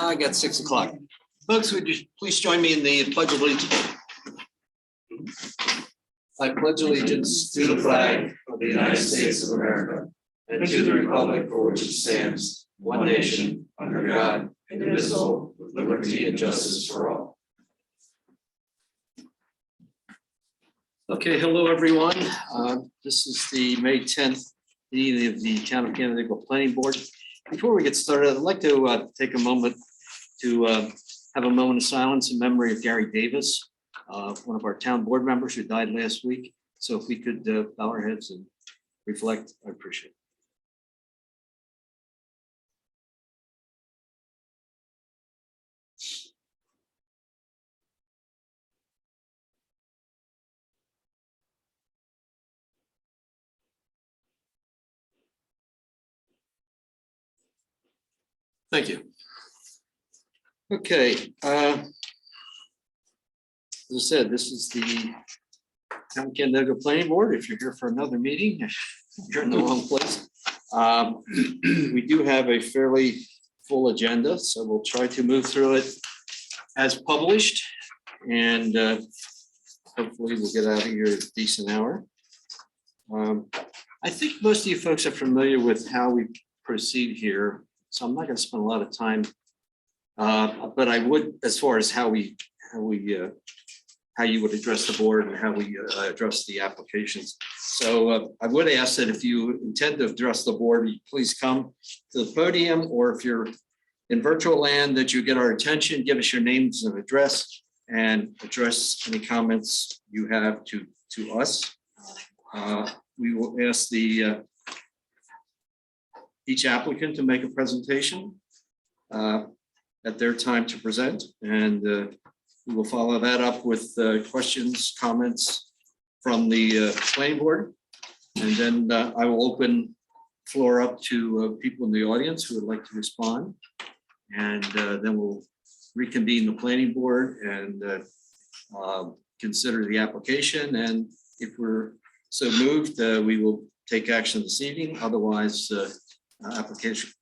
I got 6 o'clock. Folks, would you please join me in the Pledge of Allegiance? I pledge allegiance to the flag of the United States of America and to the republic for which it stands, one nation, under God, indivisible, with liberty and justice for all. Okay, hello, everyone. This is the May 10th meeting of the Town of Canandaigua Planning Board. Before we get started, I'd like to take a moment to have a moment of silence in memory of Gary Davis, one of our town board members who died last week. So if we could bow our heads and reflect, I appreciate it. Thank you. Okay. As I said, this is the Town of Canandaigua Planning Board. If you're here for another meeting, you're in the wrong place. We do have a fairly full agenda, so we'll try to move through it as published, and hopefully we'll get out of here at a decent hour. I think most of you folks are familiar with how we proceed here, so I'm not going to spend a lot of time, but I would, as far as how you would address the board and how we address the applications. So I would ask that if you intend to address the board, you please come to the podium, or if you're in virtual land, that you get our attention, give us your names and address, and address any comments you have to us. We will ask each applicant to make a presentation at their time to present, and we will follow that up with questions, comments from the planning board. And then I will open floor up to people in the audience who would like to respond. And then we'll reconvene the planning board and consider the application. And if we're so moved, we will take action this evening. Otherwise,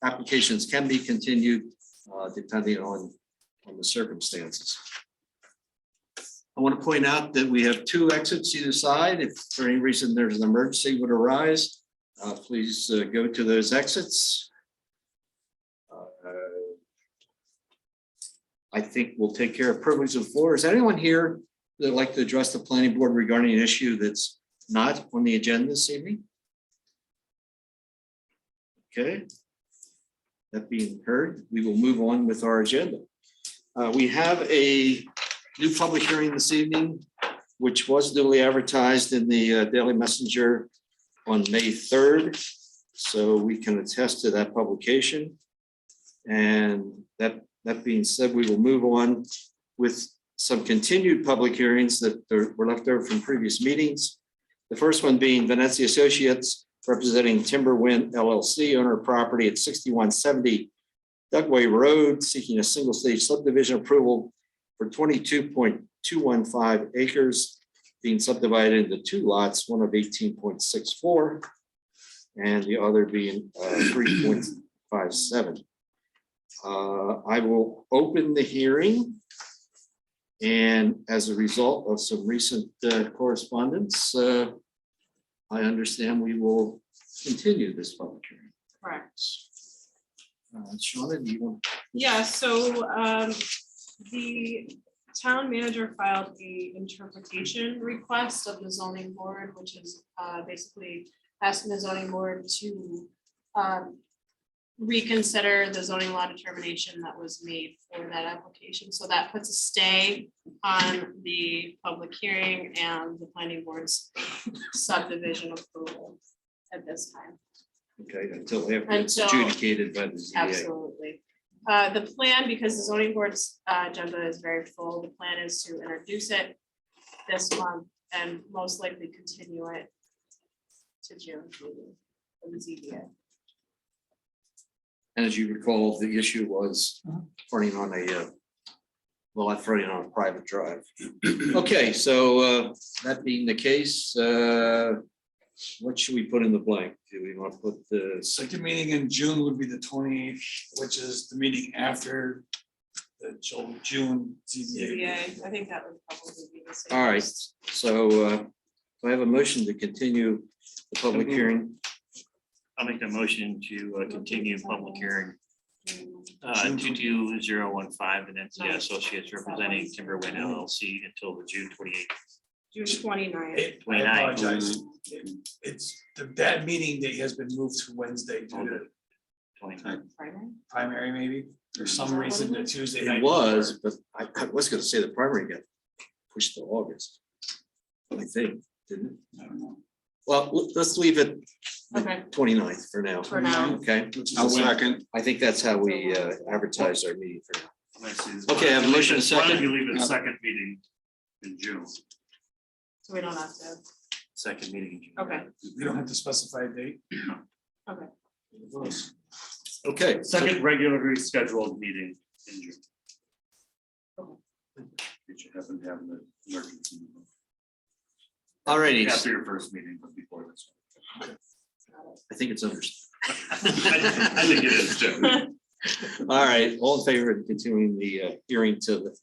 applications can be continued depending on the circumstances. I want to point out that we have 2 exits either side. If for any reason there's an emergency would arise, please go to those exits. I think we'll take care of privilege of the floor. Is anyone here that would like to address the planning board regarding an issue that's not on the agenda this evening? Okay. That being heard, we will move on with our agenda. We have a new public hearing this evening, which was duly advertised in the Daily Messenger on May 3rd. So we can attest to that publication. And that being said, we will move on with some continued public hearings that were left over from previous meetings. The first one being Venezia Associates, representing Timberwind LLC, owner of property at 6170 Dugway Road, seeking a single stage subdivision approval for 22.215 acres, being subdivided into 2 lots, one of 18.64 and the other being 3.57. I will open the hearing, and as a result of some recent correspondence, I understand we will continue this public hearing. Correct. Shauna, do you want? Yeah, so the town manager filed the interpretation request of the zoning board, which is basically asking the zoning board to reconsider the zoning law determination that was made for that application. So that puts a stay on the public hearing and the planning board's subdivision approval at this time. Okay, until it's adjudicated by the ZBA. Absolutely. The plan, because the zoning board's agenda is very full, the plan is to introduce it this month and most likely continue it to June meeting for the ZBA. And as you recall, the issue was running on a private drive. Okay, so that being the case, what should we put in the blank? Do we want to put the Second meeting in June would be the 20th, which is the meeting after the June ZBA. CBA, I think that would probably be the same. All right, so do I have a motion to continue the public hearing? I'll make a motion to continue public hearing 22015 and NCI Associates representing Timberwind LLC until the June 28th. June 29th. I 29. apologize. It's, that meeting date has been moved to Wednesday due to 29th. primary maybe, for some reason, the Tuesday night. It was, but I was gonna say the primary got pushed to August. I think, didn't it? I don't know. Well, let's leave it Okay. 29th for now. For now. Okay, I'll second. I think that's how we advertise our meeting for now. Let's see. Okay, I have a motion and a Why don't second. you leave it a second meeting in June, So we don't have to, second meeting in June. okay, We don't have to specify a date. okay. Okay, Second regularly scheduled meeting in June. Did you happen to have an emergency? all righty, After your first meeting, but before this one. I think it's understood. I think it is too. All right, all in favor of continuing the hearing to the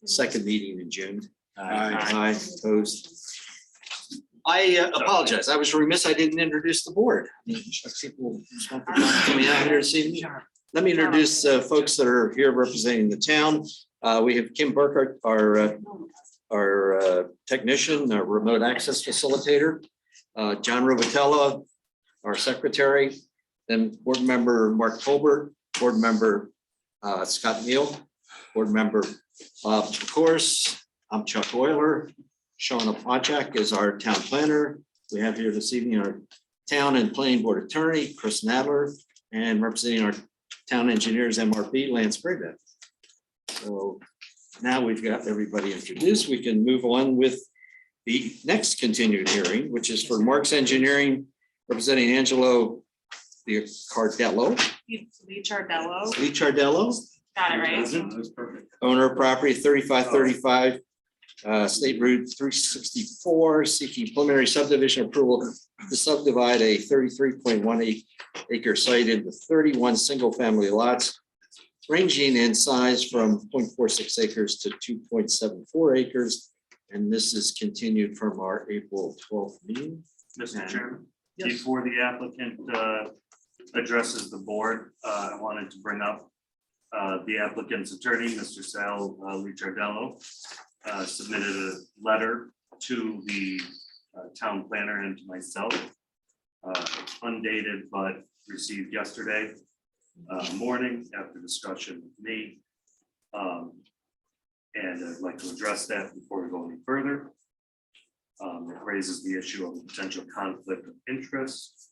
second meeting in June? Aye, opposed. I apologize. I was remiss. I didn't introduce the board. People coming out here this evening. Let me introduce folks that are here representing the town. We have Kim Burkhardt, our technician, our remote access facilitator. John Rovitella, our secretary. Then board member Mark Colbert, board member Scott Neal, board member Bob Course. I'm Chuck Euler. Shauna Pachak is our town planner. We have here this evening our town and planning board attorney, Chris Nadler, and representing our town engineers, MRP, Lance Brigden. So now we've got everybody introduced. We can move on with the next continued hearing, which is for Marx Engineering, representing Angelo Cardello, Lee Chardello, got it right. That's perfect. owner of property 3535 State Route 364, seeking preliminary subdivision approval to subdivide a 33.18 acre site into 31 single-family lots, ranging in size from 0.46 acres to 2.74 acres. And this is continued from our April 12th meeting. Mr. Chairman, Yes. before the applicant addresses the board, I wanted to bring up the applicant's attorney, Mr. Sal Lichardello, submitted a letter to the town planner and to myself. It's undated, but received yesterday morning after discussion with me. And I'd like to address that before we go any further. It raises the issue of a potential conflict of interest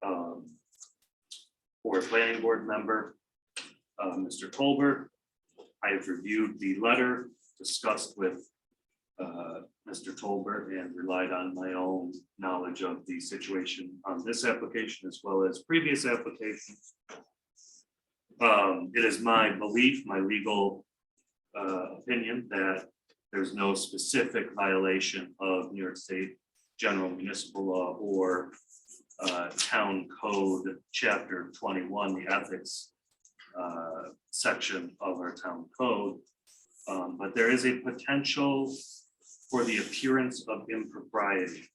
for a planning board member, Mr. Colbert. I have reviewed the letter, discussed with Mr. Tolbert, and relied on my own knowledge of the situation on this application as well as previous applications. It is my belief, my legal opinion, that there's no specific violation of New York State General Municipal Law or Town Code Chapter 21, the ethics section of our town code. But there is a potential for the appearance of impropriety,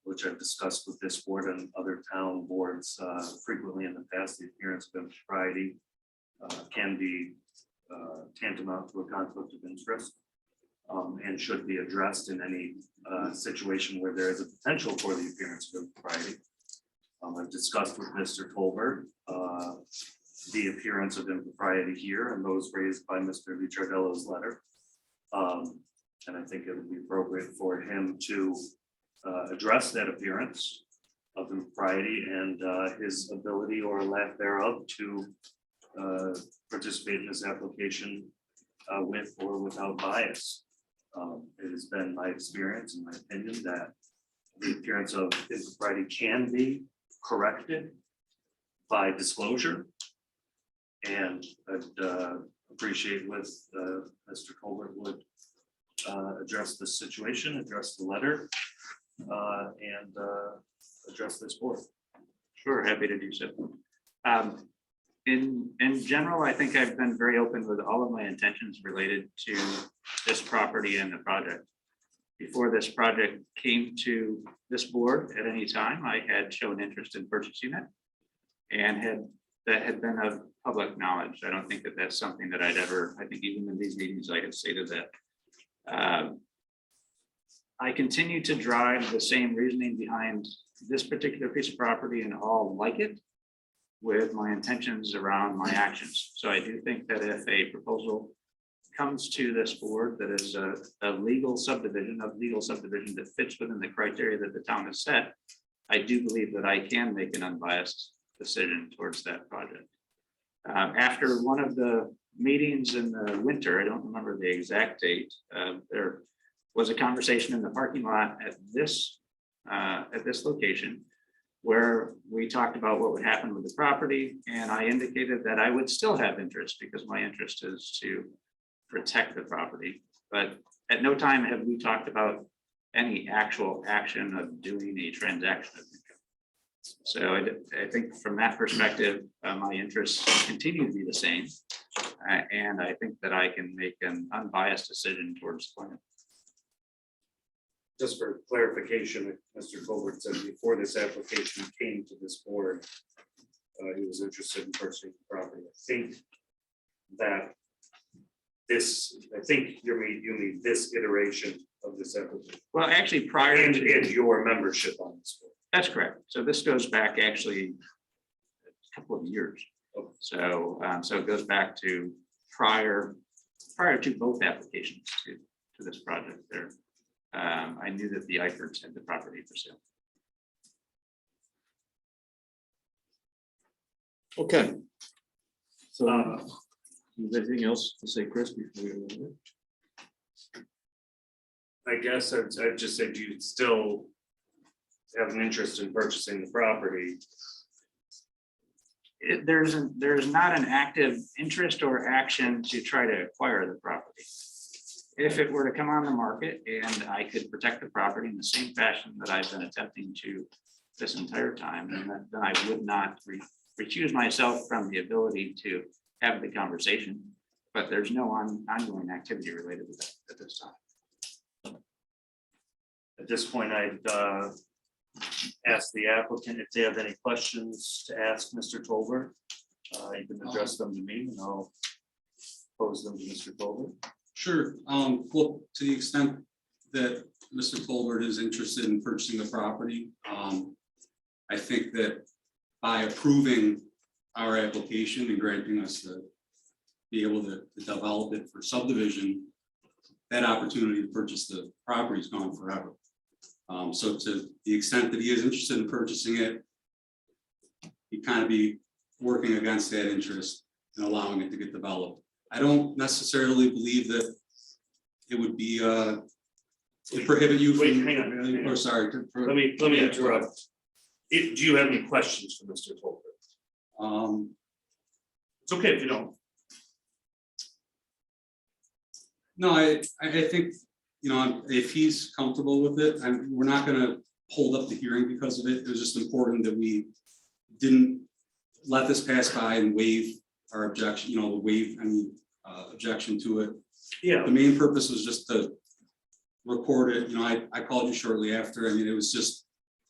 which I've discussed with this board and other town boards frequently in the past. The appearance of impropriety can be tantamount to a conflict of interest and should be addressed in any situation where there is a potential for the appearance of impropriety. I've discussed with Mr. Tolbert the appearance of impropriety here and those raised by Mr. Lichardello's letter. And I think it would be appropriate for him to address that appearance of impropriety and his ability or lack thereof to participate in this application with or without bias. It has been my experience and my opinion that the appearance of impropriety can be corrected by disclosure. And I'd appreciate with Mr. Colbert would address the situation, address the letter, and address this board. Sure, happy to do so. In general, I think I've been very open with all of my intentions related to this property and the project. Before this project came to this board at any time, I had shown interest in purchasing it. And that had been of public knowledge. I don't think that that's something that I'd ever, I think even in these meetings, I have stated that. I continue to drive the same reasoning behind this particular piece of property and all like it with my intentions around my actions. So I do think that if a proposal comes to this board that is a legal subdivision that fits within the criteria that the town has set, I do believe that I can make an unbiased decision towards that project. After one of the meetings in the winter, I don't remember the exact date, there was a conversation in the parking lot at this location where we talked about what would happen with the property, and I indicated that I would still have interest because my interest is to protect the property. But at no time have we talked about any actual action of doing a transaction. So I think from that perspective, my interests continue to be the same. And I think that I can make an unbiased decision towards the plan. Just for clarification, Mr. Colbert said before this application came to this board, he was interested in purchasing the property. I think you mean this iteration of this application. Well, actually, prior And to your membership on this board. that's correct. So this goes back actually a couple of years. Okay. So it goes back to prior to both applications to this project there. I knew that the Eicherts had the property for sale. Okay. So, is there anything else to say, Chris, before we move on? I guess I'd just say, do you still have an interest in purchasing the property? There's not an active interest or action to try to acquire the property. If it were to come on the market and I could protect the property in the same fashion that I've been attempting to this entire time, then I would not recuse myself from the ability to have the conversation. But there's no ongoing activity related to that at this time. At this point, I'd ask the applicant if they have any questions to ask Mr. Tolbert. You can address them to me and I'll pose them to Mr. Tolbert. Sure. Well, to the extent that Mr. Tolbert is interested in purchasing the property, I think that by approving our application and granting us to be able to develop it for subdivision, that opportunity to purchase the property is gone forever. So to the extent that he is interested in purchasing it, he kind of be working against that interest and allowing it to get developed. I don't necessarily believe that it would be to prohibit you Wait, from. hang on. Or sorry. Let me interrupt. Do you have any questions for Mr. Tolbert? It's okay if you don't. No, I think, if he's comfortable with it, we're not going to hold up the hearing because of it. It was just important that we didn't let this pass by and waive our objection, waive any objection to it. Yeah. The main purpose was just to record it. I called you shortly after. It was just,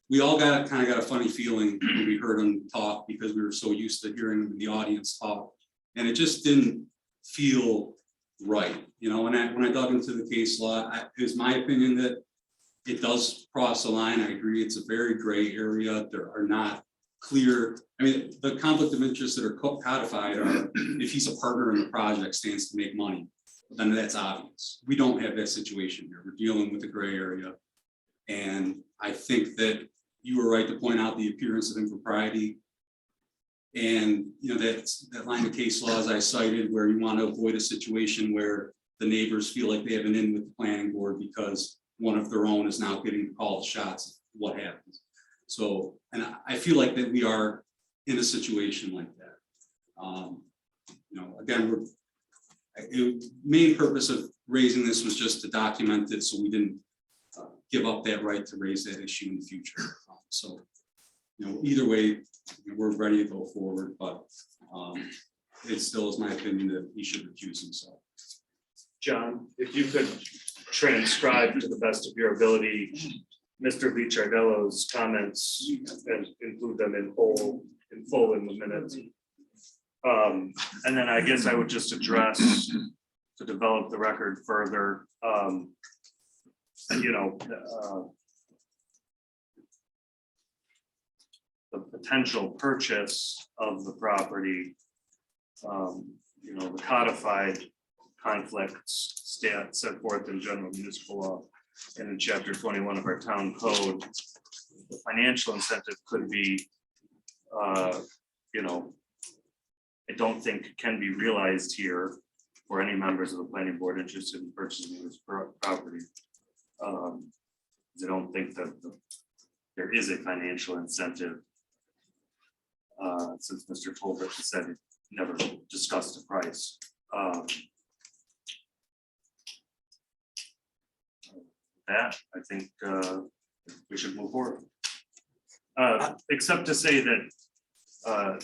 we all kind of got a funny feeling when we heard him talk because we were so used to hearing the audience talk, and it just didn't feel right. When I dug into the case law, it was my opinion that it does cross the line. I agree. It's a very gray area. There are not clear, the conflict of interest that are codified are if he's a partner in the project, stands to make money, then that's obvious. We don't have that situation here. We're dealing with a gray area. And I think that you were right to point out the appearance of impropriety. And that line of case laws I cited where you want to avoid a situation where the neighbors feel like they have an in with the planning board because one of their own is now getting to call the shots of what happens. So, and I feel like that we are in a situation like that. Again, main purpose of raising this was just to document it so we didn't give up that right to raise that issue in the future. So either way, we're ready to go forward, but it still is my opinion that he should recuse himself. John, if you could transcribe to the best of your ability, Mr. Licciardello's comments and include them in full in the minutes. And then I guess I would just address to develop the record further, the potential purchase of the property, the codified conflicts set forth in general municipal law and in chapter 21 of our town code. The financial incentive could be, I don't think can be realized here for any members of the planning board interested in purchasing this property. I don't think that there is a financial incentive, since Mr. Tolbert said he never discussed a price. That I think we should move forward. Except to say that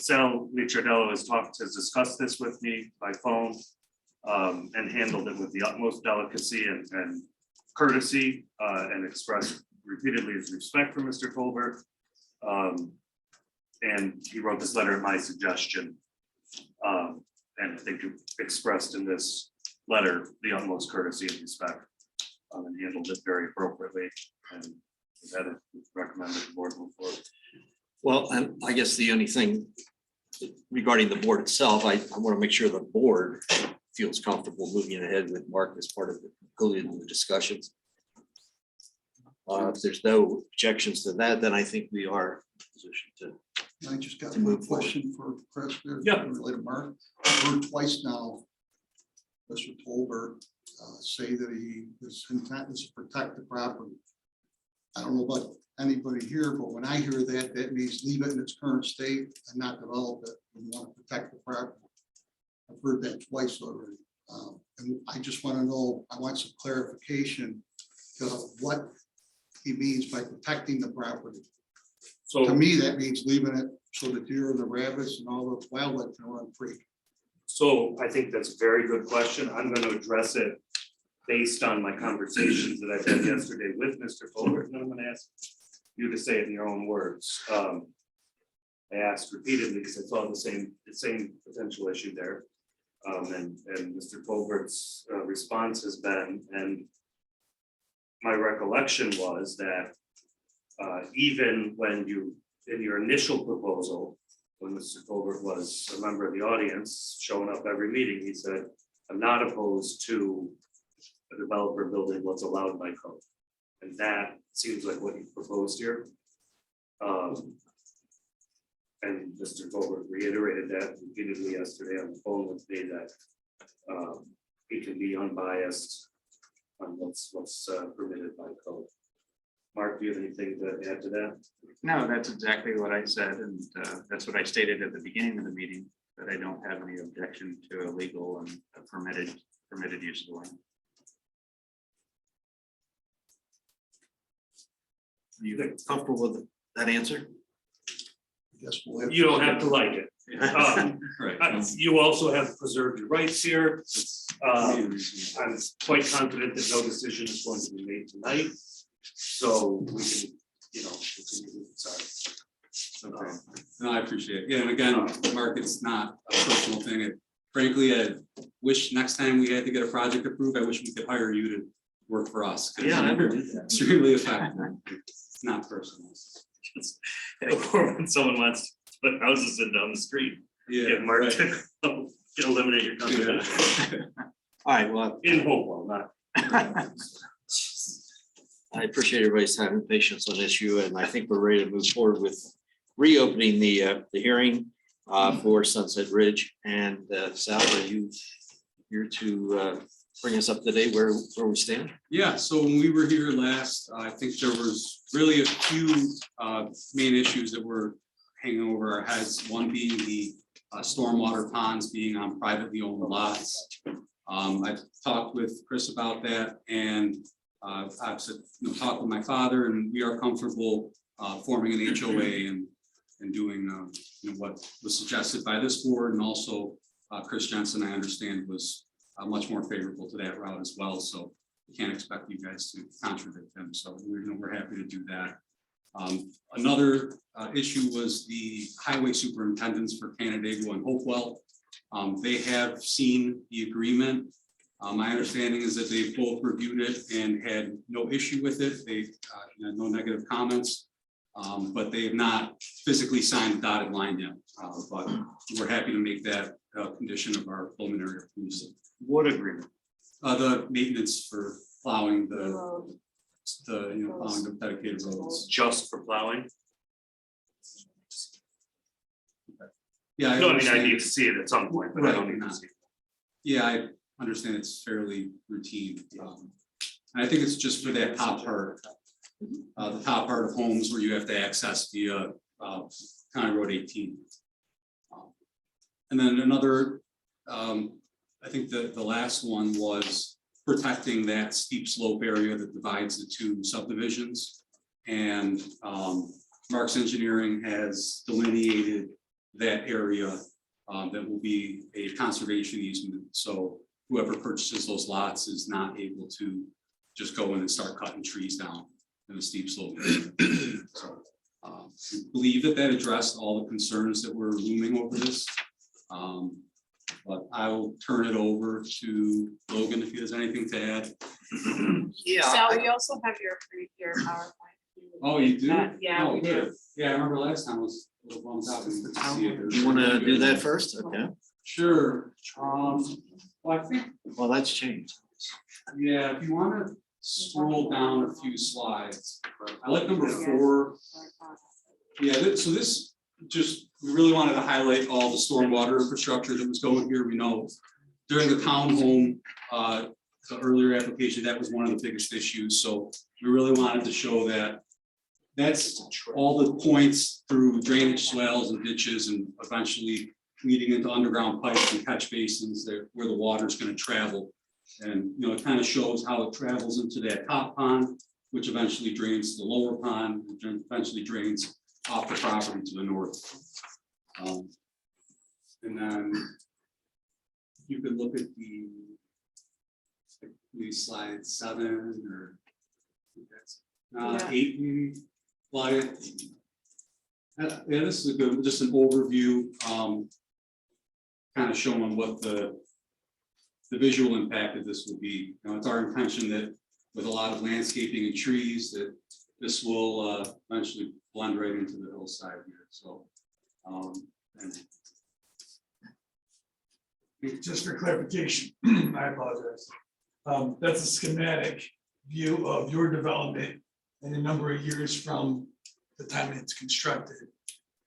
Sal Licciardello has discussed this with me by phone and handled it with the utmost delicacy and courtesy and expressed repeatedly his respect for Mr. Tolbert. And he wrote this letter at my suggestion. And I think you expressed in this letter the utmost courtesy and respect. And handled it very appropriately, and that is recommended the board move forward. Well, and I guess the only thing regarding the board itself, I want to make sure the board feels comfortable moving ahead with Mark as part of the discussions. If there's no objections to that, then I think we are in a position to. I just got To one move forward. question for Chris. Yeah. Related Mark. I've heard twice now, Mr. Tolbert say that his intent is to protect the property. I don't know about anybody here, but when I hear that, that means leave it in its current state and not develop it. We want to protect the property. I've heard that twice already. And I just want to know, I want some clarification to what he means by protecting the property. To So, me, that means leaving it so the deer and the rabbits and all the wildlife can run free. so I think that's a very good question. I'm going to address it based on my conversations that I've had yesterday with Mr. Tolbert, and I'm going to ask you to say it in your own words. I asked repeatedly because I saw the same potential issue there. And Mr. Tolbert's response has been, and my recollection was that even when in your initial proposal, when Mr. Tolbert was a member of the audience, showing up every meeting, he said, I'm not opposed to a developer building what's allowed by code. And that seems like what you proposed here. And Mr. Tolbert reiterated that repeatedly yesterday on the phone with me, that he can be unbiased on what's permitted by code. Mark, do you have anything to add to that? No, that's exactly what I said, and that's what I stated at the beginning of the meeting, that I don't have any objection to a legal and a permitted use of the land. Are you comfortable with that answer? Yes, we'll have. You don't have to like it. Right. You also have preserved your rights here. I'm quite confident that no decision is going to be made tonight. So we can, continue to decide. Okay. No, I appreciate it. Yeah, and again, Mark, it's not a personal thing. Frankly, I wish next time we had to get a project approved, I wish we could hire you to work for us. 'Cause Yeah, I never you're did that. extremely effective. It's not personal. Or when someone wants to put houses in down the street, get Mark right. to eliminate your company. All right, well, In Hopewell, not. I appreciate everybody's having patience on this issue, and I think we're ready to move forward with reopening the hearing for Sunset Ridge. And Sal, are you here to bring us up to date where we stand? Yeah, so when we were here last, I think there was really a few main issues that were hanging over our heads. One being the stormwater ponds being on privately owned lots. I've talked with Chris about that, and I've talked with my father, and we are comfortable forming an HOA and and doing, what was suggested by this board, and also Chris Jensen, I understand, was much more favorable to that route as well, so we can't expect you guys to contradict him, so we're happy to do that. Another issue was the highway superintendents for Canandaigua and Hopewell. They have seen the agreement. My understanding is that they both reviewed it and had no issue with it. They had no negative comments, but they have not physically signed the dotted line yet. But we're happy to make that a condition of our preliminary approval. What agreement? The maintenance for plowing The the road. plowing the dedicated roads. Just for plowing? Yeah. No, I mean, I understand. need to see it at some point, but I don't need to see it. Yeah, I understand it's fairly routine. And I think it's just for that top part. The top part of homes where you have to access via County Road 18. And then another, I think the last one was protecting that steep slope area that divides the two subdivisions. And Marx Engineering has delineated that area that will be a conservation easement. So whoever purchases those lots is not able to just go in and start cutting trees down in the steep slope area. So we believe that addressed all the concerns that were looming over this. But I will turn it over to Logan if he has anything to add. Sal, we also have your PowerPoint. Oh, you do? Yeah, Oh, we good. do. Yeah, I remember last time was a little bummed out. We could see it. You want to do that first? Okay. Sure. Well, I think, Well, that's changed. yeah, if you want to scroll down a few slides, I like number 4. Yeah, so this just, we really wanted to highlight all the stormwater infrastructure that was going here. We know during the townhome, the earlier application, that was one of the biggest issues. So we really wanted to show that that's all the points through drainage swales and ditches and eventually leading into underground pipes and catch basins there where the water is going to travel. And, it kind of shows how it travels into that top pond, which eventually drains the lower pond, and eventually drains off the property to the north. And then you could look at the slide 7 or Yeah. 8 maybe. Slide. Yeah, this is a good, just an overview, kind of showing what the visual impact of this will be. It's our intention that with a lot of landscaping and trees, that this will eventually blend right into the hillside here. So, and Just for clarification, I apologize. That's a schematic view of your development in a number of years from the time it's constructed,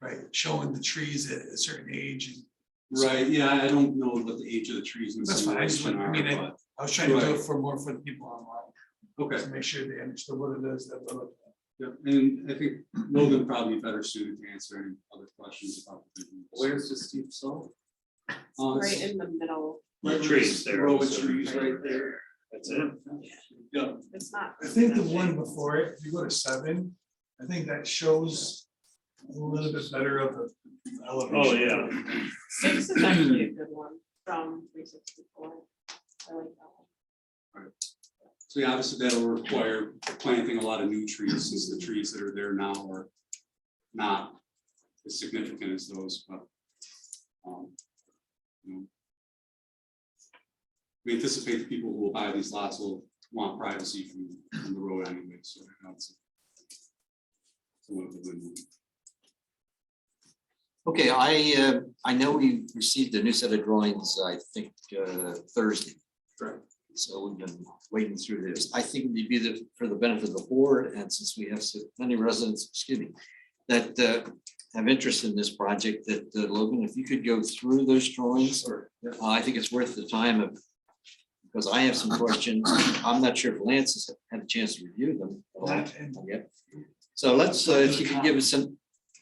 right? Showing the trees at a certain age. And right, yeah, I don't know what the age of the trees in that's fine. I just simulation want- I mean, are, I was trying to do Right. it for more for the people online, but okay. to make sure they understood what it is that we're looking at. Yeah, and I think Logan probably better suited to answer any other questions about the vision. Where's the steep slope? Right in the middle. Trees there. Row of trees right there. That's it. Yeah, It's not. I think the one before it, if you go to 7, I think that shows a little bit better of the elevation. Oh, yeah. 6 is actually a good one from 364. I like that one. so yeah, obviously that'll require planting a lot of new trees, since the trees that are there now are not as significant as those, but we anticipate the people who will buy these lots will want privacy from the road anyway, so it's one of the win-win. Okay, I know we received a new set of drawings, I think, Thursday. Correct. So we've been wading through this. I think it'd be for the benefit of the board, and since we have so many residents, excuse me, that have interest in this project, that Logan, if you could go through those drawings, or I think it's worth the time of, because I have some questions. I'm not sure if Lance has had a chance to review them. Yep. So let's, if you could give us an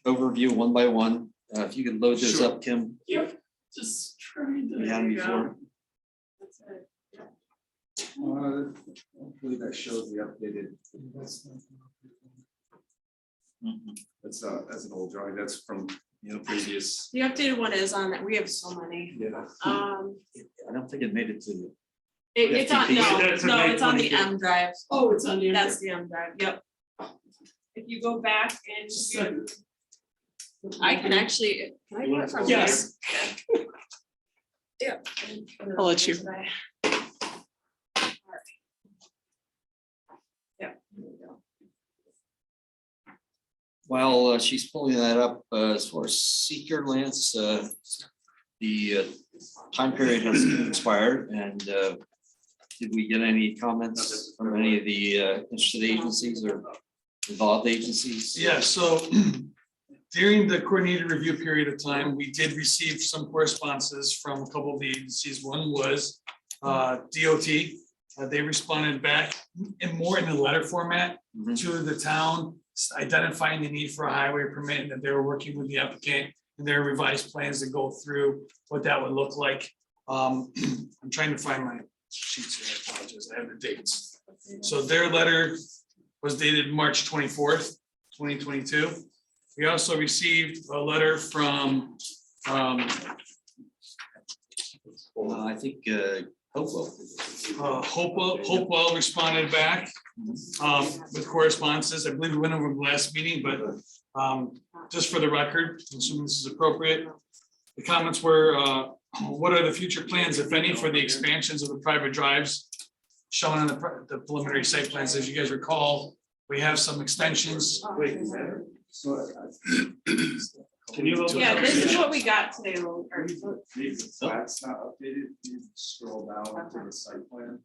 overview one by one, if you could load those up, Kim. Yep. Just trying to. We had them before. That's it. Hopefully that shows the updated. That's an old drawing, that's from, previous. The updated one is on that. We have so many. Yeah. I don't think it made it to. It's on, That's a no, May it's on the 22. M drive. Oh, it's on the. That's the M drive, yep. If you go back and I can actually, can I do it from here? Yes. Yeah. I'll let you. Yeah. There we go. While she's pulling that up, as far as seeker lands, the time period has expired, and did we get any comments from any of the interested agencies or involved agencies? Yeah, so during the coordinated review period of time, we did receive some correspondences from a couple of the agencies. One was DOT. They responded back in a letter format Mhm. to the town, identifying the need for a highway permit, and that they were working with the applicant and their revised plans to go through what that would look like. I'm trying to find my sheets here. I apologize. I have the dates. So their letter was dated March 24th, 2022. We also received a letter from, I think Hopewell. Hopewell responded back with correspondences. I believe we went over the last meeting, but just for the record, assuming this is appropriate. The comments were, what are the future plans, if any, for the expansions of the private drives shown on the preliminary site plans? As you guys recall, we have some extensions. Wait, can you? Yeah, this is what we got today. Or- The plat's not updated, you scroll down to the site plan.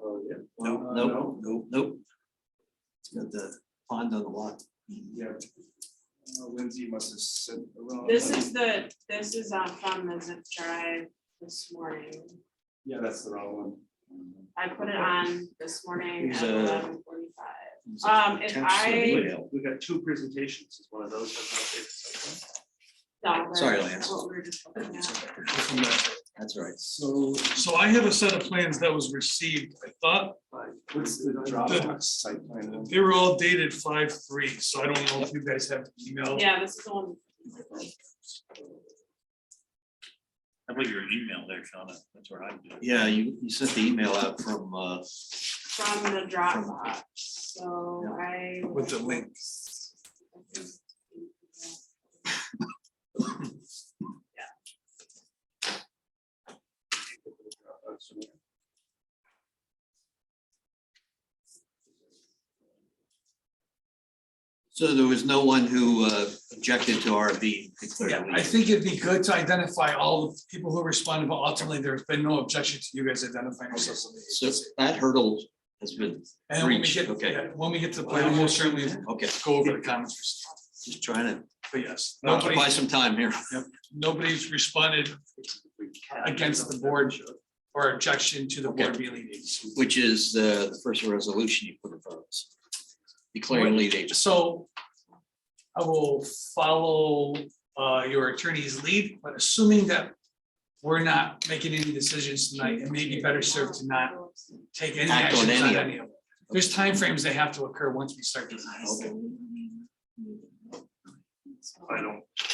Oh, yeah. Nope. It's got the pond on the lot. Yeah. Lindsay must have sent the wrong. This is from the zip drive this morning. Yeah, that's the wrong one. I put it on this morning Who's, at 11:45. If I. We got two presentations, is one of those. No, Sorry, that's Lance. what we were just looking at. That's right. So I have a set of plans that was received. I thought What's the Dropbox site plan? one? they were all dated 5/3, so I don't know if you guys have the email. Yeah, this is the one. I believe your email there, Shauna. That's where I'm doing. Yeah, you sent the email out from, From the Dropbox, so I. With the link. so there was no one who objected to our being Yeah, declared I lead. think it'd be good to identify all the people who responded, but ultimately there's been no objection to you guys identifying yourselves. So that hurdle has been And when we reached, get, okay. yeah, when we get to the plan, we'll certainly Okay, go over the comments. just trying to But yes, occupy some time here. nobody's responded against the board or objection to the board being lead agency. Which is the first resolution you put in front of us. Declaring lead agency. So I will follow your attorney's lead, but assuming that we're not making any decisions tonight, it may be better served to not take any Act on actions on any of any of it. There's timeframes that have to occur once we start doing this. Okay.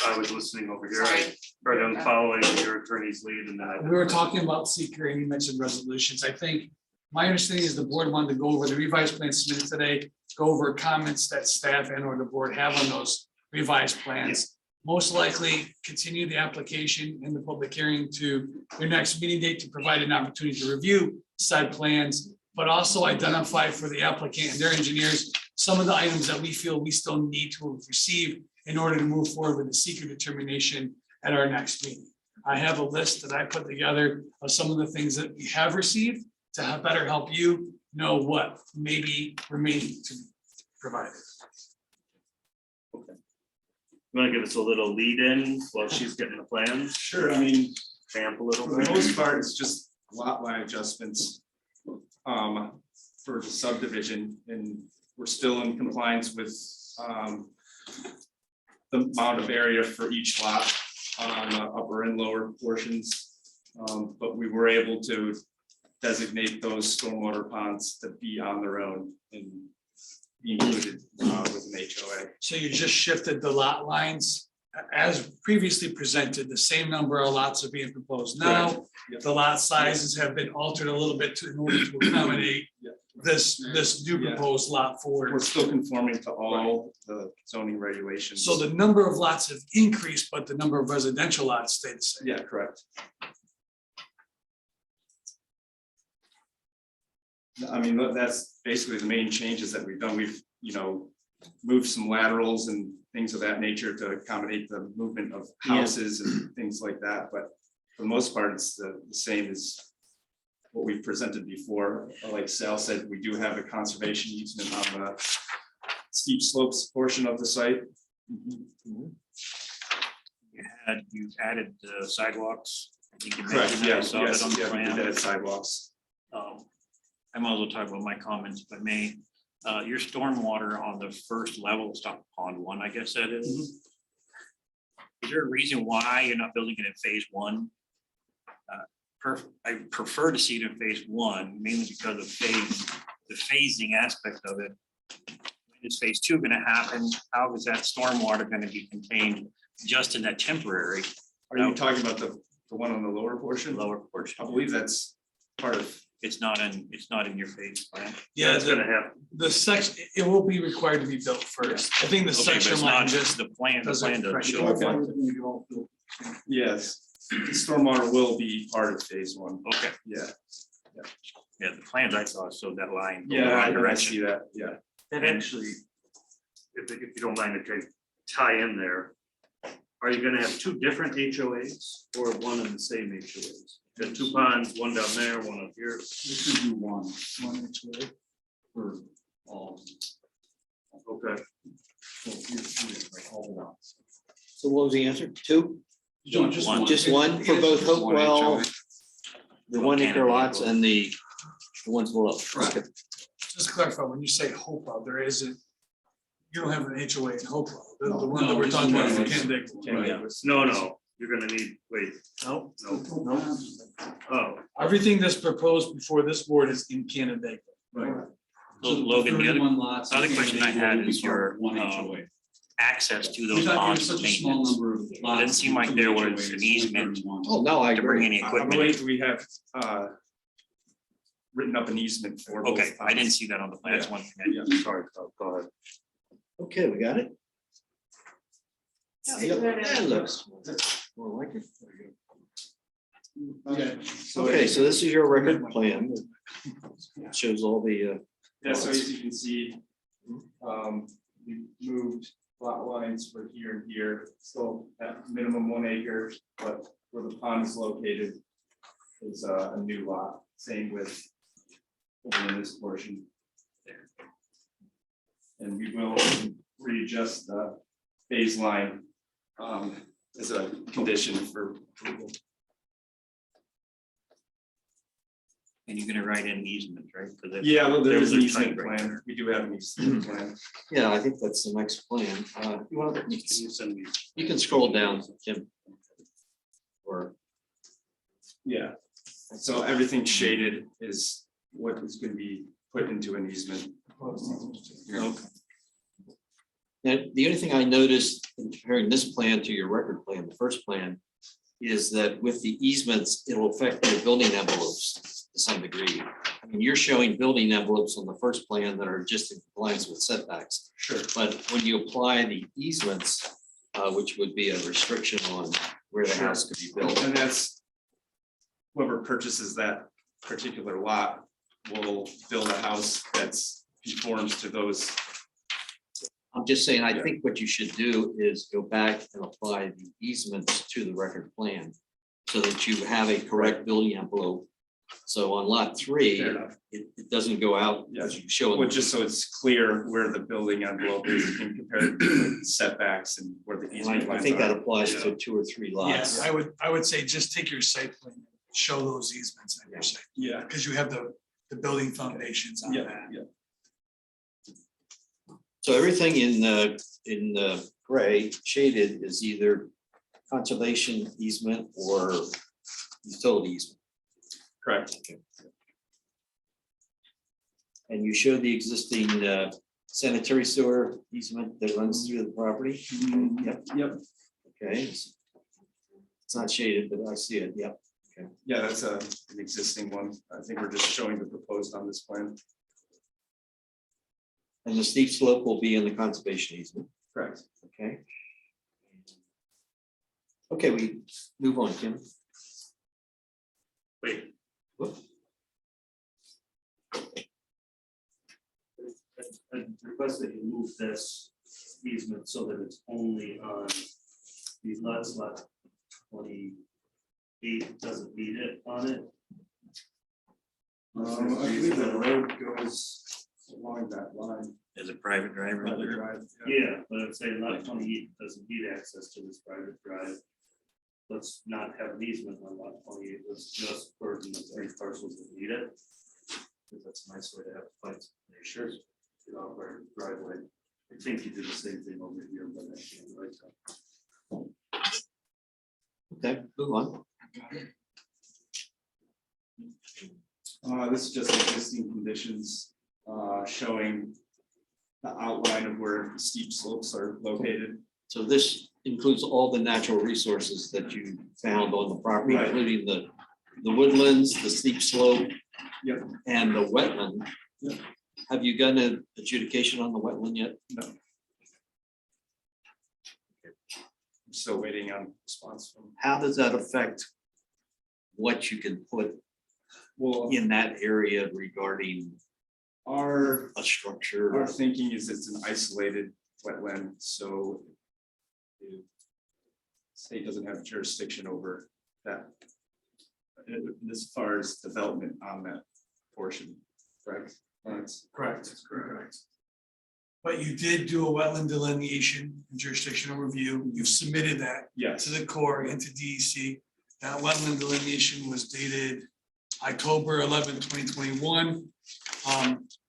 I was listening over here, Sorry. right, I'm following your attorney's lead and then I. We were talking about seeker and you mentioned resolutions. I think my understanding is the board wanted to go over the revised plan submitted today, go over comments that staff and or the board have on those revised plans. Most likely continue the application and the public hearing to your next meeting date to provide an opportunity to review said plans, but also identify for the applicant and their engineers some of the items that we feel we still need to receive in order to move forward with the seeker determination at our next meeting. I have a list that I put together of some of the things that we have received to better help you know what may be remaining to be provided. You want to give us a little lead in while she's getting the plans, Sure, I mean, vamp a little for the bit? most part, it's just lot line adjustments. For the subdivision, and we're still in compliance with the amount of area for each lot on the upper and lower portions. But we were able to designate those stormwater ponds to be on their own and be included with an HOA. So you just shifted the lot lines as previously presented, the same number of lots are being proposed now. Correct. Yep. The lot sizes have been altered a little bit in order to accommodate Yep. this new Yeah. proposed lot We're for. still conforming to all the zoning regulations. So the number of lots have increased, but the number of residential lots stayed the same. Yeah, correct. I mean, that's basically the main changes that we've done. We've, moved some laterals and things of that nature to accommodate the movement of Yeah. houses and things like that. But for the most part, it's the same as what we presented before. Like Sal said, we do have a conservation easement on the steep slopes portion of the site. You added the sidewalks. I think you Correct, mentioned that. I yes, saw that yes, on the yeah, we did plan. that at sidewalks. I might as well talk about my comments, if I may. Your stormwater on the first level, it's not pond one, I guess that is. Is there a reason why you're not building it in phase one? I prefer to see it in phase one, mainly because of the phasing aspect of it. When is phase two gonna happen? How is that stormwater gonna be contained just in that temporary Are you talking about the one on the lower portion? lower portion? I believe that's part of, It's not in your phase plan. Yeah, That's gonna happen. the section, it will be required to be built first. I think the Okay, but section it's line not just, the plan doesn't doesn't correct show. it. yes, stormwater will be part of phase one. Okay, Yeah, yeah, the plans I saw showed that line. going yeah, the I wrong direction. see that, yeah. And actually, if you don't mind to tie in there, are you gonna have two different HOAs or one and the same HOAs? Got two ponds, one down there, one up here. We should do one for all. Okay. So what was the answer? Two? No, just One. one. Just one for both Just one Hopewell, HOA. the 1 acre lots and the ones below. Correct. Okay. just to clarify, when you say Hopewell, there isn't, you don't have an HOA in Hopewell. The one that No, we're just talking about is the one. Canandaigua. No, you're gonna need, wait, No, no, oh, Everything that's proposed before this board is in Canandaigua. Right. So Logan, the other 31 lots. other question I had will be is part of your, one HOA. access to We those thought there was ponds such for a small maintenance. number of lots. Didn't seem like to there HOAs, was an only easement 31. Oh, no, I to bring agree. any I equipment. believe we have written up an easement for both. Okay, I didn't see that on the plan. That's one thing. Yeah, sorry, go ahead. Okay, we got it? Yeah, Yep, good. that looks more like it. Okay. Okay, so this is your record plan. It shows all the, Yeah, so as you can see, we moved lot lines for here and here, still at minimum 1 acre, but where the pond is located is a new lot, same with over in this portion. And we will readjust the phase line as a condition for approval. And you're gonna write in easement, right? 'Cause that's- Yeah, well, there is an was a easement type right plan. there. We do have an easement plan. yeah, I think that's the next plan. You want, Can you send me? you can scroll down, Jim. Or, Yeah, so everything shaded is what is gonna be put into an easement. now, the only thing I noticed in comparing this plan to your record plan, the first plan, is that with the easements, it'll affect your building envelopes to some degree. I mean, you're showing building envelopes on the first plan that are just in compliance with setbacks. Sure. But when you apply the easements, which would be a restriction on where the house could be built. And that's whoever purchases that particular lot will build a house that's conforms to those. I'm just saying, I Yeah. think what you should do is go back and apply the easements to the record plan so that you have a correct building envelope. So on lot 3, Fair enough. it doesn't go out as you show. Well, just so it's clear where the building envelope is in compared to the setbacks and where the And easement I lines think that are. applies to 2 or 3 lots. Yeah, I would say just take your site plan, show those easements on your site, Yeah, because you have the building foundations on yeah, that. yeah. So everything in the gray shaded is either conservation easement or utility easement. Correct. And you show the existing sanitary sewer easement that runs through the property. Yep, Yep, okay. It's not shaded, but I see it, yep. yeah, that's an existing one. I think we're just showing the proposed on this plan. And the steep slope will be in the conservation easement, Correct. okay? Okay, we move on, Kim. Wait. Whoop. I request that you move this easement so that it's only on these lots, lot 28 doesn't need it on it. I believe the road goes along that line. As a private driver. Private drive, Yeah, but I'm saying lot 28 doesn't need access to this private drive. Let's not have an easement on lot 28, let's just burden the 3 parcels that need it. Because that's a nice way to have fights. Sure. Get off our driveway. I think you do the same thing over here, but I can't right now. Okay, move on. This is just existing conditions, showing the outline of where the steep slopes are located. So this includes all the natural resources that you found on the property, Right. including the woodlands, the steep slope. Yep. And the wetland. Yep. Have you done an adjudication on the wetland yet? No. I'm still waiting on response from, How does that affect what you can put well, in that area regarding our a structure? Our thinking is it's an isolated wetland, so the state doesn't have jurisdiction over that. As far as development on that portion, correct? That's Correct. But you did do a wetland delineation and jurisdictional review. You've submitted that yes, to the Corps and to DEC. That wetland delineation was dated October 11, 2021.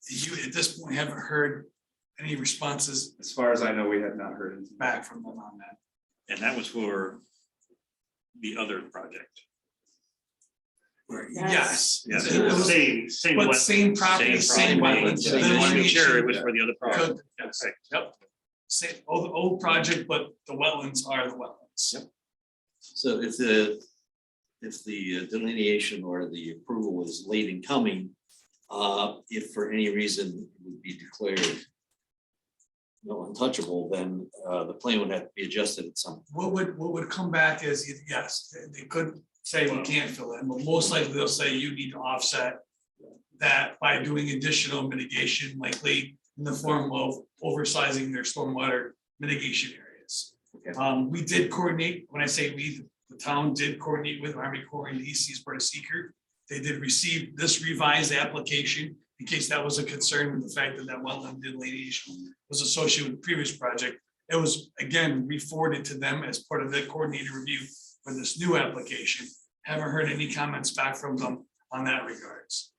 You, at this point, haven't heard any responses as far as I know, we have not heard anything back from them on that. And that was for the other project. Yes. Yes. It was- Same But wet- same property, same Wetlands. wetlands. So you want to make sure it was delineation. for the other project. Good, yes, yep. Same, old project, but the wetlands are the wetlands. Yep. So if the delineation or the approval is late in coming, if for any reason it would be declared untouchable, then the plan would have to be adjusted at some point. What would come back is, yes, they could say we can't fill in, but most likely they'll say you need to offset that by doing additional mitigation, likely in the form of oversizing their stormwater mitigation areas. Okay. We did coordinate, when I say we, the town did coordinate with Army Corps and DEC as part of seeker. They did receive this revised application in case that was a concern with the fact that that wetland delineation was associated with the previous project. It was again re-forwarded to them as part of the coordinated review for this new application. Haven't heard any comments back from them on that regards.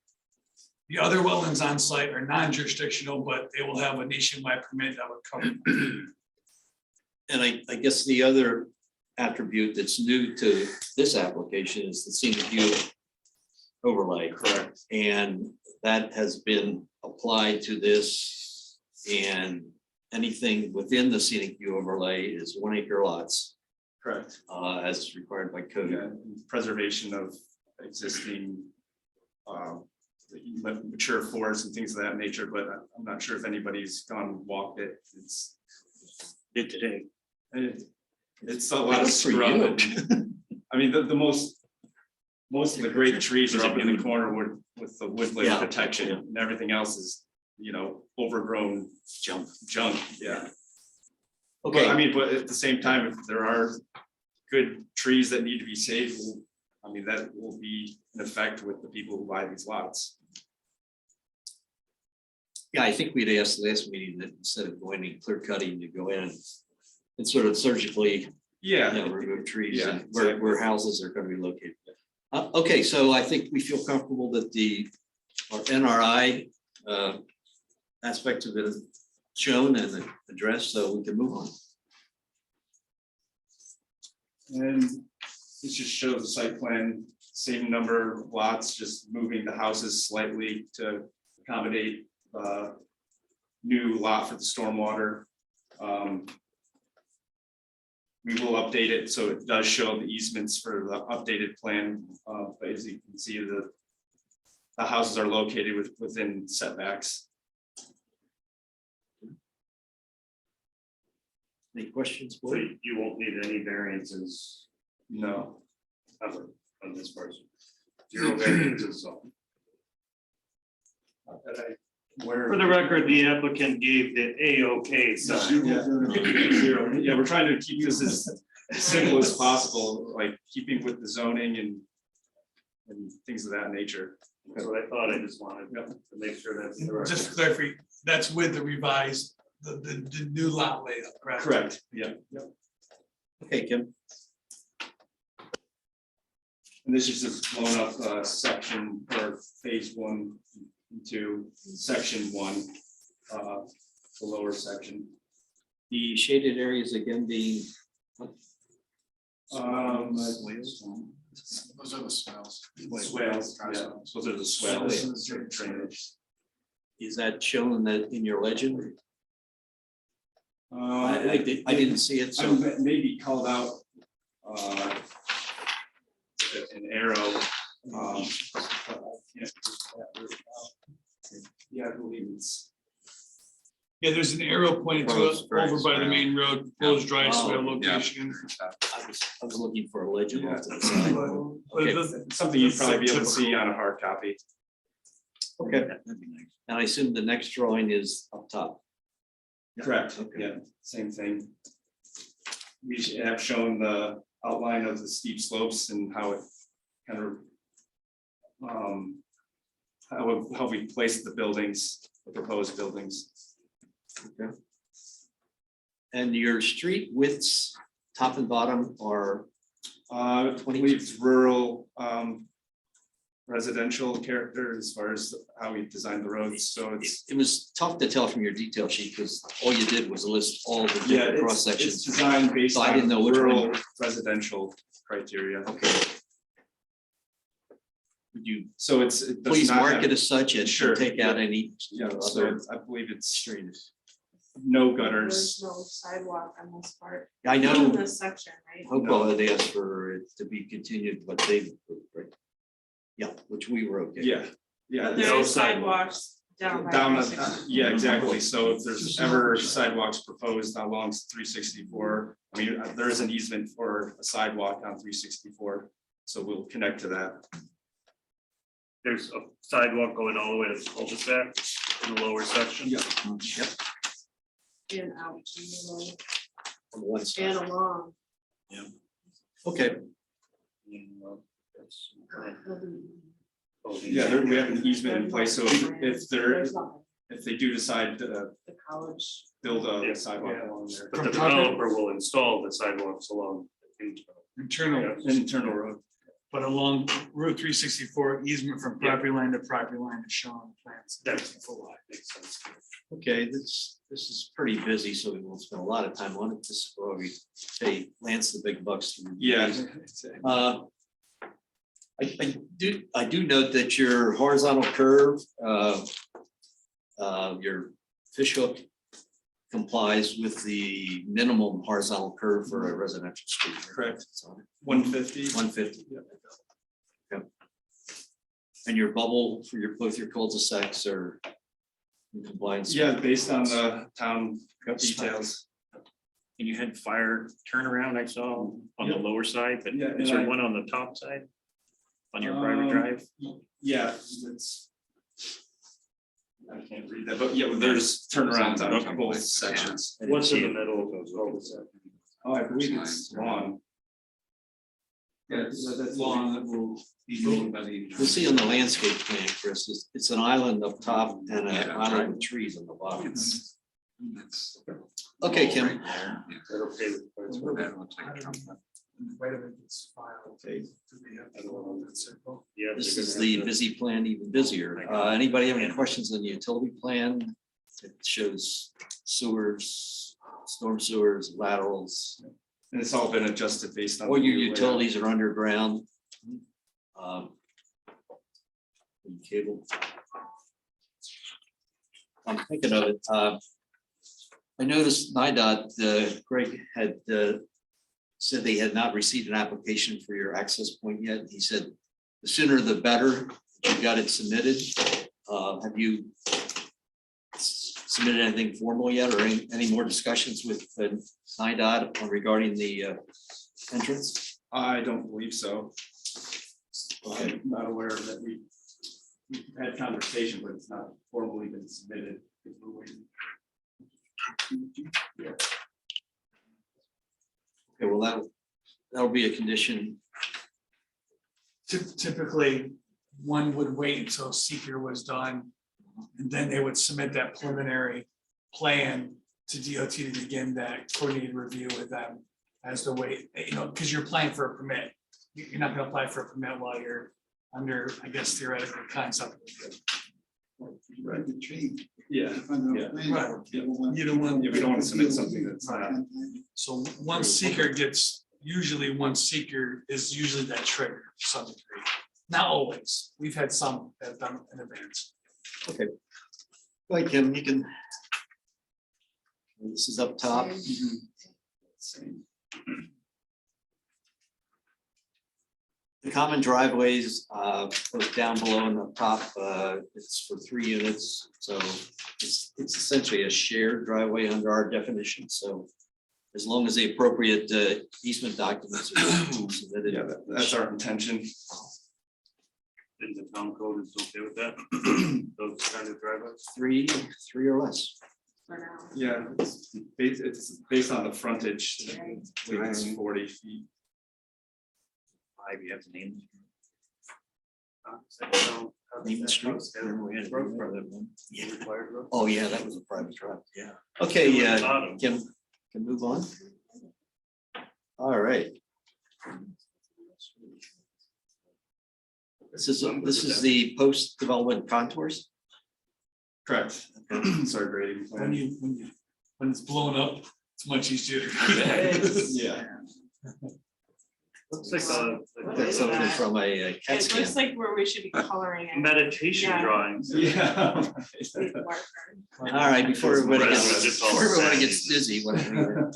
The other wetlands on site are non-jurisdictional, but they will have a nationwide permit that would cover them. And I guess the other attribute that's new to this application is the scenic view overlay. correct. And that has been applied to this, and anything within the scenic view overlay is 1 acre lots, Correct. as required by code. Yeah, and preservation of existing mature forests and things of that nature, but I'm not sure if anybody's gone and walked it. Did today. It's a lot of Good for scrub. you. I mean, the most of the great trees are up in the corner with the woodland Yeah. protection, and everything else is, overgrown junk, yeah. But I Okay, mean, but at the same time, if there are good trees that need to be saved, I mean, that will be in effect with the people who buy these lots. yeah, I think we'd asked last meeting that instead of going and clear cutting, you go in and sort of surgically Yeah. remove trees Yeah, and where houses are going to be located. Okay, so I think we feel comfortable that our NRI aspects have been shown and addressed, so we can move on. And this just shows the site plan, same number of lots, just moving the houses slightly to accommodate new lot for the stormwater. We will update it so it does show the easements for the updated plan, but as you can see, the houses are located within setbacks. Any questions? So Boyd? you won't need any variances No, ever on this parcel. 0 variances, so. not that I- where. For the record, the applicant gave the A-OK sign. Yeah, zero. Yeah, we're trying to keep this as simple as possible, like keeping with the zoning and things of that nature. That's what I thought. I just wanted to make sure that's the right. Just to clarify, that's with the revised, the new lot layout, correct? Correct, yeah. Okay, Kim. And this is just blown up section or phase 1 and 2, section 1, the lower section. The shaded areas again being. Those are the smells. Swales, yeah, those are the swales. Drainage. Is that shown in your legend? I I didn't see it, so. maybe called out an arrow. but I can't read that really well. Yeah, I believe it's. Yeah, there's an arrow pointed to it over by the main road, proposed dry swale Oh, location. I was looking for a legend. Yeah. off to the side. But it Okay. doesn't- Something you'd probably be able to Typical. see on a hard copy. Okay, and I assume the next drawing is up top. Correct, Okay. yeah, same thing. We have shown the outline of the steep slopes and how it kind of how we place the buildings, the proposed buildings. And your street widths, top and bottom are, I believe it's rural residential character as far as how we designed the roads, so it's. it was tough to tell from your detail sheet because all you did was list all the Yeah, different cross it's sections. designed based So I didn't know on which one. rural residential criteria. Okay. Would you So it does please not mark have- it as such and Sure. take out any Yeah, so other I believe it's streams? no There's gutters. no sidewalk on this part. I In know this section, right? Hopewell had asked for it to be continued, but they, right? Yeah, which we were okay. Yeah, yeah. But there no is sidewalks down by. Down, 360. yeah, exactly. So if there's ever sidewalks proposed along 364, I mean, there is an easement for a sidewalk on 364. So we'll connect to that. There's a sidewalk going all the way to the cul-de-sac in the lower section. Yep, And out to the on one road, side. and along. Okay, Yeah, we have an easement in place. So if There's nothing. they do decide to The college. build Yeah. a sidewalk along there. But the developer will install the sidewalks along. Internal, Internal road. but along Route 364 easement from property line to property line is shown on plans. That's full lot, makes sense. okay, this is pretty busy, so we won't spend a lot of time on it. This is where we pay Lance the big bucks. to review Yeah. these. I do note that your horizontal curve, your fishhook complies with the minimum horizontal curve for a residential street. Correct. So 150. 150. Yep. And your bubble for both your cul-de-sacs are in compliance. Yeah, based on the town details. And you had fire turnaround I saw on the lower side, but Yeah, is and there I- one on the top side? On your private drive? Yeah, it's. I can't read that, but yeah, there's turnarounds on both sections. What's in the middle of those cul-de-sac? Oh, I believe it's long. Yeah, that's long, that will be moved by the. You'll see on the landscape plan, Chris, it's an island up top and an Yeah, island with trees on the bottom. It's- Okay, Kim. Right there, yeah. Is that okay with- That looks like a trunk. Right of it's filed. Okay. To be a circle. Yeah, This they're is gonna the have to- busy plan even busier. Anybody have any questions on the utility plan? It shows sewers, storm sewers, laterals, And it's all been adjusted based on. all the your new layout. utilities are underground. And cable. I'm thinking of it. I noticed NIDOT, Greg had said they had not received an application for your access point yet. He said the sooner the better, you got it submitted. Have you submitted anything formal yet or any more discussions with NIDOT regarding the entrance? I don't believe so. Okay. I'm not aware that we've had conversation, but it's not formally been submitted. We're waiting. Okay, well, that'll be a condition. Typically, one would wait until seeker was done. And then they would submit that preliminary plan to DOT to begin that coordinated review with them as the way, because you're applying for a permit. You're not gonna apply for a permit while you're under, I guess theoretically, concept review. Right, the change. Yeah. Right. You don't want. Yeah, we don't want to submit something that's not. So one seeker usually one seeker is usually that trigger to some degree. Not always. We've had some that have done it in advance. Okay. Like Kim, you can. This is up top. The common driveways, both down below and up top, it's for 3 units, so it's essentially a shared driveway under our definition, so as long as the appropriate easement documents are submitted. Yeah, that's our intention. In the town code is okay with that? Those kind of driveways? Three or less. For now. Yeah, it's based on the frontage. I believe it's 40 feet. You have to name. Name the street. We had road for that one. Yeah. Required road? Oh, yeah, that was a private drive, yeah. Okay, Kim, can move on. All right. This is the post-development contours. Correct. Sorry, grading plan. When it's blown up, it's much easier to do that. Yeah. Looks like That's something from a CAT It scan. looks like where we should be coloring it. meditation Yeah. drawings. Yeah. with marker. All right, before everybody Just gets, all before everybody sad. gets dizzy, what I mean,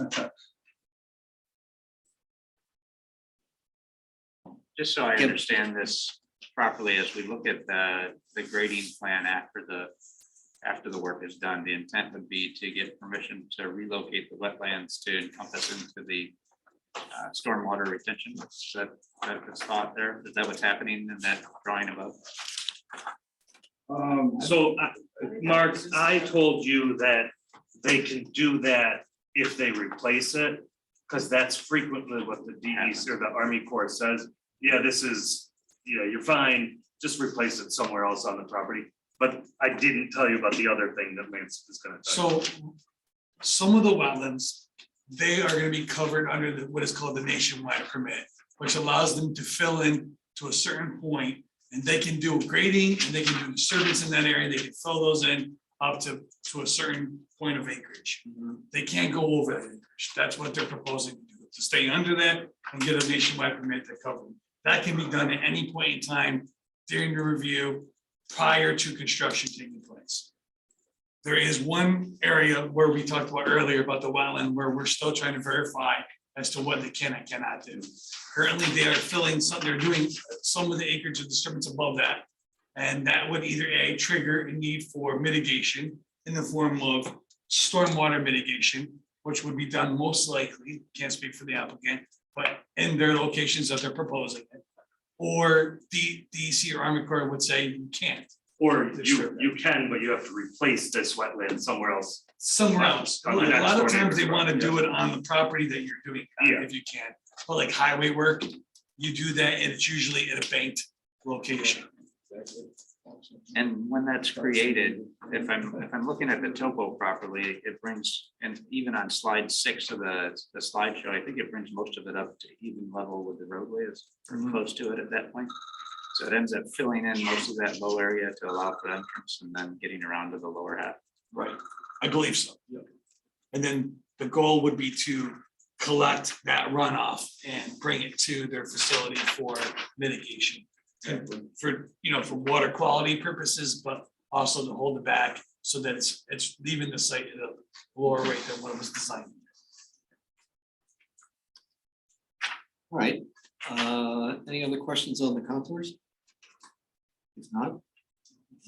Just so I Yep. understand this properly, as we look at the grading plan after the work is done, the intent would be to get permission to relocate the wetlands to encompass into the stormwater retention. Is that the thought there? Is that what's happening in that drawing above? So, Mark, I told you that they can do that if they replace it, because that's frequently what the DEC or the Army Corps says. Yeah, this is, you're fine, just replace it somewhere else on the property. But I didn't tell you about the other thing that Lance is gonna tell you. So some of the wetlands, they are gonna be covered under what is called the nationwide permit, which allows them to fill in to a certain point, and they can do grading and they can do disturbance in that area. They can fill those in up to a certain point of acreage. They can't go over that acreage. That's what they're proposing to do, to stay under that and get a nationwide permit to cover them. That can be done at any point in time during the review prior to construction taking place. There is one area where we talked about earlier about the wetland where we're still trying to verify as to what they can and cannot do. Currently, they are they're doing some of the acreage of disturbance above that. And that would either trigger a need for mitigation in the form of stormwater mitigation, which would be done most likely, can't speak for the applicant, but in their locations that they're proposing it. Or the DEC or Army Corps would say you can't. Or you can, but you have to replace this wetland somewhere else. Somewhere else. A On the next lot of door times they neighbor's want to property, do it on the property that you're doing, Yeah. if you can. But like highway work, you do that and it's usually at a banked location. And when that's created, if I'm looking at the topo properly, it brings, and even on slide 6 of the slideshow, I think it brings most of it up to even level with the roadways, or close to it at that point. So it ends up filling in most of that low area to allow for entrance and then getting around to the lower half. Right, I believe so. And then the goal would be to collect that runoff and bring it to their facility for mitigation. For, for water quality purposes, but also to hold it back so that it's leaving the site at a lower rate than what it was designed. All right, any other questions on the contours? If not.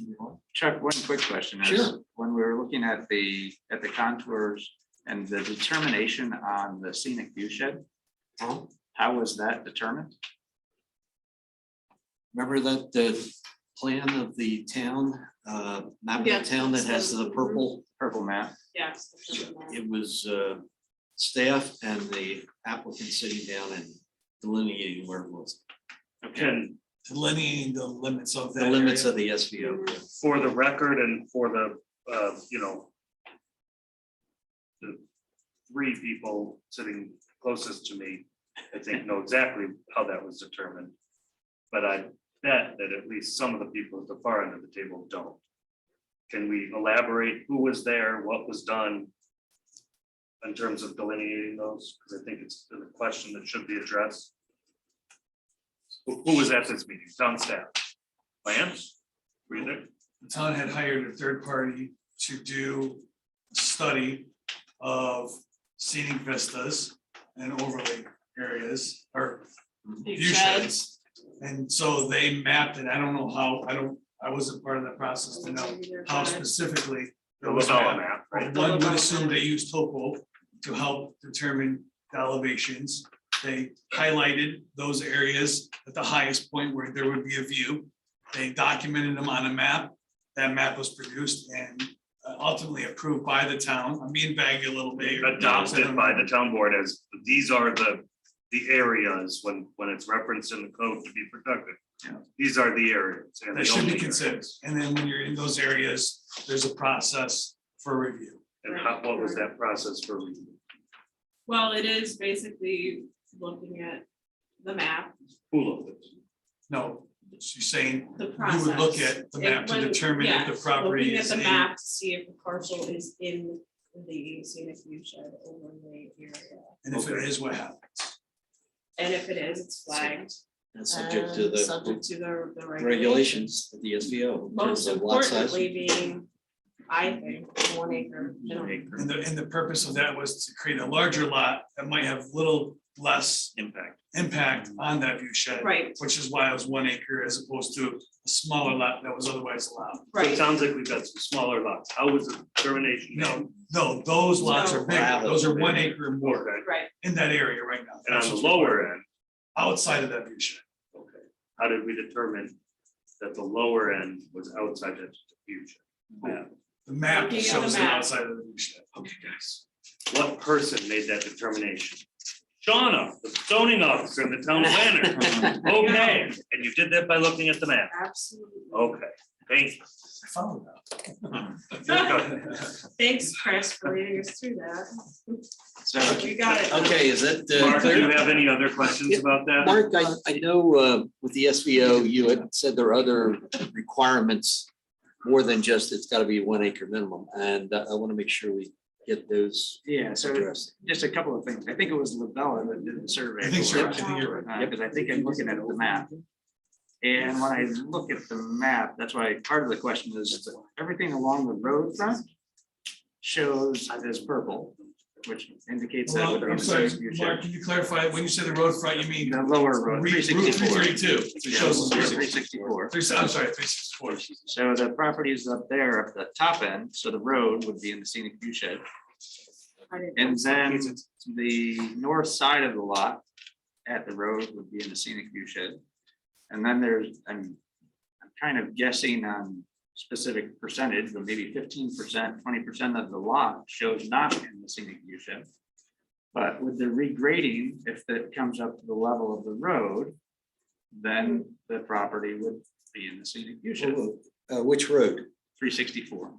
move on. Chuck, one quick question is, Sure. when we were looking at the contours and the determination on the scenic view shed, Uh-huh. how was that determined? Remember that the plan of the town, map of Yeah, the town that has the purple? Purple map, Yes. It was staff and the applicant sitting down and delineating where it was, And Delineating the limits of that. the limits area. of the SVO. for the record and for the, the three people sitting closest to me, I think know exactly how that was determined. But I bet that at least some of the people at the far end of the table don't. Can we elaborate who was there, what was done in terms of delineating those? Because I think it's a question that should be addressed. Who was at this meeting? Town staff? Lance? Were you there? The town had hired a third party to do a study of scenic vistas and overlay areas or Big view sheds. sheds. And so they mapped it. I don't know how, I wasn't part of that process to know how specifically. It was all a map, right? One would assume they used topo to help determine the elevations. They highlighted those areas at the highest point where there would be a view. They documented them on a map. That map was produced and ultimately approved by the town. I'm being vague a little bit. Adopted by the town board as, these are the areas when it's referenced in the code to be protected. Yeah. These are the areas. and That the should be only considered. And then when you're in those areas, there's a process for review. And what was that process for review? Well, it is basically looking at the map, Who looked at it? No, she's saying the you process. would look at the map to It would- determine if the yes, property looking at is the in. map to see if the parcel is in the scenic view shed overlay area. And if it Okay. is, what happens? And if it is, it's flagged. And subject to Subject the to the regulations of the SVO. in Most terms of lot size. importantly being, I think, 1 acre. minimum. And the purpose of that was to create a larger lot that might have little less impact on that view shed. Right, Which is why it was 1 acre as opposed to a smaller lot that was otherwise allowed. So it right. sounds like we've got some smaller lots. How was the determination? made? No, those lots are No. bigger. Those are 1 acre and more Okay, Right. in that area right now. and on the lower end, Outside of that view shed. okay, how did we determine that the lower end was outside that future? Map? The map Looking at the shows it map. outside of the view shed. Okay, guys. What person made that determination? Shauna, the zoning officer and the town planner. Okay, and you did that by looking at the map. Absolutely. Okay, thank you. I found that. Thanks, Chris, for leading us through that. so You got it. Okay, is that Mark, do you clear? have any other questions about that? Mark, I know with the SVO, you had said there are other requirements more than just it's got to be 1 acre minimum, and I want to make sure we get those yeah, so addressed. just a couple of things. I think it was Labella that did the survey. I think so. I think you're right. Because I think I'm looking at the map. And when I look at the map, that's why part of the question is that everything along the road front shows as purple, which indicates that. Well, would be I'm the sorry, scenic view Mark, shed. can you clarify, when you say the road front, you mean The lower road, Route 364. 332? It shows us 364. 364. I'm sorry, 364. So the properties up there at the top end, so the road would be in the scenic view shed. I didn't- And then the north side of the lot at the road would be in the scenic view shed. And then there's, I'm kind of guessing on specific percentage, but maybe 15%, 20% of the lot shows not in the scenic view shed. But with the regrading, if that comes up to the level of the road, then the property would be in the scenic view shed, Which road? 364.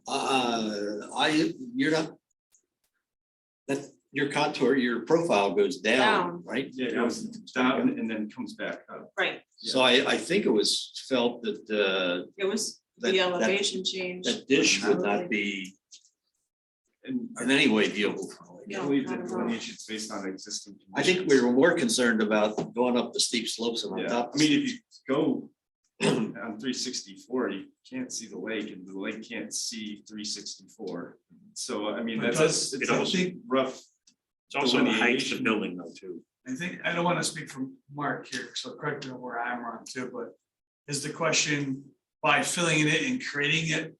You're not. That, your contour, your profile goes down, Down. right? Yeah, it goes down and then comes back up. Right, So I think it was felt that it was That- the elevation change. that dish would not be And in any way viewable. I believe the delineation is based on existing. I think we were more concerned about going up the steep slopes and on Yeah, top. I mean, if you go on 364, you can't see the lake and the lake can't see 364. So I mean, But that's does- it's I a think- rough. It's also the height of the delineation. building though, too. I think, I don't want to speak from Mark here, so correct me where I'm wrong too, but is the question, by filling it and creating it,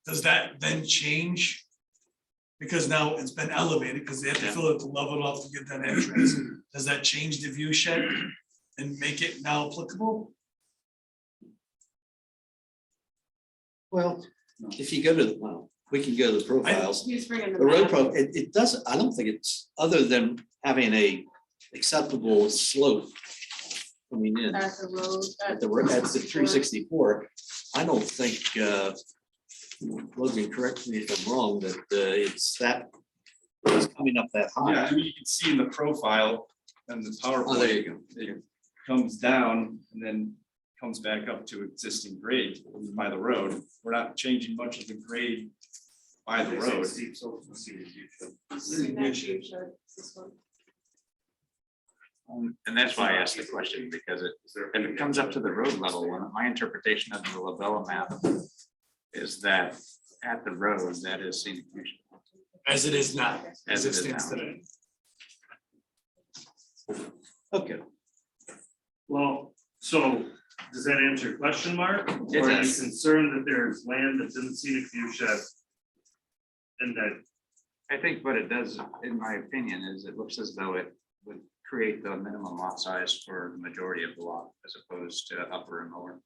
does that then change? Because now it's been elevated, because they have to fill it to level it up to get that entrance. Does that change the view shed and make it now applicable? Well, if you go to, well, we can go to the profiles. He's bringing The road map. pro, it doesn't, I don't think it's, other than having a acceptable slope coming in At the road. at the 364, I don't think, Logan, correct me if I'm wrong, that it's that, it's coming up that Yeah, high. I mean, you can see in the profile and the Oh, there PowerPoint, you go. it comes down and then comes back up to existing grade by the road. We're not changing much of the grade by the road. See that view shed, this one. And that's why I asked the question, because if it comes up to the road level, my interpretation of the Labella map is that at the road, that is scenic view shed. As it is now, As as it it is stands now. today. Okay, Well, so does that answer your question, Mark? It Or are you does. concerned that there's land that's in the scenic view shed? And that, I think what it does, in my opinion, is it looks as though it would create the minimum lot size for the majority of the lot as opposed to upper and lower.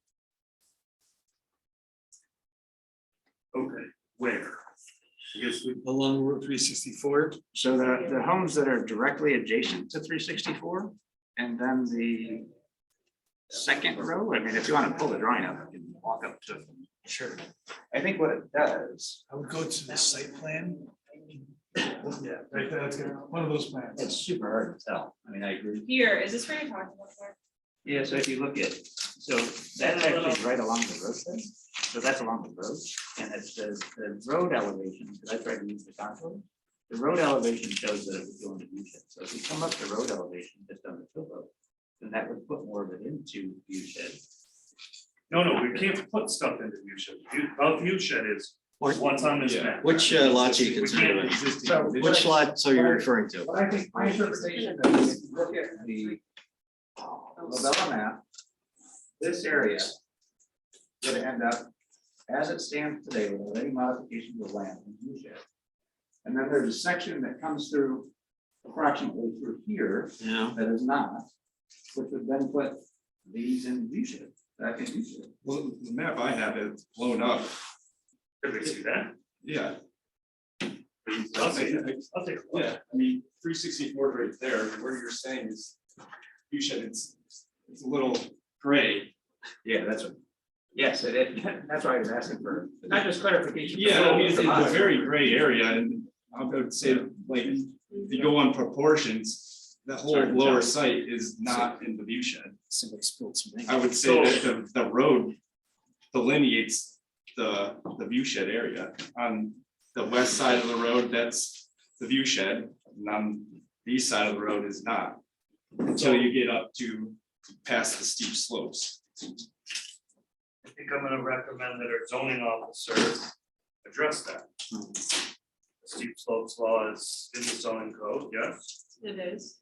okay, where? I guess we, Along Route 364. So the homes that are directly adjacent to 364, and then the second row, I mean, if you want to pull the drawing up, you can walk up to. Sure. I think what it does, I would go to the site plan. Yeah, right there, that's one of those plans. it's super hard to tell. I mean, I agree. Here, is this where you're talking about, Mark? Yeah, so if you look at, so that's actually right along the road there. So that's along the road, and it's the road elevation, because I tried to use the contour. The road elevation shows that it would go into view shed. So if you come up the road elevation just on the topo, then that would put more of it into view shed. no, we can't put stuff into view shed. A view shed is what's on this Yeah. map. which lots are you We considering? can't existing. So Which lots are you referring to? But I think my interpretation is, if you look at the Labella map, this area would end up, as it stands today, without any modification to the land in view shed. And then there's a section that comes through approximately through here Yeah, that is not, which would then put these in view shed, back in view shed. Well, the map I have is blown up. Could we see that? Yeah, I'll take it. I'll take a look. yeah. I mean, 364 right there, where you're saying is you should, it's a little gray. Yeah, that's what. Yes, that's why I was asking for, not just clarification. Yeah, I mean, it's a very gray area and I would say like, if you go on proportions, the whole Sorry, lower John. site is not in the view shed. somebody spilled some ink. I would say that the road delineates the view shed area. On the west side of the road, that's the view shed, and on the east side of the road is not. Until you get up to past the steep slopes. I think I'm gonna recommend that our zoning officer address that. Steep slopes law is in the zoning code, yes, It is.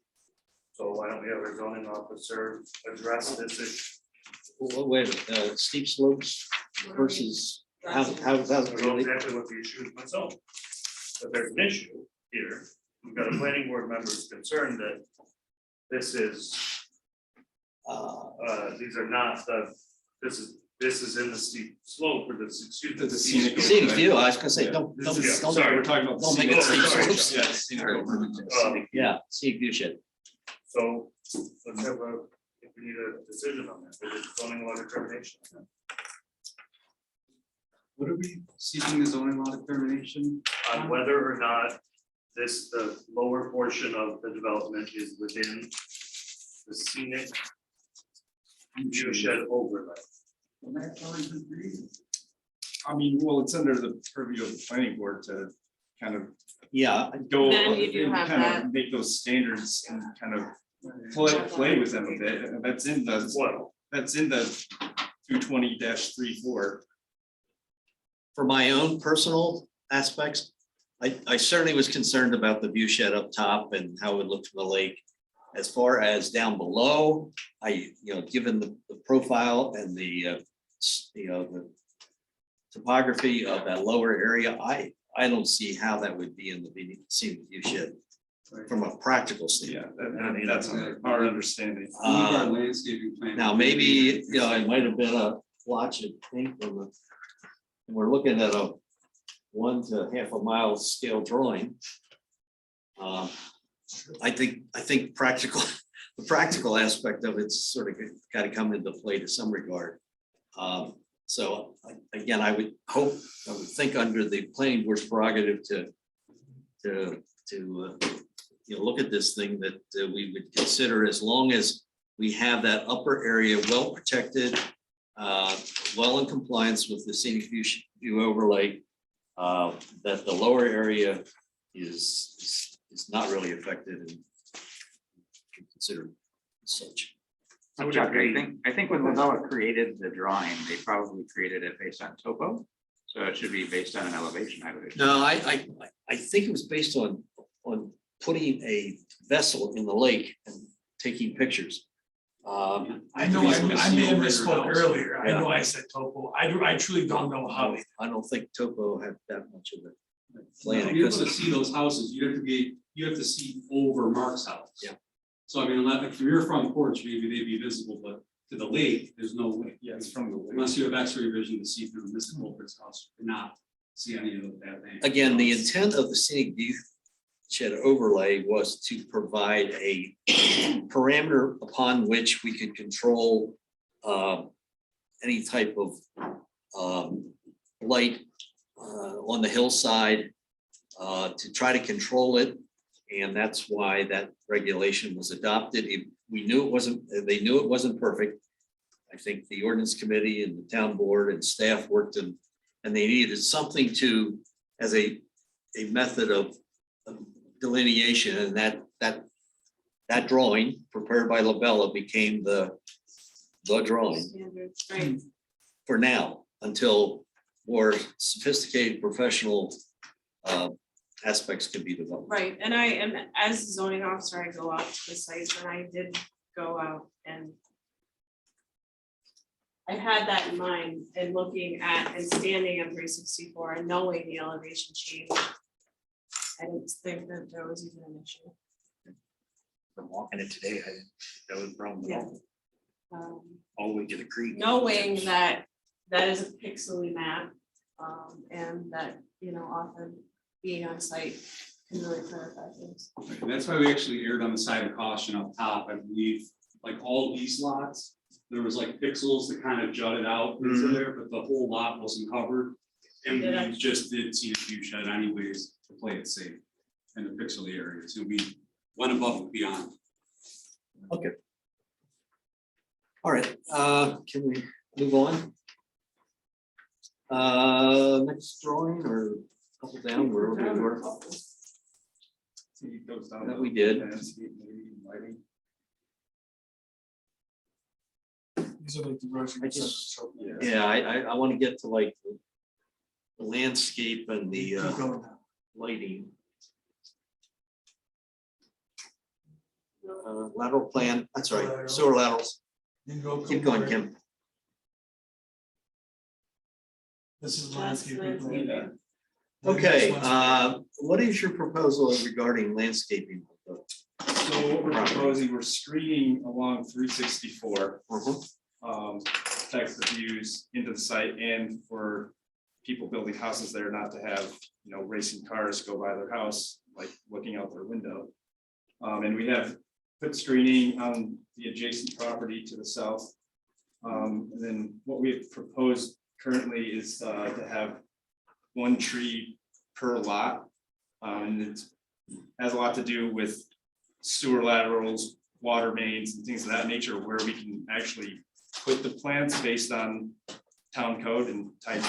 so why don't we have our zoning officer address this issue? Well, wait, a minute, steep slopes versus how's I it don't know really? exactly what the issue is myself. But there's an issue here, we've got a planning board member who's concerned that this is, these are not the, this is in the steep slope or excuse me. The scenic- Scenic view, I was gonna say, Yeah. don't, This is- don't, Sorry, we're don't, talking about. the don't make it scenic- steep slopes. Yeah, scenic overlook. yeah, scenic view shed. So let's have a, if we need a decision on that, is it zoning law determination? What are we seeking the zoning law determination? On whether or not this, the lower portion of the development is within the scenic view shed overlay. I mean, well, it's under the purview of the planning board to kind of Yeah, go. Then you do and have kind of that. Make those standards and kind of play with them a bit, and that's in the, Well, that's in the 220-34. For my own personal aspects, I certainly was concerned about the view shed up top and how it looked from the lake. As far as down below, given the profile and the topography of that lower area, I don't see how that would be in the scenic view shed from a practical standpoint. Yeah, that's our understanding. One of our landscaping plan. Now, maybe, it might have been a blotch of paint from and we're looking at a 1 to half a mile scale drawing. I think the practical aspect of it's sort of got to come into play to some regard. So again, I would think under the planning board's prerogative to look at this thing that we would consider, as long as we have that upper area well protected, well in compliance with the scenic view overlay, that the lower area is not really affected and considered such. So Chuck, I think when Lavella created the drawing, they probably created it based on topo. So it should be based on an elevation, I would assume. No, I think it was based on putting a vessel in the lake and taking pictures. I know, I may have misspoke earlier. I know I said topo. I truly don't know how. I don't think topo had that much of a To plan. be able to see those houses, you have to see over Mark's house. Yeah. So I mean, like from your front porch, maybe they'd be visible, but to the lake, there's no way. Yeah, it's from the lake. Unless you have X-ray vision to see through Mr. Culpert's house, you cannot see any of that thing. Again, the intent of the scenic view shed overlay was to provide a parameter upon which we could control any type of light on the hillside to try to control it. And that's why that regulation was adopted. We knew it wasn't, they knew it wasn't perfect. I think the ordinance committee and the town board and staff worked and they needed something to, as a method of delineation, and that drawing prepared by Labella became the drawing Standards, right? for now, until more sophisticated professional aspects can be developed. Right, and I am, as a zoning officer, I go out to the sites, and I did go out and I had that in mind and looking at and standing at 364 and knowing the elevation change. I didn't think that there was even an issue. From walking it today, I didn't, that was a problem at all, Um, all the way to the creek. Knowing that that is a pixely map, and that, often being on site can really clarify things. And that's why we actually erred on the side of caution up top. I believe, like all these lots, there was like pixels that kind of jutted out into there, but the whole lot wasn't covered. And Yeah. we just did see a few shed anyways to play it safe in the pixely area. So we went above and beyond. Okay. All right, can we move on? Next drawing or couple down, wherever we were. See, it goes down That to we did. landscape, maybe, lighting. These are like the grocery I just- concessions. Yeah, I want to get to like the landscape and the Keep going now. lighting. Lateral plan, that's right, sewer laterals. You can go. Keep going, Kim. This is Just landscaping. landscaping. plan. Okay, This one's- what is your proposal regarding landscaping? So what we're proposing, we're screening along 364. Uh-huh. Protects the views into the site and for people building houses there not to have, racing cars go by their house, like looking out their window. And we have put screening on the adjacent property to the south. And then what we have proposed currently is to have one tree per lot. And it has a lot to do with sewer laterals, water mains and things of that nature, where we can actually put the plants based on town code and town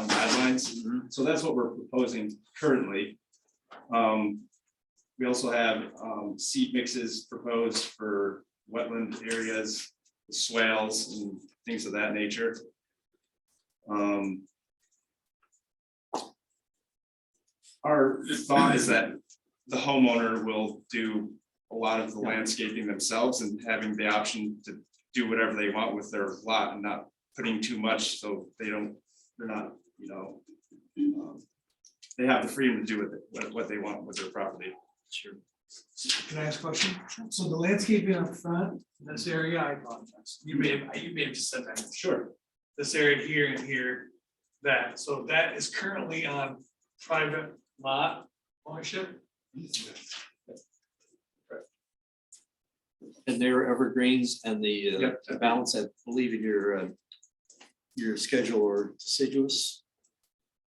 guidelines. So that's what we're proposing currently. We also have seed mixes proposed for wetland areas, swales and things of that nature. Our thought is that the homeowner will do a lot of the landscaping themselves and having the option to do whatever they want with their lot and not putting too much, so they're not, they have the freedom to do with it, what they want with their property. Sure. Can I ask a question? So the landscaping up front, this area, I apologize, you may have just said that. Sure. This area here and here, so that is currently on private lot ownership? And there are evergreens and the Yep. balance, I believe in your schedule or deciduous.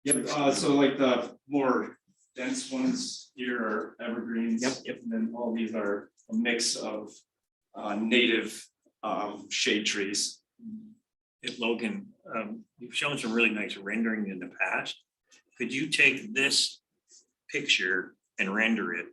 Yep, so like the more dense ones here are evergreens. Yep. And then all these are a mix of native shade trees. If Logan, you've shown some really nice rendering in the past. Could you take this picture and render it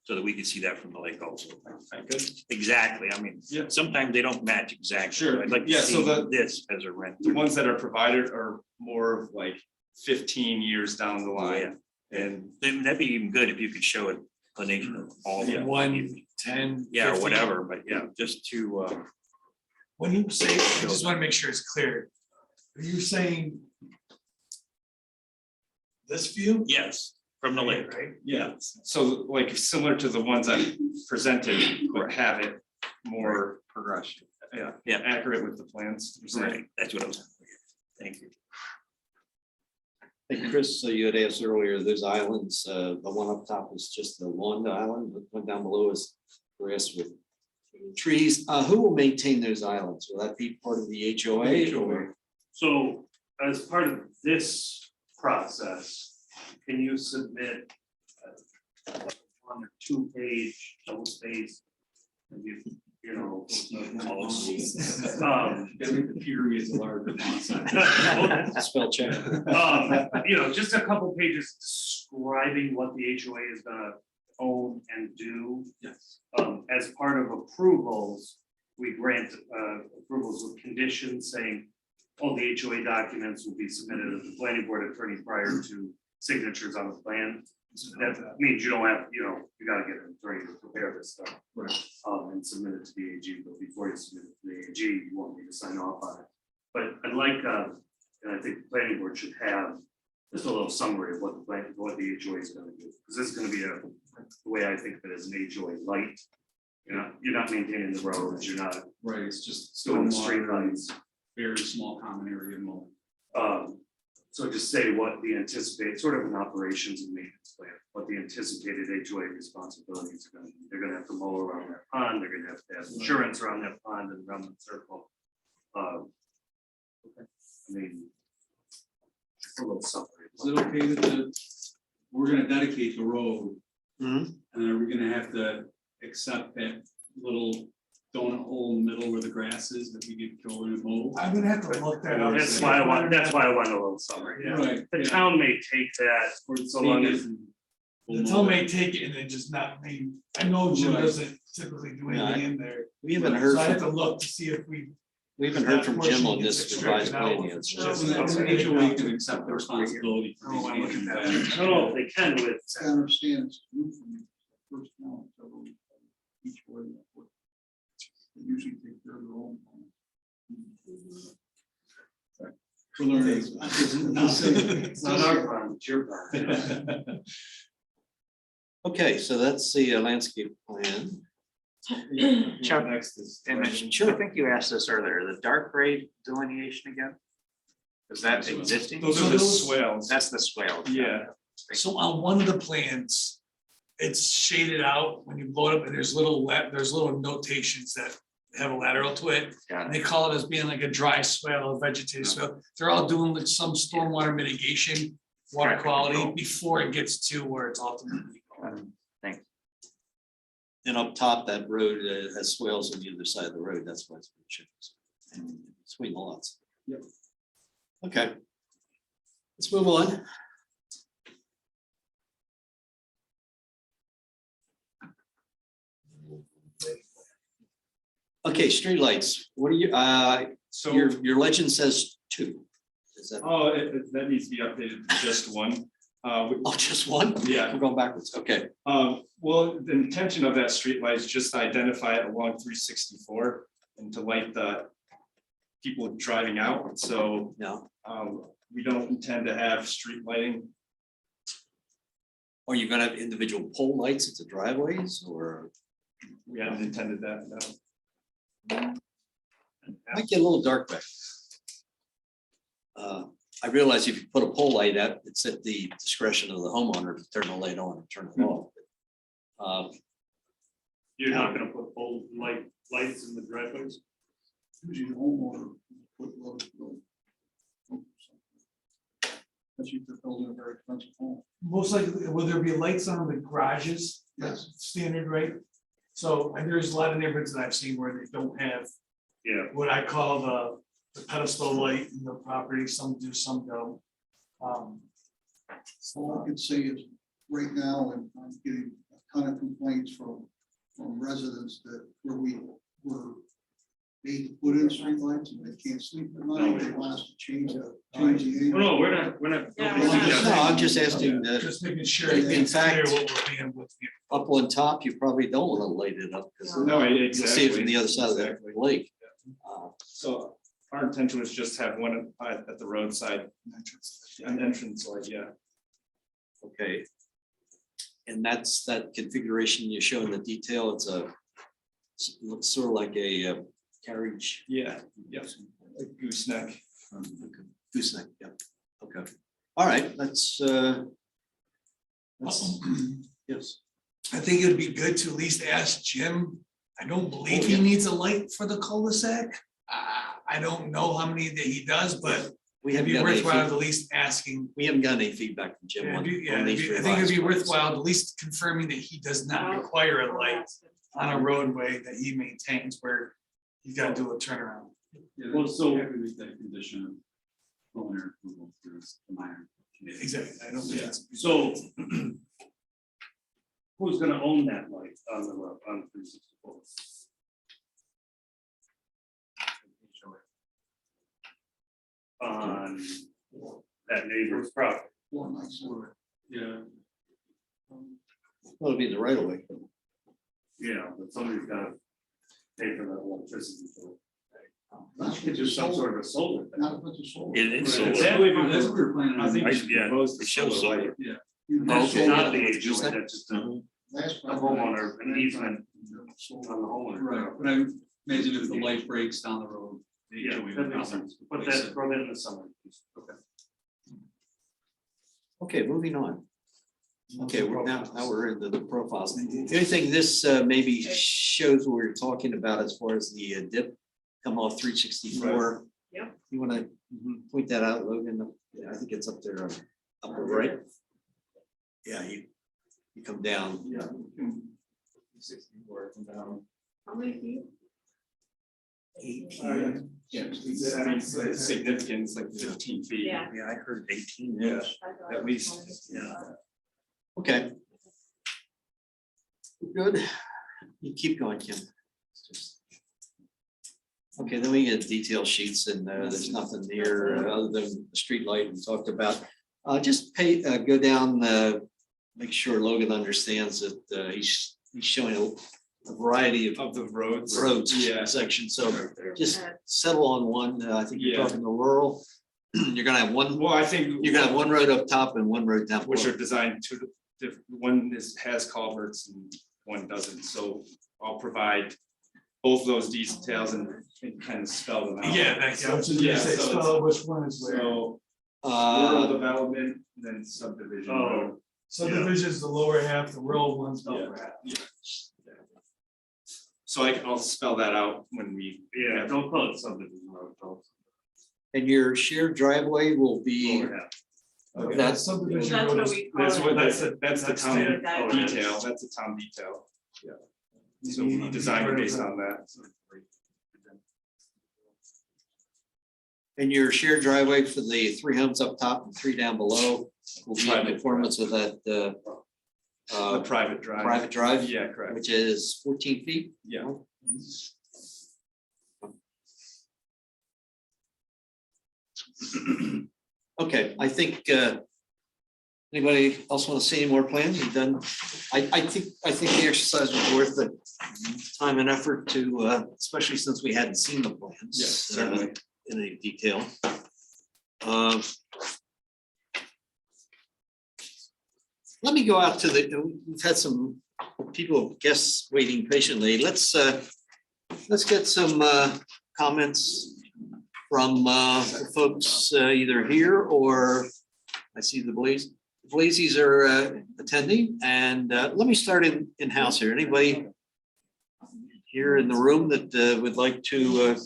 so that we could see that from the lake also? I could. Exactly. I mean, Yeah. sometimes they don't match exactly. Sure. I'd like to Yeah, so see this as a render. The ones that are provided are more of like 15 years down the line. And Then that'd be even good if you could show a explanation of all of Yeah. them. 1, 10. Yeah, or 15. whatever, but yeah, just to, When you say, I just want to make sure it's clear. Are you saying this view? yes, from the lake. Right? yeah, so like similar to the ones I presented, but have it more Progression. Yeah. accurate with the plans. Right, that's what I was. Thank you. Hey, Chris, so you had asked earlier, there's islands, the one up top is just the one island, the one down below is grass with trees. Who will maintain those islands? Will that be part of the HOA? or- So as part of this process, can you submit on a 2-page double space? You know. The periods are larger. Spell check. Just a couple pages describing what the HOA is gonna own and do. Yes. As part of approvals, we grant approvals with conditions saying all the HOA documents will be submitted to the planning board attorney prior to signatures on the plan. That means you don't have, you gotta get an attorney to prepare this stuff. Right. And submit it to the AG, but before you submit it to the AG, you want me to sign off on it. But I'd like, and I think the planning board should have just a little summary of what the HOA is gonna do. Because this is gonna be the way I think of it as an HOA light. You're not maintaining the roads, you're not Right, it's just doing the street stormwater, lights. very small common area mode. So just say what the anticipate, sort of an operations and maintenance plan, what the anticipated HOA responsibilities are gonna be. They're gonna have to mow around that pond, they're gonna have to have insurance around that pond and around the circle. I mean, a little summary. Is it okay that we're gonna dedicate the road? Mhm. And are we gonna have to accept that little donut hole in the middle where the grass is that we get going and mow? I'm gonna have to look that up. That's why I want a little summary, yeah. Right. The town may take that, so long as, The town may take it and then just not, I know Jim Right. doesn't typically do anything in there. We haven't So heard, I have from- to look to see if we. we haven't heard from Jim on That this portion revised gets plan extracted yet. out. so- Just- The HOA can accept the responsibility for Oh, I'm looking maintaining at that. I don't know if they can with. I understand it's new for me. First now, so each way. They usually take care of their own. We're learning. It's not our problem, it's your problem. Okay, so that's the landscape plan. Chuck, Next is. and I think you asked this earlier, the dark gray delineation again? Is that existing? Those are the swales. That's the swale. Yeah. So on one of the plans, it's shaded out when you blow it up and there's little notations that have a lateral to it. Got And it. they call it as being like a dry swale, a vegetative swale. They're all doing like some stormwater mitigation, water Traffic quality control. before it gets to where it's ultimately going. And up top, that road has swales on either side of the road. That's why it's been chipped. Between the lots. Yep. Okay. Let's move on. Okay, streetlights, what do you, So, your legend says 2. Is that, oh, that needs to be updated to just one. oh, just one? Yeah. We're going backwards, okay. Well, the intention of that street light is just to identify it along 364 and to light the people driving out. So Now, we don't intend to have street lighting. are you gonna have individual pole lights at the driveways or? We hadn't intended that, no. Might get a little dark back. I realize if you put a pole light out, it's at the discretion of the homeowner to turn the light on and turn it off. You're not gonna put old lights in the driveways? Usually the homeowner put low. Especially if they're building a very expensive home. Most likely, will there be lights on the garages? Yes. Standard, right? So, and there's a lot of neighborhoods that I've seen where they don't have Yeah, what I call the pedestal light in the property, some do, some don't. All I could say is, right now, and I'm getting a ton of complaints from residents that where we were made to put in streetlights and they can't sleep at night, they want us to change the angle. no, we're not. Yeah, No, we're not. I'm just asking, Just making sure. In it's clear fact- what we're being with. up on top, you probably don't want to light it up because No, you'll see it from exactly. the other side of the Exactly. lake. So our intention was just to have one at the roadside, an entrance light, yeah. Okay. And that's that configuration you show in the detail. It's looks sort of like a carriage. Yeah, yes, a gooseneck. Gooseneck, yeah, okay. All right, that's, yes. I think it'd be good to at least ask Jim. I don't believe he needs a light for the cul-de-sac. I don't know how many that he does, but We it'd haven't be got any worthwhile feed- at least asking. we haven't got any feedback from Jim Yeah, on. I on these think it'd be revised plans. worthwhile at least confirming that he does not require a light on a roadway that he maintains where he's got to do a turnaround. Yeah, Well, so- we have to make that condition of preliminary approval for the minor. Exactly. I don't think Yeah. it's. So who's gonna own that light on the road, on 364? On that neighbor's property. Well, nice. Yeah, Well, it'll be in the right of way. Yeah, but somebody's gotta pay for that electricity. bill. Not You could do some sort of a solar thing. Not if it's a solar. It is Right. solar. I believe that's what we were planning I on. think we I- should yeah, propose the it shows solar solar. light. Yeah. Okay. Not the Just HOA, that- that's just a Last homeowner, an easement on the homeowner. Right, but I imagine if the light breaks down the road. the Yeah, HOA that would makes come sense. and Put replace that, it. throw that in the summer. Okay. Okay, moving on. Okay, now we're into the profiles. The only thing this maybe shows what we're talking about as far as the dip come off 364. Yeah. You want to point that out, Logan? Yeah, I think it's up there, upper right. Yeah, you come down. Yeah. 64 and down. How many feet? Yeah, I mean, it's significant, it's like 15 feet. Yeah. Yeah, I heard 18. Yeah, I thought at it was least, 20. yeah. Okay. Good. You keep going, Kim. Okay, then we get detail sheets and there's nothing near other than the street light we talked about. Just go down, make sure Logan understands that he's showing a variety of Of the roads. roads Yeah. section, so just settle on one. I think you're Yeah. talking the rural. You're gonna have one, Well, I think. you're gonna have one road up top and one road down Which below. are designed to, one has culverts and one doesn't, so I'll provide both those details and kind of spell them out. Yeah, that's, I was just Yeah, gonna say, so spell out which one is where. So, rural Uh, development, then subdivision. Oh. Subdivision's the lower half, the rural one's the upper half. So I'll spell that out when we. Yeah, don't call it subdivision road, call And your shared driveway will it be, lower half. Okay, That's- subdivision That's road what is. we call That's what, it. that's the That's town standard guidelines. detail, that's a town detail. Yeah. So You we need to be designed part it of based the- on that. and your shared driveway for the 3 homes up top and 3 down below will be in Private. conformance with that The private drive. private drive, Yeah, correct. which is 14 feet. Yeah. Okay, I think, anybody else want to see any more plans? You've done, I think the exercise was worth the time and effort to, especially since we hadn't seen the plans. Yes, certainly. In any detail. Let me go out to we've had some people, guests waiting patiently. Let's get some comments from the folks either here or I see the Blazes are attending, and let me start in-house here. Anybody here in the room that would like to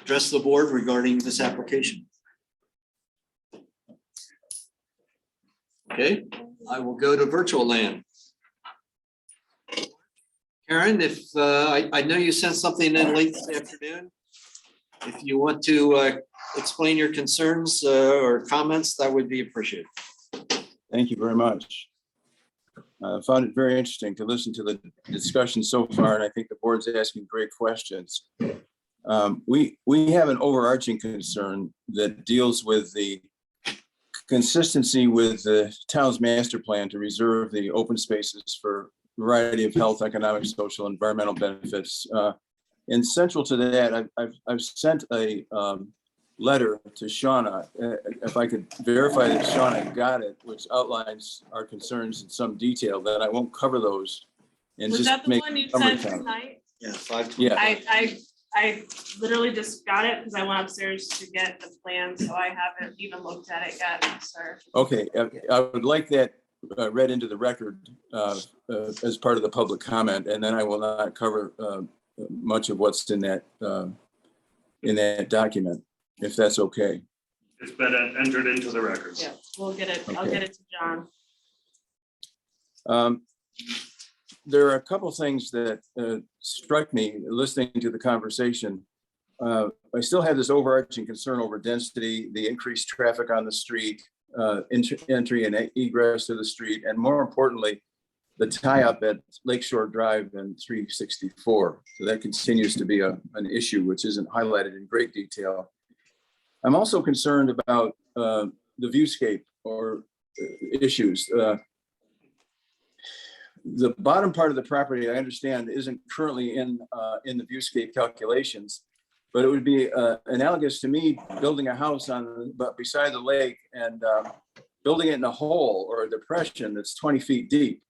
address the board regarding this application? Okay, I will go to virtual land. Karen, if I know you sent something in late this afternoon. If you want to explain your concerns or comments, that would be appreciated. Thank you very much. I found it very interesting to listen to the discussion so far, and I think the board's asking great questions. We have an overarching concern that deals with the consistency with the town's master plan to reserve the open spaces for a variety of health, economic, social, environmental benefits. And central to that, I've sent a letter to Shauna, if I could verify that Shauna got it, which outlines our concerns in some detail, that I won't cover those. And Was just that the make one you summary sent comment. tonight? Yeah, 5:20. Yeah, I literally just got it because I went upstairs to get the plan, so I haven't even looked at it yet, sir. okay. I would like that read into the record as part of the public comment, and then I will not cover much of what's in that document, if that's okay. It's been entered into the records. Yeah, we'll get it. I'll Okay. get it to John. There are a couple things that struck me listening to the conversation. I still have this overarching concern over density, the increased traffic on the street, entry and egress to the street, and more importantly, the tie-up at Lakeshore Drive and 364. So that continues to be an issue which isn't highlighted in great detail. I'm also concerned about the viewscape or issues. The bottom part of the property, I understand, isn't currently in the viewscape calculations, but it would be analogous to me building a house beside the lake and building it in a hole or a depression that's 20 feet deep.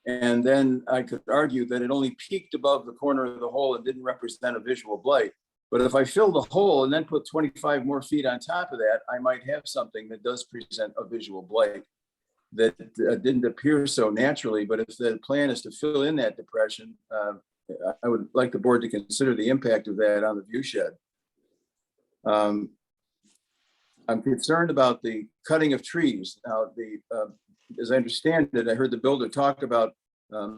And then I could argue that it only peaked above the corner of the hole and didn't represent a visual blight. But if I fill the hole and then put 25 more feet on top of that, I might have something that does present a visual blight that didn't appear so naturally. But if the plan is to fill in that depression, I would like the board to consider the impact of that on the view shed. I'm concerned about the cutting of trees. Now, as I understand it, I heard the builder talk about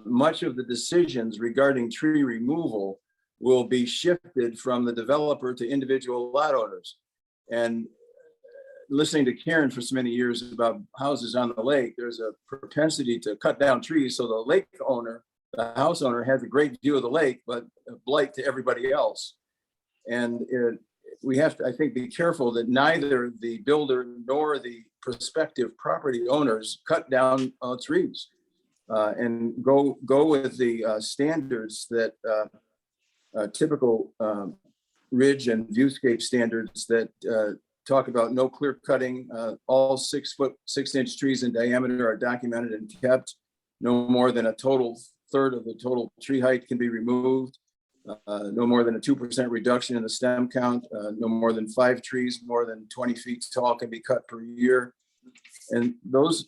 much of the decisions regarding tree removal will be shifted from the developer to individual lot owners. And listening to Karen for so many years about houses on the lake, there's a propensity to cut down trees. So the lake owner, the house owner, has a great view of the lake, but a blight to everybody else. And we have to, I think, be careful that neither the builder nor the prospective property owners cut down trees and go with the standards that typical ridge and viewscape standards that talk about no clear cutting. All 6 foot 6 inch trees in diameter are documented and kept. No more than a total third of the total tree height can be removed. No more than a 2% reduction in the stem count. No more than 5 trees more than 20 feet tall can be cut per year. And those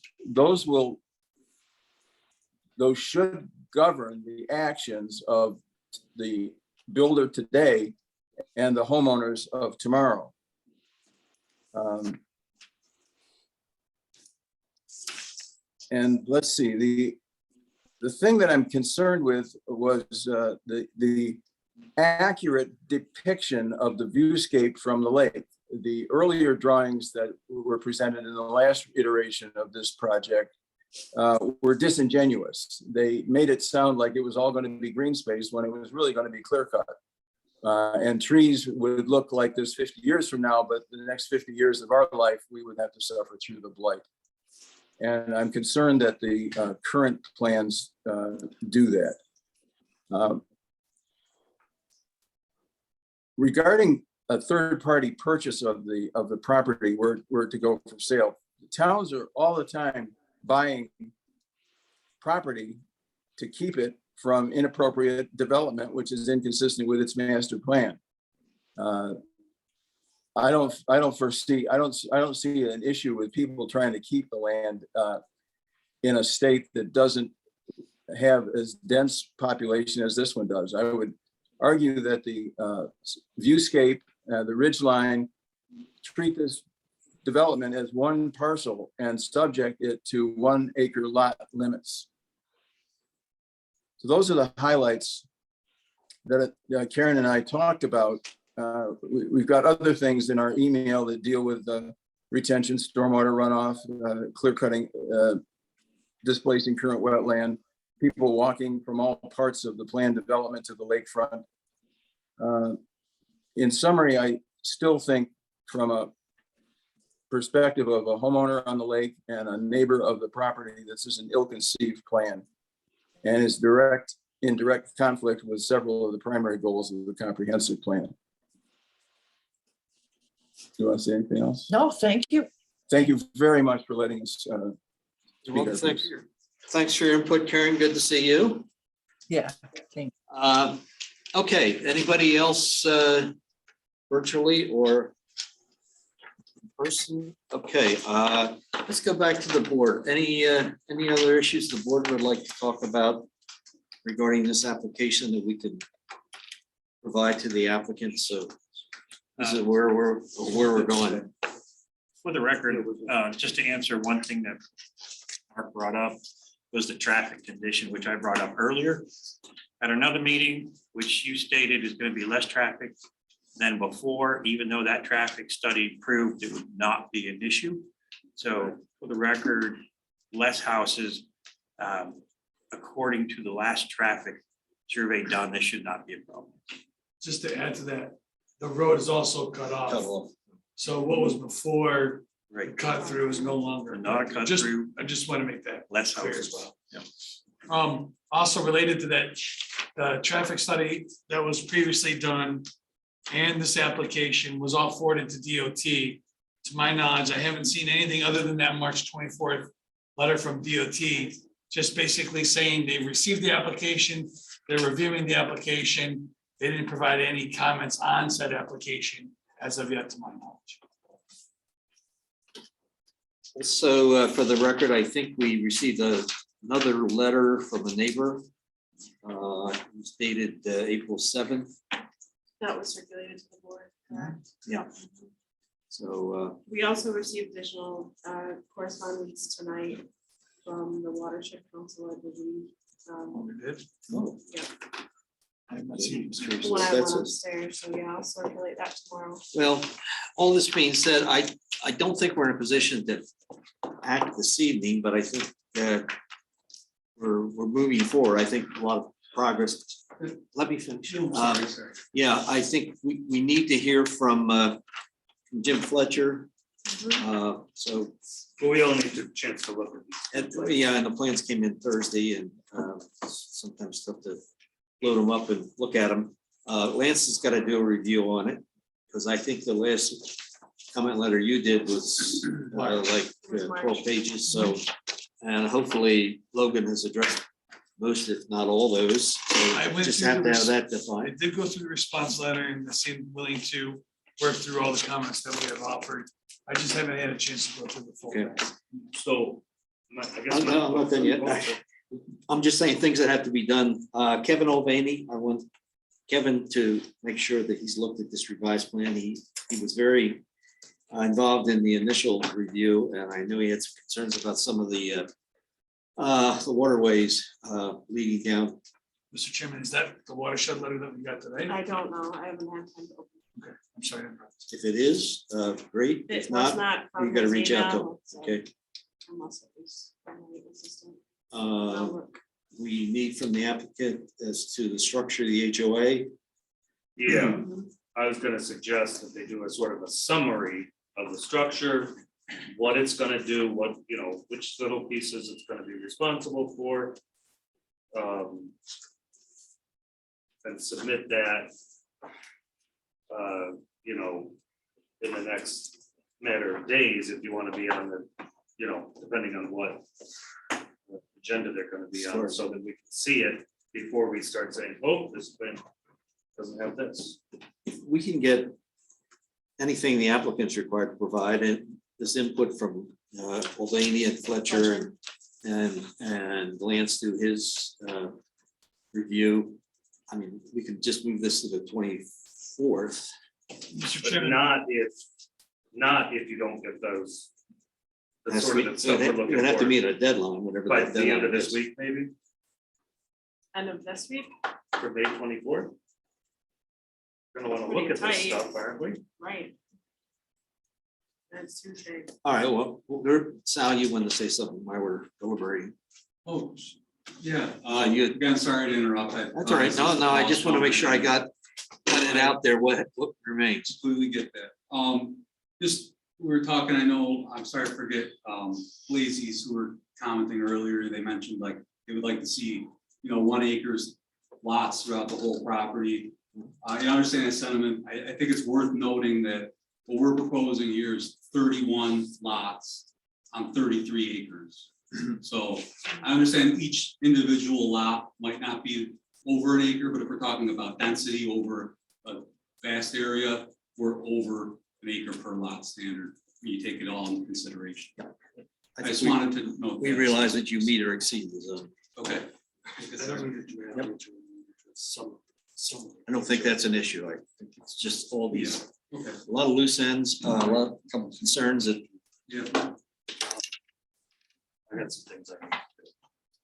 should govern the actions of the builder today and the homeowners of tomorrow. And let's see, the thing that I'm concerned with was the accurate depiction of the viewscape from the lake. The earlier drawings that were presented in the last iteration of this project were disingenuous. They made it sound like it was all going to be green space when it was really going to be clear cut. And trees would look like this 50 years from now, but the next 50 years of our life, we would have to suffer through the blight. And I'm concerned that the current plans do that. Regarding a third-party purchase of the property were to go for sale, towns are all the time buying property to keep it from inappropriate development, which is inconsistent with its master plan. I don't see an issue with people trying to keep the land in a state that doesn't have as dense population as this one does. I would argue that the viewscape, the ridge line, treat this development as one parcel and subject it to 1 acre lot limits. So those are the highlights that Karen and I talked about. We've got other things in our email that deal with retention, stormwater runoff, clear cutting, displacing current wetland, people walking from all parts of the planned development to the lakefront. In summary, I still think from a perspective of a homeowner on the lake and a neighbor of the property, this is an ill-conceived plan and is in direct conflict with several of the primary goals of the comprehensive plan. Do you want to say anything else? No, thank you. Thank you very much for letting us. You're welcome. Thanks for your input, Karen. Good to see you. Yeah, thank Okay, anybody else virtually or in person? Okay, let's go back to the board. Any other issues the board would like to talk about regarding this application that we could provide to the applicant? So this is where we're going. For the record, just to answer one thing that Mark brought up was the traffic condition, which I brought up earlier at another meeting, which you stated is going to be less traffic than before, even though that traffic study proved it would not be an issue. So for the record, less houses, according to the last traffic survey done, this should not be a problem. Just to add to that, the road is also cut off. So what was before Right. cut through is no longer. Not a cut Just- through, I just want to make that less clear as houses. well. Also related to that, the traffic study that was previously done and this application was all forwarded to DOT. To my knowledge, I haven't seen anything other than that March 24th letter from DOT, just basically saying they received the application, they're reviewing the application. They didn't provide any comments on said application as of yet, to my knowledge. So for the record, I think we received another letter from a neighbor. It was dated April 7th. That was circulated to the board. Correct. Yeah. So We also received additional correspondence tonight from the Watershed Council, I believe. We did. Yeah, I have not seen it. when I That's went a- upstairs, so yeah, I'll circulate that tomorrow. well, all this being said, I don't think we're in a position to act this evening, but I think that we're moving forward. I think a lot of progress. Let me finish. Sorry. Yeah, I think we need to hear from Jim Fletcher. So, But we all need a chance to look at these. and the plans came in Thursday and sometimes tough to load them up and look at them. Lance has got to do a review on it, because I think the last comment letter you did was like 12 pages, so. And hopefully Logan has addressed most, if not all those. So I went just through have to the have that I defined. did go through the response letter and they seemed willing to work through all the comments that we have offered. I just haven't had a chance to go through the full. Okay. text. So, I guess. I'm not done yet. I'm just saying things that have to be done. Kevin Mulvaney, I want Kevin to make sure that he's looked at this revised plan. He was very involved in the initial review, and I know he had some concerns about some of the waterways leading down. Mr. Chairman, is that the watershed letter that we got today? I don't know, I haven't had time to open. Okay, I'm sorry. to interrupt. If it is, great. It If was not, not. from you gotta his reach out to him. email, so Okay. Unless it was from my legal assistant. I'll Uh, look. We need from the applicant as to the structure of the HOA. Yeah, I was gonna suggest that they do a sort of a summary of the structure, what it's gonna do, what, you know, which little pieces it's gonna be responsible for. And submit that, you know, in the next matter of days, if you wanna be on the, you know, depending on what agenda they're gonna be on, Sure. so that we can see it before we start saying, oh, this plan doesn't have this. We can get anything the applicant's required to provide, and this input from Mulvaney and Fletcher and Lance through his review. I mean, we could just move this to the 24th. Mr. But Chairman, not if you don't get those. The Has to sort be- of the stuff we're You're looking gonna have to for meet a deadline, whatever. by that the end of deadline this is. week, maybe, End of this week, for May 24th. Gonna wanna look Pretty at this tight. stuff, aren't we? right? That's Tuesday. All right, well, Sal, you wanted to say something while we're deliberating. Oh, yeah, You- again, sorry to interrupt. That's all right. No, I just want to make sure I got it out there, what remains. Completely get that. Just, we were talking, I know, I'm sorry to forget, Lazy's who were commenting earlier, they mentioned like, they would like to see, you know, 1 acres lots throughout the whole property. I understand that sentiment. I think it's worth noting that what we're proposing here is 31 lots on 33 acres. So I understand each individual lot might not be over an acre, but if we're talking about density over a vast area, we're over an acre per lot standard. When you take it all into consideration. I just wanted to note. We that. realize that you meet or exceed the zone. Okay. I don't think that's an issue. I think it's just all these, Okay. a lot of loose ends, a lot of couple concerns that, Yeah. I got some things I can.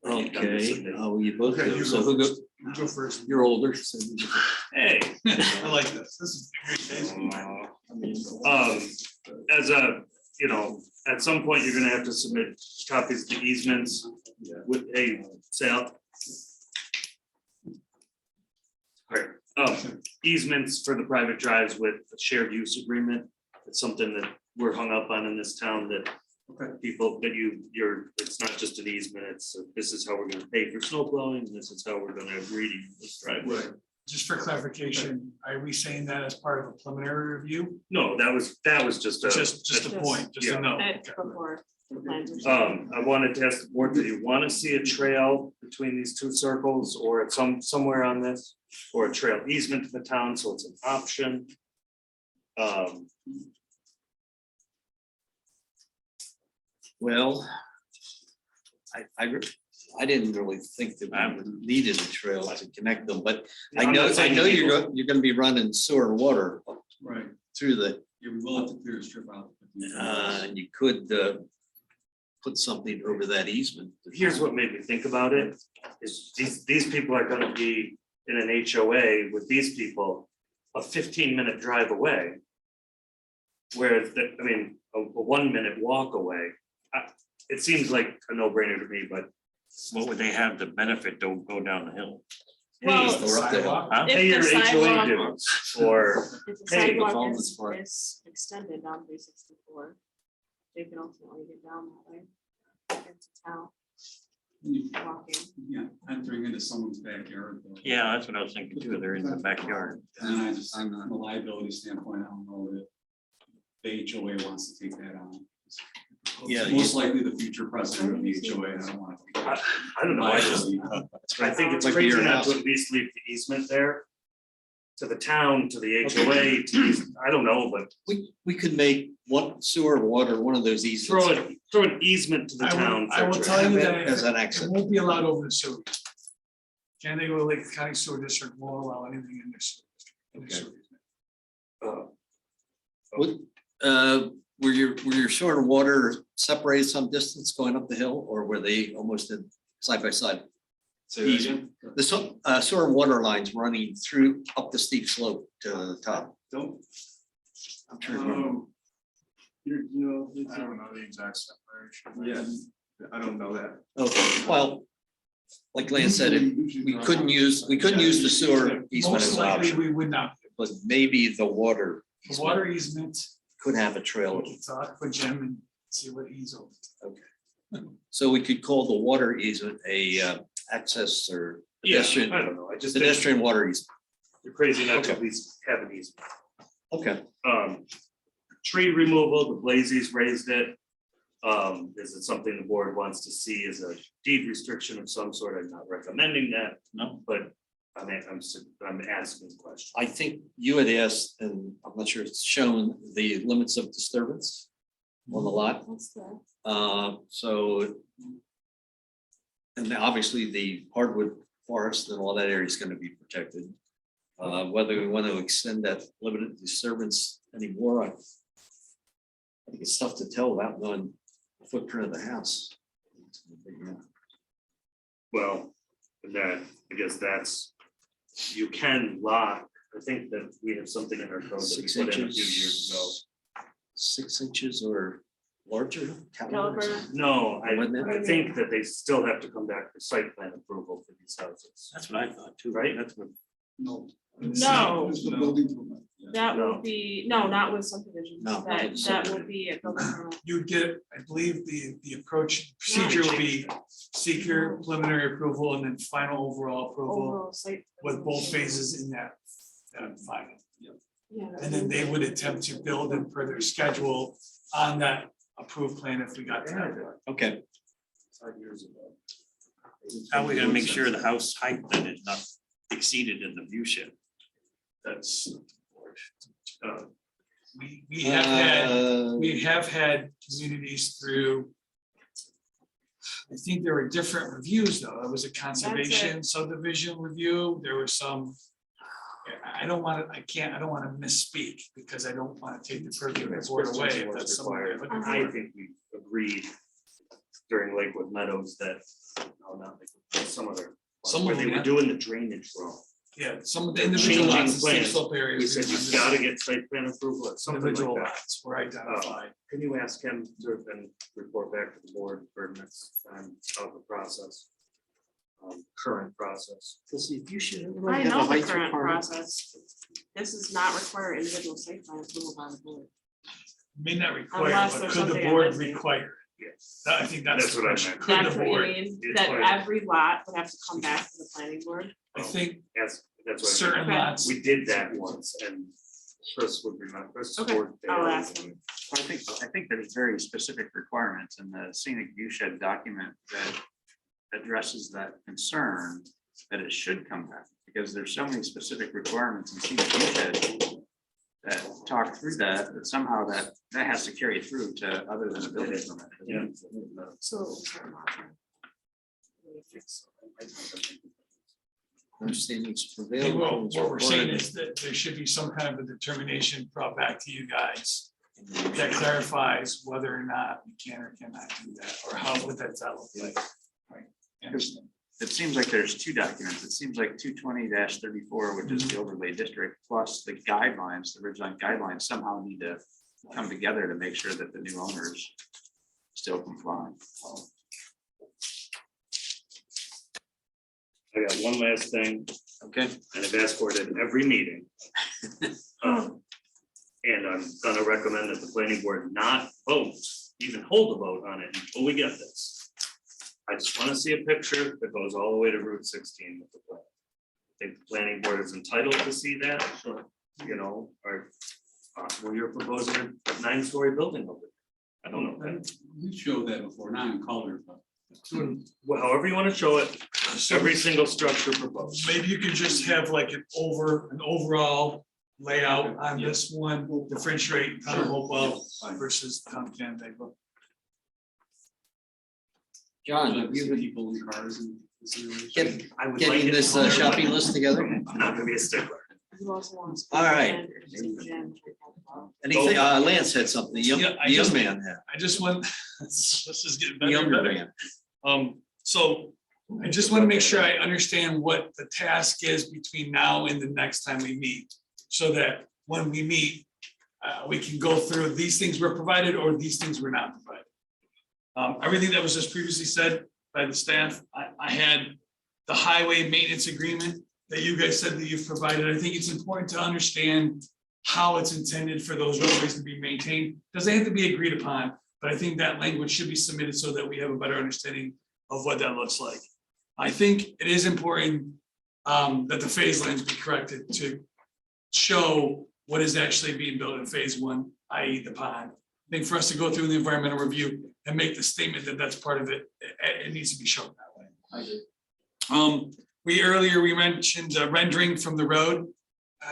okay, you both Okay, do. you So go who go, first. You go first. you're older. So you go. Hey. I like this. This is great. As a, you know, at some point, you're gonna have to submit copies to easements with a sale. Great, easements for the private drives with a shared use agreement. It's something that we're hung up on in this town, that people, that you're, it's not just an easement, it's, this is how we're gonna pay for snow plowing, and this is how we're gonna agree to use this driveway. Right. Just for clarification, are we saying that as part of a preliminary review? No, that was just a. Just a point, just Yeah. a note. That's before the plans are. I wanted to ask the board, do you want to see a trail between these two circles or at somewhere on this? Or a trail easement to the town, so it's an option? Well, I didn't really think that we needed a trail to connect them, but I I'm know, not saying people- you're gonna be running sewer and water Right. through the, Yeah, we will have to clear a strip out. and you could put something over that easement. Here's what made me think about it, is these people are gonna be in an HOA with these people a 15-minute drive away. Whereas, I mean, a 1-minute walk away. It seems like a no-brainer to me, but What would they have the benefit to go down the hill? Well, hey, Or up the hill. Huh? pay your If the HOA sidewalk- dues, or If the Hey, the sidewalk phone is is for it. extended on 364, they can ultimately get down that way. Into town, walking. Yeah, entering into someone's backyard. though. Yeah, that's what I was thinking too. They're in the backyard. And I just, from a liability standpoint, I don't know that the HOA wants to take that on. Yeah, It's most likely the future president of the HOA, and I don't want to. I don't know, I think it's Like crazy your not house. to at least leave the easement there. To the town, to the HOA, I don't know, but We could make one sewer or water, one of those easements. throw an easement to the town. I will for- tell you that As an it exit. won't be allowed over the sewer. Can they go to Lake County Sewer District, won't allow anything in their sewer district, in their sewer easement. Were your sewer and water separated some distance going up the hill, or were they almost in side by side? The sewer and water lines running through up the steep slope to the top. Don't, I'm trying to remember. I don't know the exact separation. Yeah, I don't know that. Okay, well, like Lance said, we couldn't use the sewer easement as Most an likely, option. we would not be able but maybe the water The water easement, could have a trail. we'll talk with Jim and see what he's over. So we could call the water easement a access or Yeah, pedestrian, I don't know, I just think pedestrian water easement. you're crazy not to Okay. at least have an easement. Okay, Tree removal, the Blazes raised it. Is it something the board wants to see as a deed restriction of some sort? I'm not recommending that, No. but I'm asking the question. I think you had asked, and I'm not sure it's shown, the limits of disturbance on the lot. What's that? So. And then obviously the hardwood forest and all that area is gonna be protected. Whether we want to extend that limited disturbance anymore, I think it's tough to tell without knowing the footprint of the house. Well, that, I guess that's, you can lock, I think that we have something in our code that we 6 put in a few inches. years ago. 6 inches or larger. Caliber. No, Wouldn't it? I think that they still have to come back for site plan approval for these houses. That's what I thought too. Right? That's what. No. No. It's the building permit. That No. would be, no, not with subdivisions. No, not with That would be a building permit. You'd get, I believe, the approach procedure would be seeker preliminary approval and then final overall approval Overall site. with both phases in that final. Yeah, And then they would attempt to build in per their schedule on that approved plan if we got to that point. Okay, 5 years ago. How are we gonna make sure the house height then is not exceeded in the view shed? That's. We have had communities through. I think there were different reviews though. It was a conservation subdivision review. There were some. I don't want to, I don't want to misspeak because I don't want to take the purview of the board away if that's something they're looking I for. think we agreed during Lakewood Meadows that, no, not Lakewood, some other. Some where of they them were have- doing the drainage wrong. Yeah, some of the individual Changing lots and steep plans. slope We areas. said you've got to get site plan approval at something like Individual that. lots were identified. Can you ask him to then report back to the board for next time of the process? Current process. because if you should. I know the current process. This does not require individual site plan approval by the board. May not require, Unless but there's could the something I'm board missing. require? Yes. I think that's That's the what I question. meant. Could the That's what you board? mean, It's that fine. every lot would have to come back to the planning board. I think Yes, that's what I certain Okay. lots. meant. We did that once and Chris would remember. Chris Okay, worked there. I'll ask him. I think there's very specific requirements in the scenic view shed document that addresses that concern, that it should come back, because there's so many specific requirements in scenic view shed that talk through that somehow that has to carry through to other than a building permit. Yeah. So. Understandings I think prevail. what we're saying is that there should be some kind of a determination brought back to you guys that clarifies whether or not we can or cannot do that, or how would that look like. Right. Understand. It seems like there's two documents. It seems like 220-34, which is the overlay district, plus the guidelines, the ridgeline guidelines somehow need to come together to make sure that the new owners still comply. I got one last thing, Okay, and I've asked for it at every meeting. And I'm gonna recommend that the planning board not vote, even hold a vote on it until we get this. I just wanna see a picture that goes all the way to Route 16 with the plan. I think the planning board is entitled to see that, you know, or possibly you're proposing a 9-story building over there. I don't know, We showed that before, not in color, but. well, however you wanna show it, every single structure proposed. Maybe you could just have like an overall layout on this one, differentiate Town of Hopewell versus Town of Canandaigua. John, have you been People in cars and. getting I would like getting it this colored. shopping list together? I'm not gonna be a stickler. Who else wants? All right. Anything, Lance had something, the young, Yeah, I the young just- man had, I just want, this is getting the better and younger better. man. So I just want to make sure I understand what the task is between now and the next time we meet. So that when we meet, we can go through these things were provided or these things were not provided. Everything that was just previously said by the staff, I had the highway maintenance agreement that you guys said that you've provided. I think it's important to understand how it's intended for those roadways to be maintained. Doesn't have to be agreed upon, but I think that language should be submitted so that we have a better understanding of what that looks like. I think it is important that the phase lines be corrected to show what is actually being built in phase one, i.e. the pond. I think for us to go through the environmental review and make the statement that that's part of it, it needs to be shown that way. We mentioned rendering from the road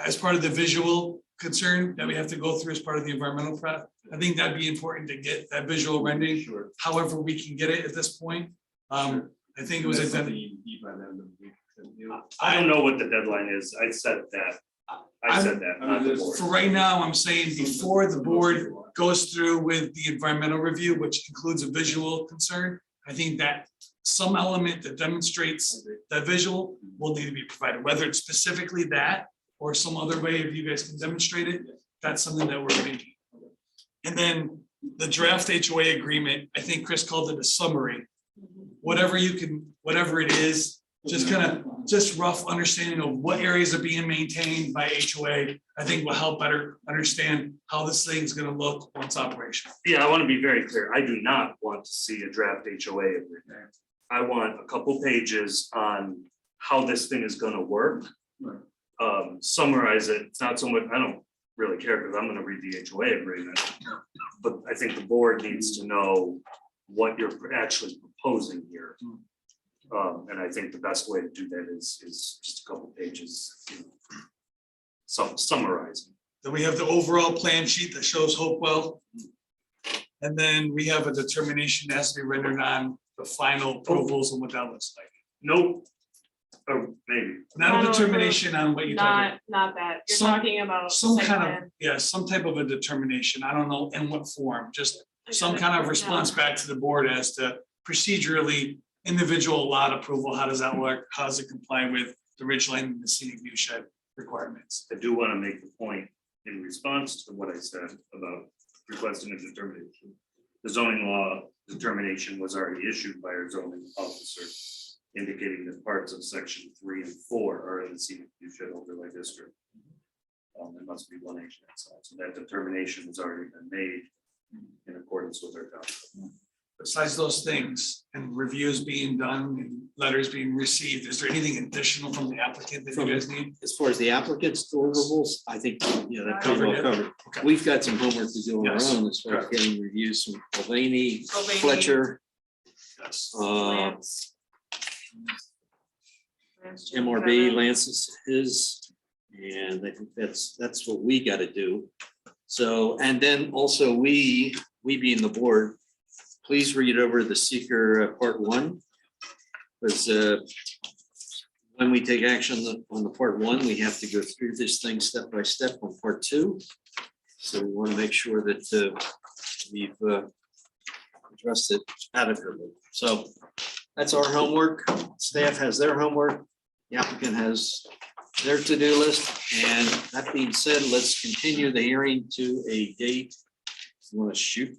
as part of the visual concern that we have to go through as part of the environmental prep. I think that'd be important to get that visual rendering, Sure. however we can get it at this point. I think it was That's something identified. you need by the end of the week. I don't know what the deadline is. I said that. I said that, not the board. For right now, I'm saying before the board goes through with the environmental review, which includes a visual concern, I think that some element that demonstrates that visual will need to be provided, whether it's specifically that or some other way, if you guys can demonstrate it, that's something that we're gonna need. And then the draft HOA agreement, I think Chris called it a summary. Whatever you can, whatever it is, just rough understanding of what areas are being maintained by HOA, I think will help better understand how this thing's gonna look once operational. Yeah, I want to be very clear. I do not want to see a draft HOA agreement. I want a couple pages on how this thing is gonna work. Summarize it. It's not so much, I don't really care because I'm gonna read the HOA agreement. But I think the board needs to know what you're actually proposing here. And I think the best way to do that is just a couple pages, summarizing. Then we have the overall plan sheet that shows Hopewell. And then we have a determination that has to be rendered on the final approvals and what that looks like. Nope. Or maybe. Not a determination on what you're talking, Not that, you're Some- talking about. some site kind plan. of, yeah, some type of a determination. I don't know in what form, just I some got it. kind of response back to the board as to procedurally individual lot approval, how does that work? How does it comply with the ridgeline and the scenic view shed requirements? I do want to make the point in response to what I said about requesting a determination. The zoning law determination was already issued by our zoning officer, indicating that parts of section 3 and 4 are in the scenic view shed overlay district. There must be one H outside, so that determination has already been made in accordance with our document. Besides those things and reviews being done and letters being received, is there anything additional from the applicant that you guys need? As far as the applicant's deliverables, I think, yeah, that covered Covered well it. covered. Okay. We've got some homework to do on our Yes. own as far as Correct. getting reviews from Mulvaney, Mulvaney. Fletcher, Yes. Lance. MRB, Lance's his, and I think that's what we gotta do. So, and then also we being the board, please read over the seeker part 1. Because when we take action on the part 1, we have to go through this thing step by step on part 2. So we want to make sure that we've addressed it adequately. So that's our homework. Staff has their homework. The applicant has their to-do list. And that being said, let's continue the hearing to a date. You want to shoot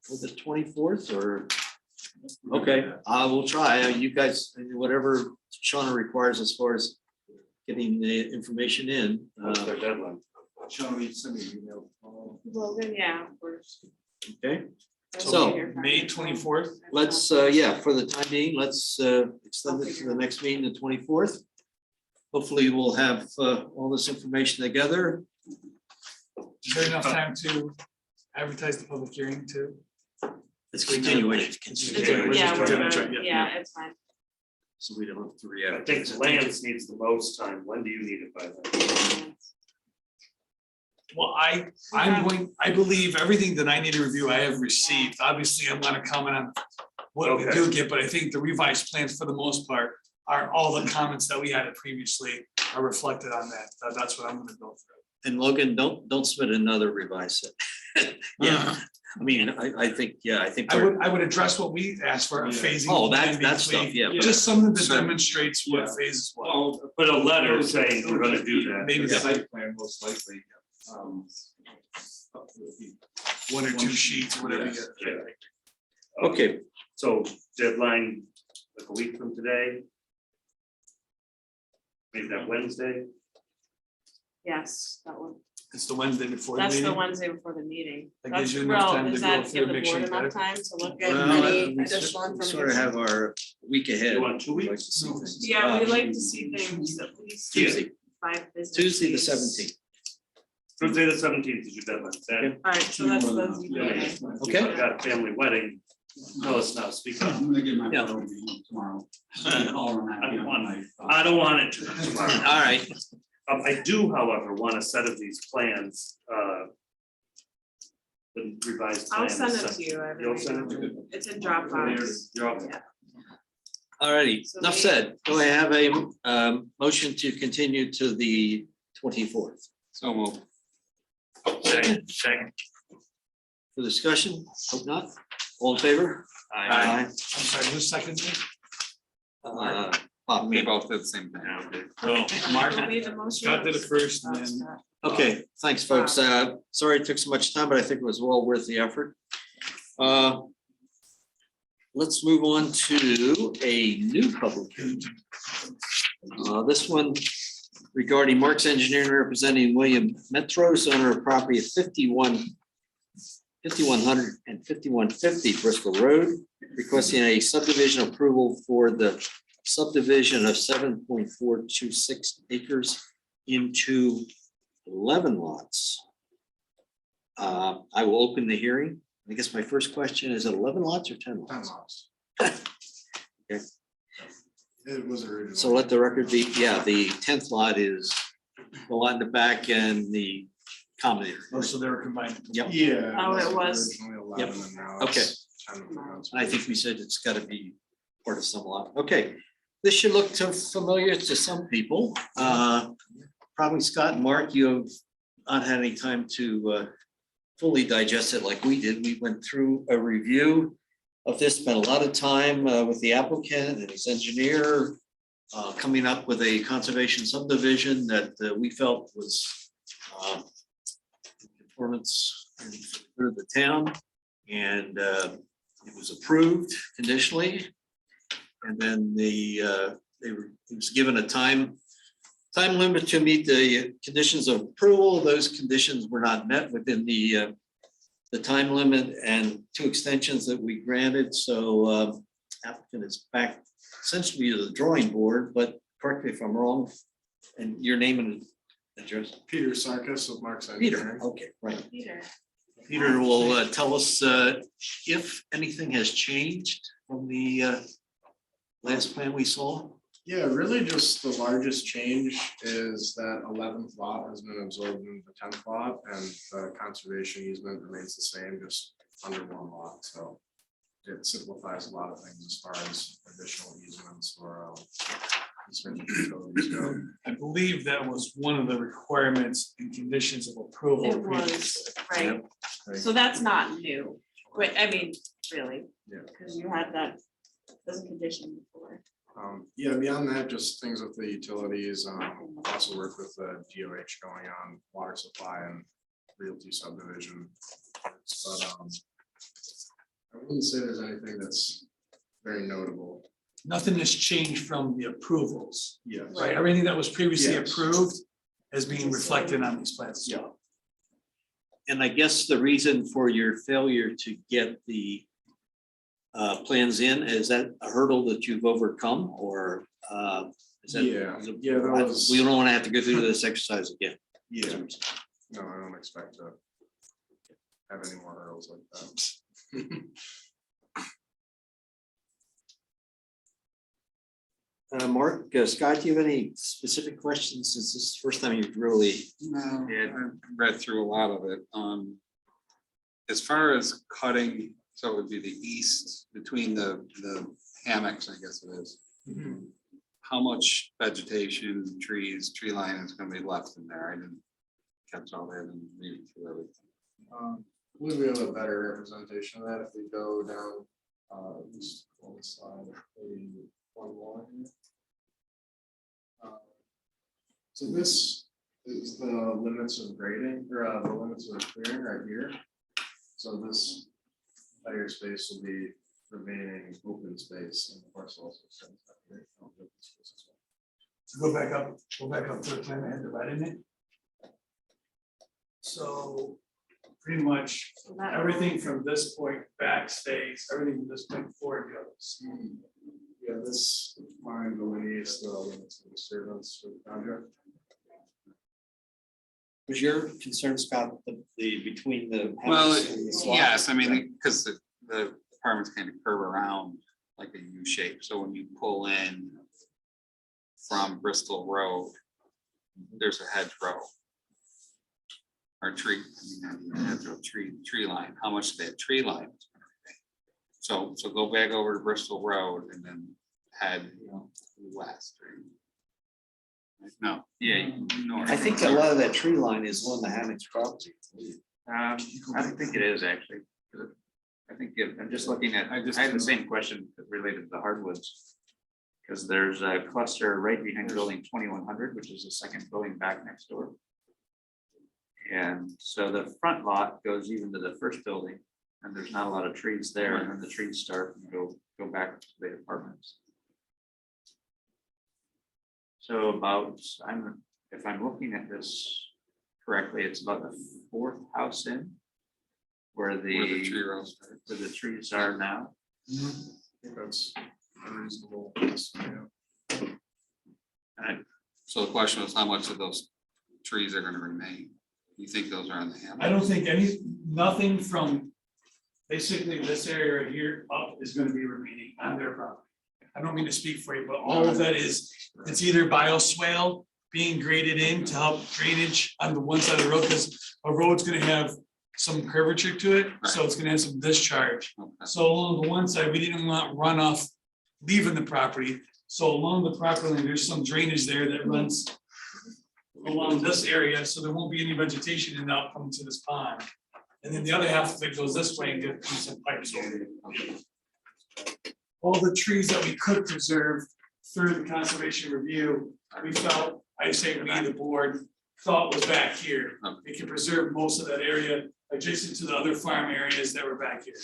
for the 24th or? Okay, I will try. You guys, whatever Shauna requires as far as getting the information in. What's their deadline? Sean, will you send me an email? Logan, yeah, of course. Okay, That's So, what you're May finding. 24th. let's, yeah, for the time being, let's extend it to the next meeting, the 24th. Hopefully we'll have all this information together. Is there enough time to advertise the public hearing too? It's continuation. Yeah, we're That's right, gonna- yeah. yeah, it's fine. So we don't have to I react. think Lance needs the most time. When do you need it by then? Well, I believe everything that I need to review, I have received. Obviously, I'm gonna comment on what we do get, but I think the revised plans for the most part are all the comments that we had previously are reflected on that. That's what I'm gonna go through. And Logan, don't submit another revised set. Yeah, I mean, I think, yeah, I think. we're- I would address what we asked for, a Yeah. phasing. Oh, plan that stuff, between- yeah. Just something that Sure. demonstrates what Yeah. phases what. Well, Put a letter saying we're gonna do that. Maybe the that- site plan most likely. One or two sheets, whatever you Yes. get. Yeah. Okay, So deadline like a week from today. Maybe that Wednesday. Yes, that one. It's the Wednesday before the That's the meeting. Wednesday before the meeting. That gives That's- you enough well, time to does go that through, give the make sure board you got enough it. time to look Well, at any we additional sort of information? have our week ahead. You want 2 We'd like weeks? to see things. Yeah, we like to see things at least Tuesday, 5 business Tuesday the days. 17th. Tuesday the 17th is your deadline. Is that- All right, so that's the. Yeah. Okay. I've got a family wedding. No, it's not. Speak up. I'm gonna get my Yeah. photo tomorrow. I don't want it to tomorrow. All right, I do, however, want a set of these plans, the revised. I'll plan send is it sent- to you. I have it You'll right send it now. to me? It's in Dropbox. You're all- Yeah. all righty. So Enough we- said. Do I have a motion to continue to the 24th? So moved. Second. For discussion? Hope not. All in favor? I'm sorry, who's second? Bob, We both did the same thing. Oh, Who made the motion? Scott did it first and Oh, then Scott. Okay, thanks, folks. Sorry it took so much time, but I think it was well worth the effort. Let's move on to a new public hearing. This one regarding Marx Engineering representing William Metros, owner of property at 5100 and 5150 Bristol Road, requesting a subdivision approval for the subdivision of 7.426 acres into 11 lots. I will open the hearing. I guess my first question is, it 11 lots or 10 lots? Okay. It was original. So let the record be, yeah, the 10th lot is the lot in the back and the common area. oh, so they were combined. Yep. Yeah. Oh, it was. Originally Yep. 11 and now Okay. it's 10 of them. And I think we said it's got to be part of some lot. Okay, this should look familiar to some people. Probably Scott and Mark, you have not had any time to fully digest it like we did. We went through a review of this, spent a lot of time with the applicant and his engineer, coming up with a conservation subdivision that we felt was in conformance and for the good of the town. And it was approved conditionally. And then he was given a time limit to meet the conditions of approval. Those conditions were not met within the time limit, and 2 extensions that we granted. So applicant is back essentially to the drawing board, but correct me if I'm wrong. And your name and address? Peter Sarkis of Marx Peter, Engineering. okay, right. Peter. Peter will tell us if anything has changed from the last plan we saw. Yeah, really just the largest change is that 11th lot has been absorbed in the 10th lot, and the conservation easement remains the same, just under 1 lot, so it simplifies a lot of things as far as additional easements or easement utilities go. I believe that was one of the requirements and conditions of approval. It was, previously. right. So that's not new. Wait, I mean, really, Yeah. because you had that as a condition before. Yeah, beyond that, just things with the utilities, also work with the DOH going on water supply and realty subdivision. But I wouldn't say there's anything that's very notable. Nothing has changed from the approvals, Yes. right? Everything that was previously Yes. approved is being reflected on these plans. Yeah. And I guess the reason for your failure to get the plans in, is that a hurdle that you've overcome, or is that? Yeah, yeah, that was. We don't want to have to go through this exercise again. Yeah, no, I don't expect to have any more hurdles like that. Mark, Scott, do you have any specific questions, since this is the first time you've really? No, I read through a lot of it. As far as cutting, so it would be the east between the hammocks, I guess it is. How much vegetation, trees, tree line is gonna be left in there? I didn't catch all that and read through everything. We have a better representation of that if we go down, just on the slide, maybe one more. So this is the limits of grading, or the limits of clearing right here. So this entire space will be remaining open space in the parcel. Go back up to the plan I had divided it. So pretty much So that- everything from this point back stays, everything from this point forward goes. Yeah, this line delineates the limits of disturbance for the project. Was your concern, Scott, the between the? Well, hammocks and the slot? yes, I mean, because the apartments kind of curve around like a U shape, so when you pull in from Bristol Road, there's a hedgerow. Or tree, I mean, not even a hedgerow, tree line, how much of that tree line is gonna be? So go back over to Bristol Road and then head, west. No, yeah, north. I think a lot of that tree line is on the Hammock's property. I don't think it is actually. I think I'm just looking at, I had the same question related to the hardwoods. Because there's a cluster right behind building 2100, which is the second building back next door. And so the front lot goes even to the first building, and there's not a lot of trees there, and then the trees start and go back to the apartments. So about, if I'm looking at this correctly, it's about the fourth house in. Where the tree rows start. where the trees are now. I think that's a reasonable estimate. So the question was, how much of those trees are gonna remain? You think those are on the hammock? I don't think nothing from basically this area right here up is gonna be remaining on their property. I don't mean to speak for you, but all of that is, it's either bioswale being graded in to help drainage on the one side of the road, because a road's gonna have some curvature to it, so it's gonna have some discharge. Okay. So along the one side, we didn't want runoff leaving the property, so along the property line, there's some drainage there that runs along this area, so there won't be any vegetation and now coming to this pond. And then the other half of it goes this way and gets some pipes over. All the trees that we could preserve through the conservation review, we felt, I say we, the board, thought was back here. We can preserve most of that area adjacent to the other farm areas that were back here.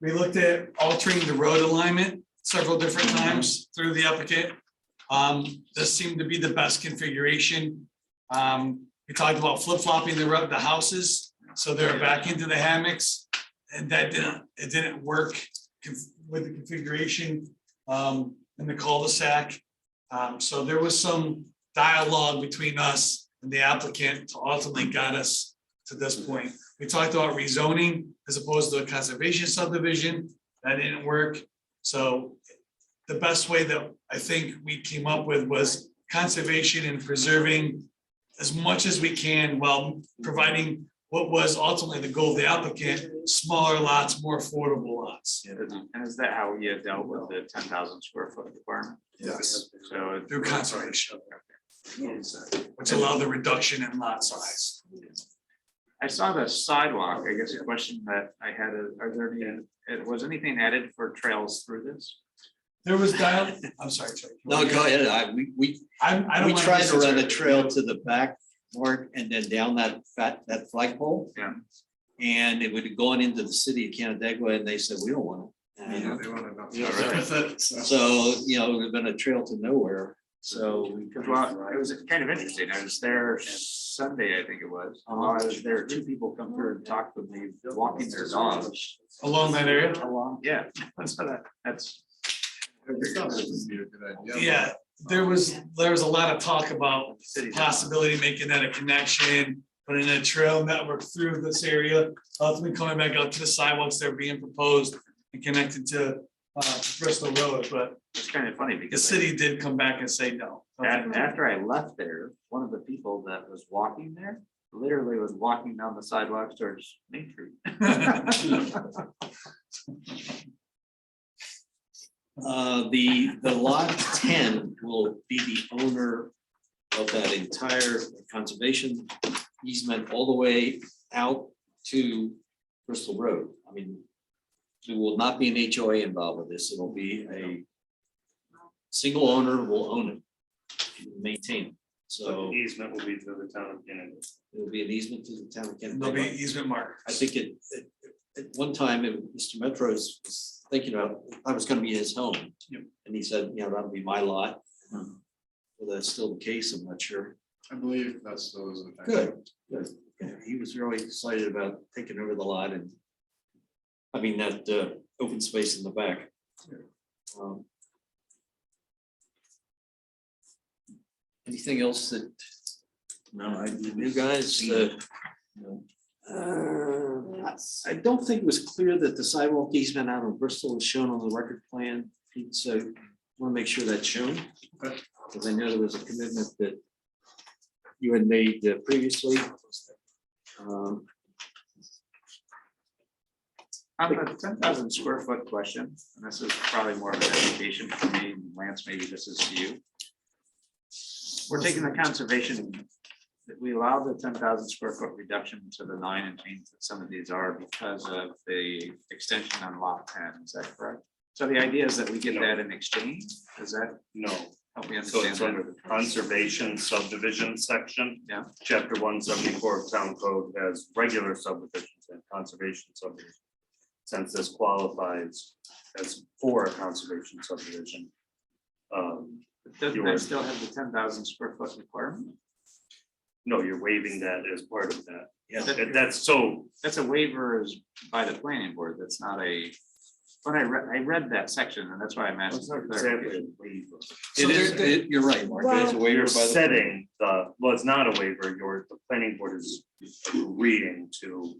We looked at altering the road alignment several different times through the applicant. This seemed to be the best configuration. We talked about flip-flopping the houses, so they're back into the hammocks, and it didn't work with the configuration in the cul-de-sac. So there was some dialogue between us and the applicant to ultimately got us to this point. We talked about rezoning as opposed to a conservation subdivision. That didn't work. So the best way that I think we came up with was conservation and preserving as much as we can while providing what was ultimately the goal of the applicant, smaller lots, more affordable lots. And is that how you dealt with the 10,000 square foot requirement? Yes, So through conservation, which allowed the reduction in lot size. I saw the sidewalk. I guess a question that I had, are there any, was anything added for trails through this? There was I'm sorry, Chuck. No, go ahead. We We tried to run a trail to the back, Mark, and then down that flagpole. Yeah. And it would have gone into the city of Canandaigua, and they said, we don't want it. Yeah, they want to know. Yeah. So, it would have been a trail to nowhere. So. Because it was kind of interesting. I was there Sunday, I think it was. While I was there, two people come through and talked with me, walking their dogs. Along that area? Yeah, that's. Yeah, there was a lot of talk about possibility of making that a connection, putting a trail network through this area, ultimately coming back out to the sidewalks that are being proposed and connected to Bristol Road, but It's kind of funny the because city did come back and say no. after I left there, one of the people that was walking there literally was walking down the sidewalks towards Main Street. The lot 10 will be the owner of that entire conservation easement all the way out to Bristol Road. I mean, there will not be an HOA involved with this. It'll be a single owner will own it, maintain it. So So the easement will be to the town of Canada. it will be an easement to the town of There'll be Canada. easement mark. I think at one time, Mr. Metros was thinking about, I was gonna be his home. Yep. And he said, you know, that'll be my lot. Well, that's still the case, I'm not sure. I believe that's those. Good. Yeah, he was really excited about taking over the lot and, I mean, that open space in the back. Um, Anything else that? No, you guys, I don't think it was clear that the sidewalk easement out of Bristol was shown on the record plan, Pete, so I want to make sure that's shown. Because I know there was a commitment that you had made previously. Um, On the 10,000 square foot question, and this is probably more of an education for me, and Lance, maybe this is to you. We're taking the conservation, that we allow the 10,000 square foot reduction to the 9 and change that some of these are because of the extension on lot 10, is that correct? So the idea is that we get that in exchange, is that, No, help me so understand it's that? under the conservation subdivision section. Yeah. Chapter 174 of town code has regular subdivisions and conservation subdivision. Since this qualifies as for a conservation subdivision. Doesn't that still have the 10,000 square foot requirement? No, you're waiving that as part of that. Yeah. That's so, That's a waiver is by the planning board, that's not a, when I read that section, and that's why I'm asking. it's not for exactly clarification. a waiver. It is, you're right, Mark, it is a waiver You're by the. setting the, well, it's not a waiver, the planning board is agreeing to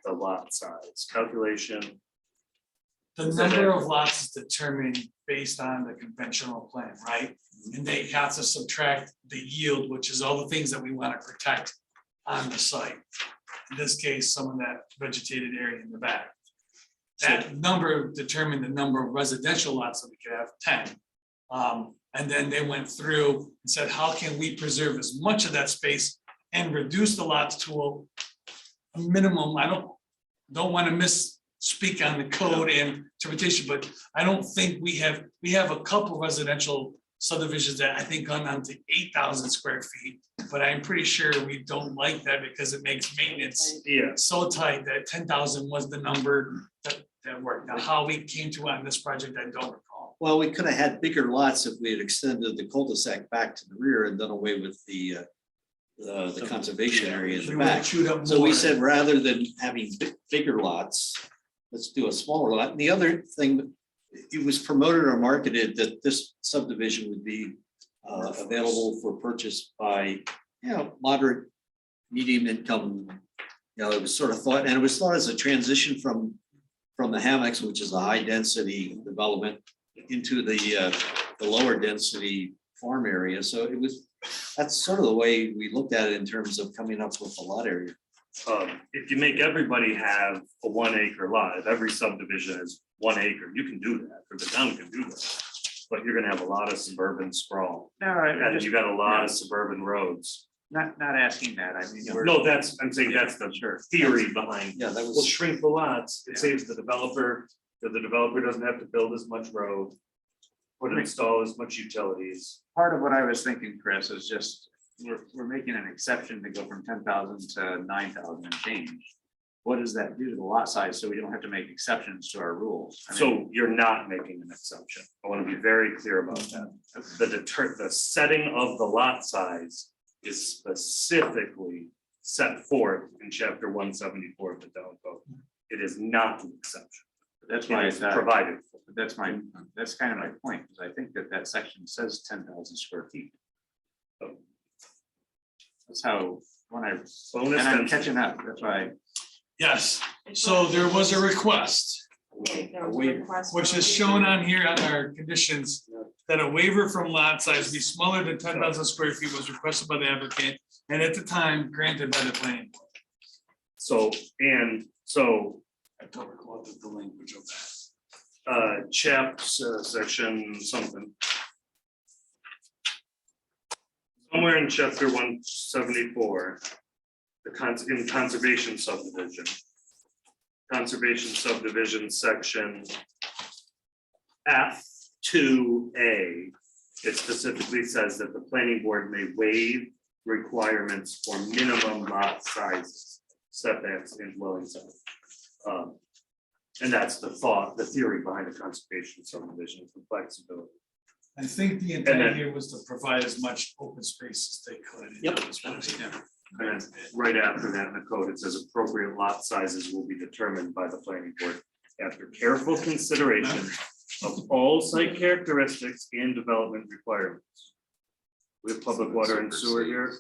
the lot size calculation. The number of lots is determined based on the conventional plan, right? And they have to subtract the yield, which is all the things that we want to protect on the site. In this case, some of that vegetated area in the back. That number determined the number of residential lots that we could have, 10. And then they went through and said, how can we preserve as much of that space and reduce the lots to a minimum? I don't want to misspeak on the code and interpretation, but I don't think we have a couple residential subdivisions that I think gone on to 8,000 square feet. But I'm pretty sure we don't like that because it makes maintenance Yeah, so tight that 10,000 was the number that worked. Now, how we came to on this project, I don't recall. Well, we could have had bigger lots if we had extended the cul-de-sac back to the rear and done away with the conservation area in We the would have back. chewed up So we more. said, rather than having bigger lots, let's do a smaller lot. And the other thing, it was promoted or marketed that this subdivision would be available for purchase by, moderate, medium income. It was sort of thought, and it was thought as a transition from the hammocks, which is a high density development, into the lower density farm area. So it was, that's sort of the way we looked at it in terms of coming up with a lot area. if you make everybody have a 1 acre lot, if every subdivision is 1 acre, you can do that, or the town can do that. But you're gonna have a lot of suburban sprawl, No, I and just, you got a lot of suburban roads. not asking that, I mean. we're- No, I'm saying that's the theory behind. Yeah, that We'll was, shrink the lots, Yeah. it saves the developer, that the developer doesn't have to build as much road. Or install as much utilities. Part of what I was thinking, Chris, is just, we're making an exception to go from 10,000 to 9,000 and change. What does that do to the lot size, so we don't have to make exceptions to our rules? I mean, So you're not making an exception. I want to be very clear about that. The setting of the lot size is specifically set forth in chapter 174 of the town code. It is not an exception. That's why It I is thought, provided for. that's kind of my point, because I think that section says 10,000 square feet. So that's how, when I, Bonus and I'm density. catching up, that's why. Yes, so there was a request, which is shown on here on our conditions, that a waiver from lot size be smaller than 10,000 square feet was requested by the applicant, and at the time granted by the planning board. So, I don't recall the language of that. section something. Somewhere in chapter 174, in conservation subdivision. Conservation subdivision section F2A, it specifically says that the planning board may waive requirements for minimum lot sizes, setbacks and dwelling size. And that's the thought, the theory behind the conservation subdivision, for flexibility. I think the then- intent here was to provide as much open space as they could. Yep. And right after that in the code, it says appropriate lot sizes will be determined by the planning board after careful consideration of all site characteristics and development requirements. We have public water and sewer here,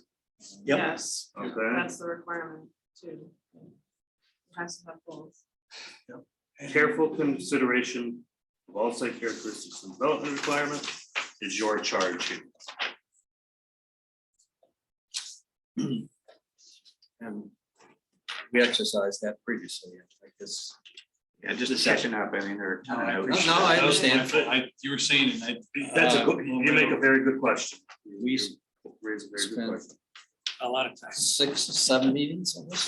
Yep. Yes, okay? that's the requirement too. It has to have both. Careful consideration of all site characteristics and development requirements is your charge here. And we exercised that previously, I guess. Yeah, just catching up. I mean, there are a ton of notes. No, I That was my understand. fault. You were saying it, That's a good, you make a very good question. We You raise a very good spent question. A lot of time. 6, 7 meetings on this.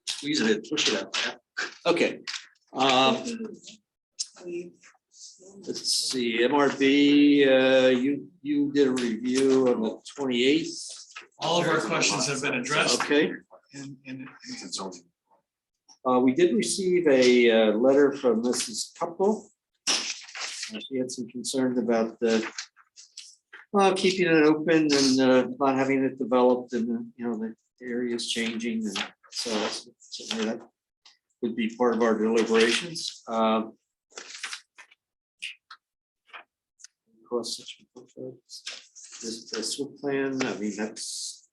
Squeeze it, push it out. Okay. Let's see, MRB, you did a review on the 28th. all of our questions have been addressed Okay. and We did receive a letter from Mrs. Couple. She had some concerns about keeping it open and not having it developed and, the area is changing. And so certainly that would be part of our deliberations. Cross-section, the SWIP plan, I mean, that's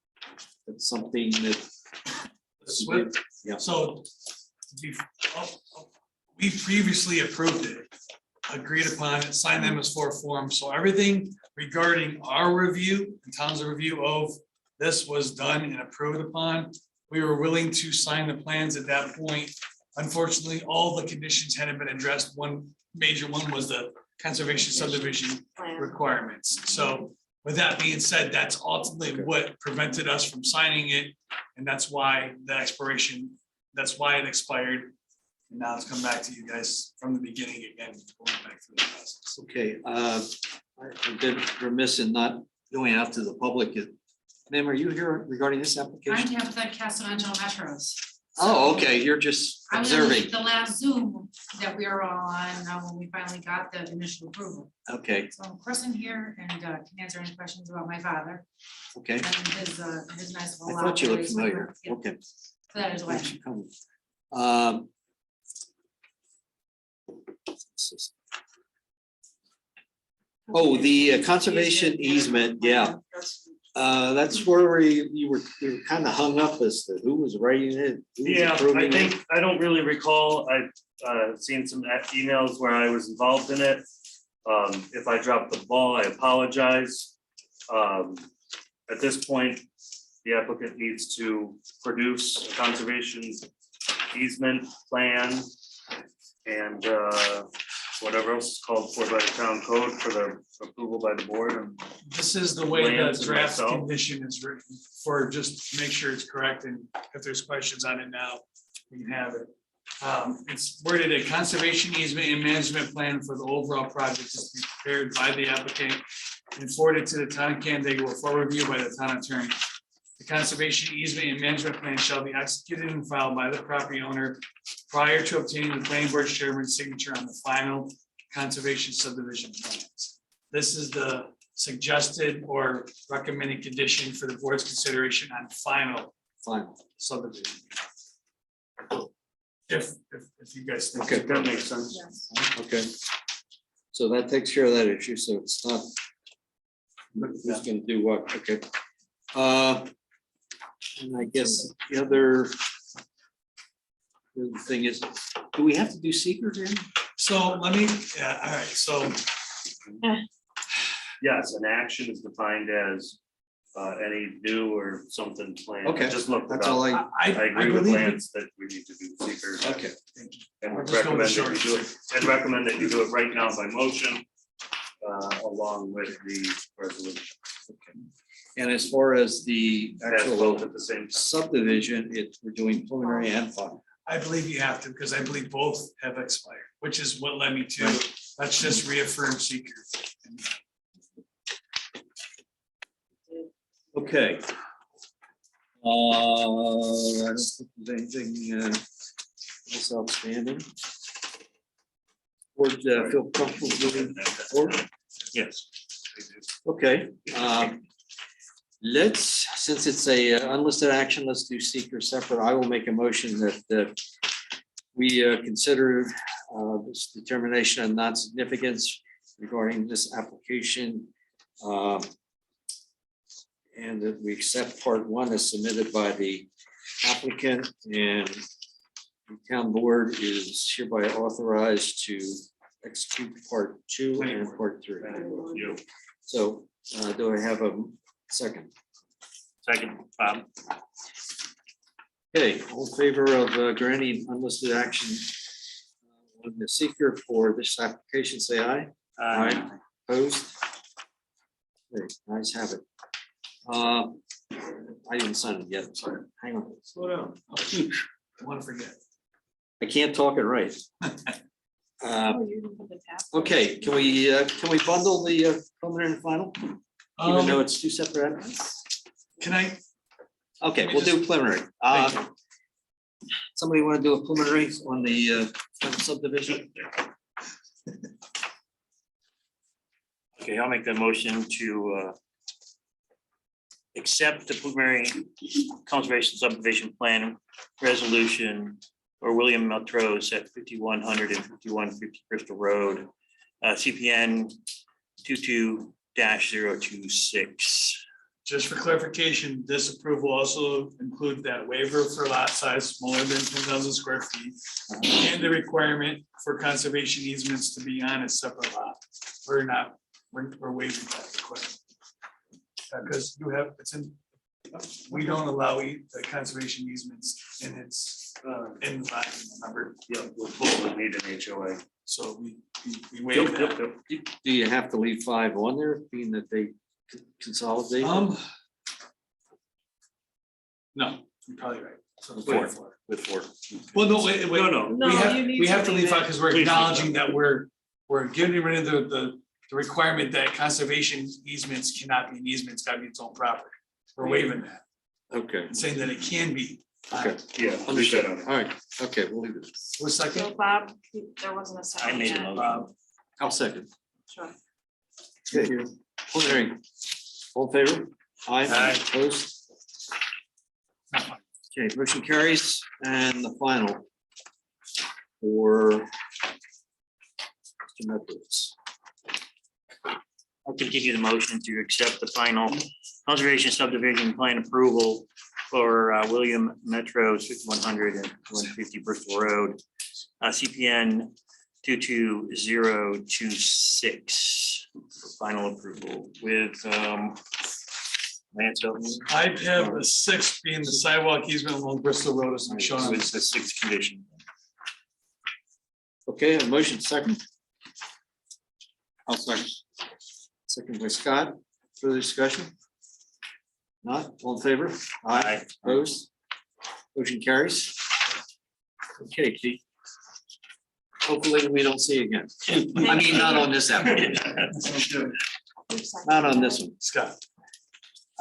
something that. SWIP. Yeah. So we previously approved it, agreed upon it, signed them as for form. So everything regarding our review and town's review of this was done and approved upon. We were willing to sign the plans at that point. Unfortunately, all the conditions hadn't been addressed. One major one was the conservation subdivision Plan. requirements. So with that being said, that's ultimately what prevented us from signing it. And that's why the expiration, that's why it expired. And now it's come back to you guys from the beginning again, going back through the process. Okay, I've been remiss in not going out to the public. Ma'am, are you here regarding this I'm application? Tabitha Castellangelo Metros. Oh, okay, you're just I was observing. the last Zoom that we were all on when we finally got the initial approval. Okay, So of course I'm here and can answer any questions about my father okay. and his nice I little lot. thought you that looked he's familiar. living. Yeah, Okay. so that is why. Thanks for coming. Oh, the conservation easement, yeah. That's where you were kind of hung up as to who was writing it. who was Yeah, I approving it. think, I don't really recall, I've seen some emails where I was involved in it. If I dropped the ball, I apologize. At this point, the applicant needs to produce a conservation easement plan and whatever else is called for by the town code for the approval by the board. And This is the way Lands the and draft myself. condition is written for, just to make sure it's correct. And if there's questions on it now, we can have it. It's worded a conservation easement and management plan for the overall project is prepared by the applicant and forwarded to the town of Canandaigua for review by the town attorney. The conservation easement and management plan shall be executed and filed by the property owner prior to obtaining the planning board chairman's signature on the final conservation subdivision plans. This is the suggested or recommended condition for the board's consideration on final Final. subdivision. If you guys think. Okay, that makes sense. Yes. Okay. So that takes care of that issue, so it's not. Who's gonna do what, okay. And I guess the other thing is, do we have to do seekers here? So let me, yeah, all right, so Yes, an action is defined as any new or something planned. Okay, Just look. that's all I, I agree with believe Lance that we need to do seekers. okay. And I'll just go recommend with that you short. do it, and recommend that you do it right now by motion. Along with the resolution. And as far as the That's both actual at the same time. subdivision, we're doing preliminary and final. I believe you have to, because I believe both have expired, which is what led me to, let's just reaffirm seeker. Okay. I don't think there's anything That's outstanding. Board feel comfortable moving forward? Yes. Okay, let's, since it's a unlisted action, let's do seeker separate. I will make a motion that we consider this determination of non-significance regarding this application. And that we accept part one as submitted by the applicant, and the town board is hereby authorized to execute part two and part three. You. So do I have a second? Second, Bob. Okay, all in favor of granting unlisted action on the seeker for this application, say aye. Aye. Opposed? Okay, ayes have it. I didn't sign it yet, sorry. Hang on, slow down. I want to forget. I can't talk it right. Oh, you didn't put the tab. Okay, can we bundle the preliminary and final, even though it's two separate items? Can I? Okay, Let me we'll do preliminary. Thank Somebody want to do a preliminary on the final subdivision? Okay, I'll make the motion to accept the preliminary conservation subdivision plan resolution for William Meltrose at 5100 and 5150 Bristol Road, CPN 22-026. Just for clarification, this approval also includes that waiver for lot size smaller than 10,000 square feet and the requirement for conservation easements to be on a separate lot. We're not, we're waiving that requirement. Because you have, it's in, we don't allow the conservation easements in its, in the lot, remember? Yeah, we'll both need an HOA. So we waive that. Do you have to leave 5 on there, being that they consolidate? No, you're probably right. So With four. four. With four. Well, no, wait, No, no. No, you need we have to leave leave it. out because we're Please leave acknowledging out. that we're getting rid of the requirement that conservation easements cannot be an easement, it's gotta be its own property. We're waiving that, Okay, and saying that it can be. okay, Yeah. leave understood. that All on. right, okay, we'll leave it. What's So second? Bob, there wasn't a second. I made a yet. motion. I'll second. Sure. Okay. Preliminary. All in favor? Aye. Aye. Opposed? Okay, motion carries, and the final for Mr. Edwards. I'll continue the motion to accept the final conservation subdivision plan approval for William Metros 5100 and 150 Bristol Road, CPN 22026 for final approval with Lance Elton. I have the sixth being the sidewalk easement along Bristol Road as I'm showing on With this. the sixth condition. Okay, a motion second. I'll second. Second by Scott. Further discussion? Not, all in favor? Aye. Opposed? Motion carries. Okay, Keith. Hopefully we don't see you again. I mean, not on this application, not on this one. Scott,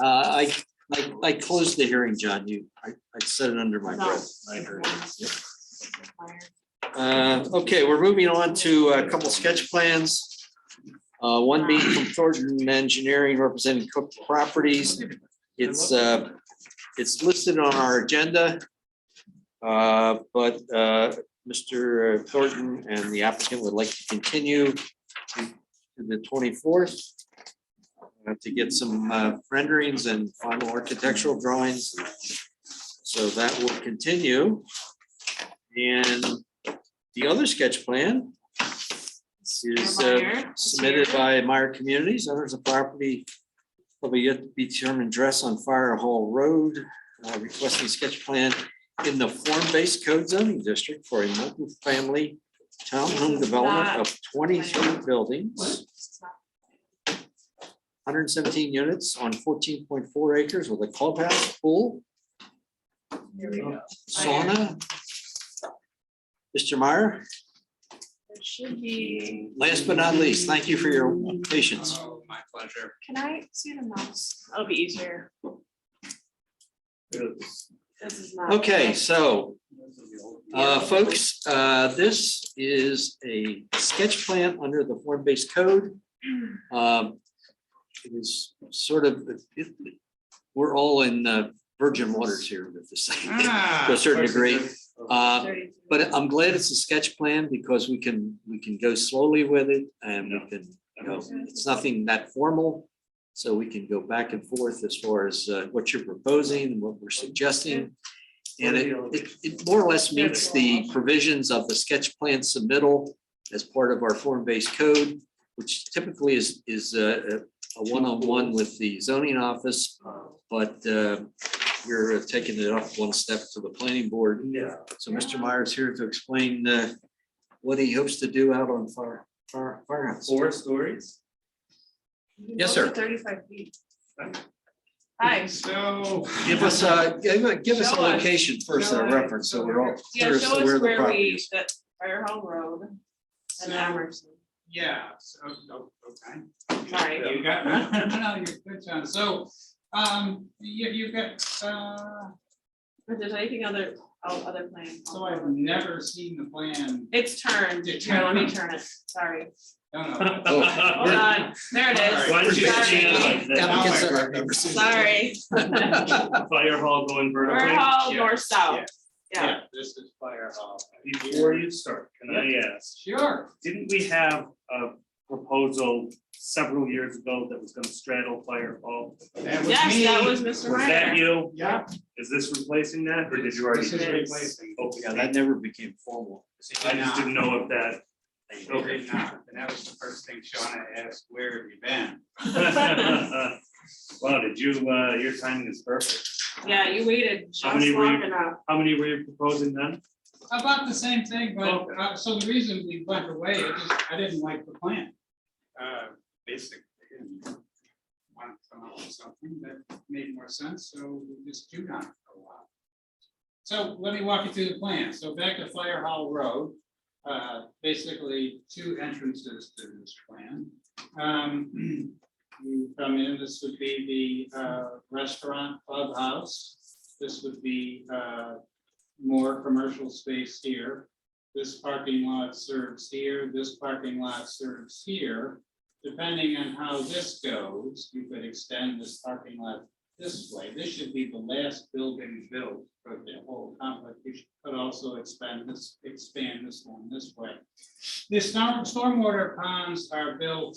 I closed the hearing, John. I said it under my No. breath. I heard. Okay, we're moving on to a couple sketch plans. One being from Thornton Engineering representing Cook Properties. It's listed on our agenda. But Mr. Thornton and the applicant would like to continue to the 24th to get some renderings and final architectural drawings. So that will continue. And the other sketch plan is submitted by Meyer Communities, owners of property probably yet to be determined address on Fire Hall Road, requesting sketch plan in the form-based code zoning district for a multi-family townhome development of 23 buildings, 117 units on 14.4 acres with a clubhouse, pool, sauna. Mr. Meyer, There should be, last but not least, thank you for your patience. Oh, my pleasure. can I see the mouse? That'll be easier. This is not. Okay, so Folks, this is a sketch plan under the form-based code. It is sort of, we're all in virgin waters here with this thing to a certain degree. But I'm glad it's a sketch plan because we can go slowly with it and we can, it's nothing that formal. So we can go back and forth as far as what you're proposing and what we're suggesting. And it more or less meets the provisions of the sketch plan submittal as part of our form-based code, which typically is a one-on-one with the zoning office, but you're taking it up one step to the planning board. Yeah. So Mr. Myers here to explain what he hopes to do out on Firehouse. 4 stories. Yes, sir. 35 feet. Hi. So. Give us a Show us. location first, Show a us. reference, so we're all Yeah, clear as show to us where the where property we, is. that Fire Hall Road and Emerson. Yeah, so, okay. Sorry. You got, no, you're good, John. So, you've got, If there's anything other plans. so I've never seen the plan. It's turned. Here, let me turn it. Sorry. No, no. Hold on. There it is. Why don't you stand Sorry. like that? Applicants that I've never seen. Sorry. Fire hall going Fire vertically. Hall, Yeah. north, south. Yeah. This is Fire Hall. Before you start, can I ask, Sure. didn't we have a proposal several years ago that was gonna straddle fire hall? That was Yes, me. that was Mr. Was that Reiner. you? Yeah. Is this replacing that, or did you already? This is do it? replacing. Okay, Yeah, that never became formal. I just didn't know if that. Okay, now, and that was the first thing Shauna asked, where have you been? Wow, did you, your timing is perfect. Yeah, you waited just How many were you- long enough. How many were you proposing then? About the same thing, but, Okay. so the reason we went away, I didn't like the plan. Basically, wanted to come up with something that made more sense, so we just do not go out. So let me walk you through the plan. So back to Fire Hall Road, basically 2 entrances to this plan. You come in, this would be the restaurant clubhouse. This would be more commercial space here. This parking lot serves here, this parking lot serves here. Depending on how this goes, you could extend this parking lot this way. This should be the last building built for the whole complex. You could also expand this one this way. The stormwater ponds are built,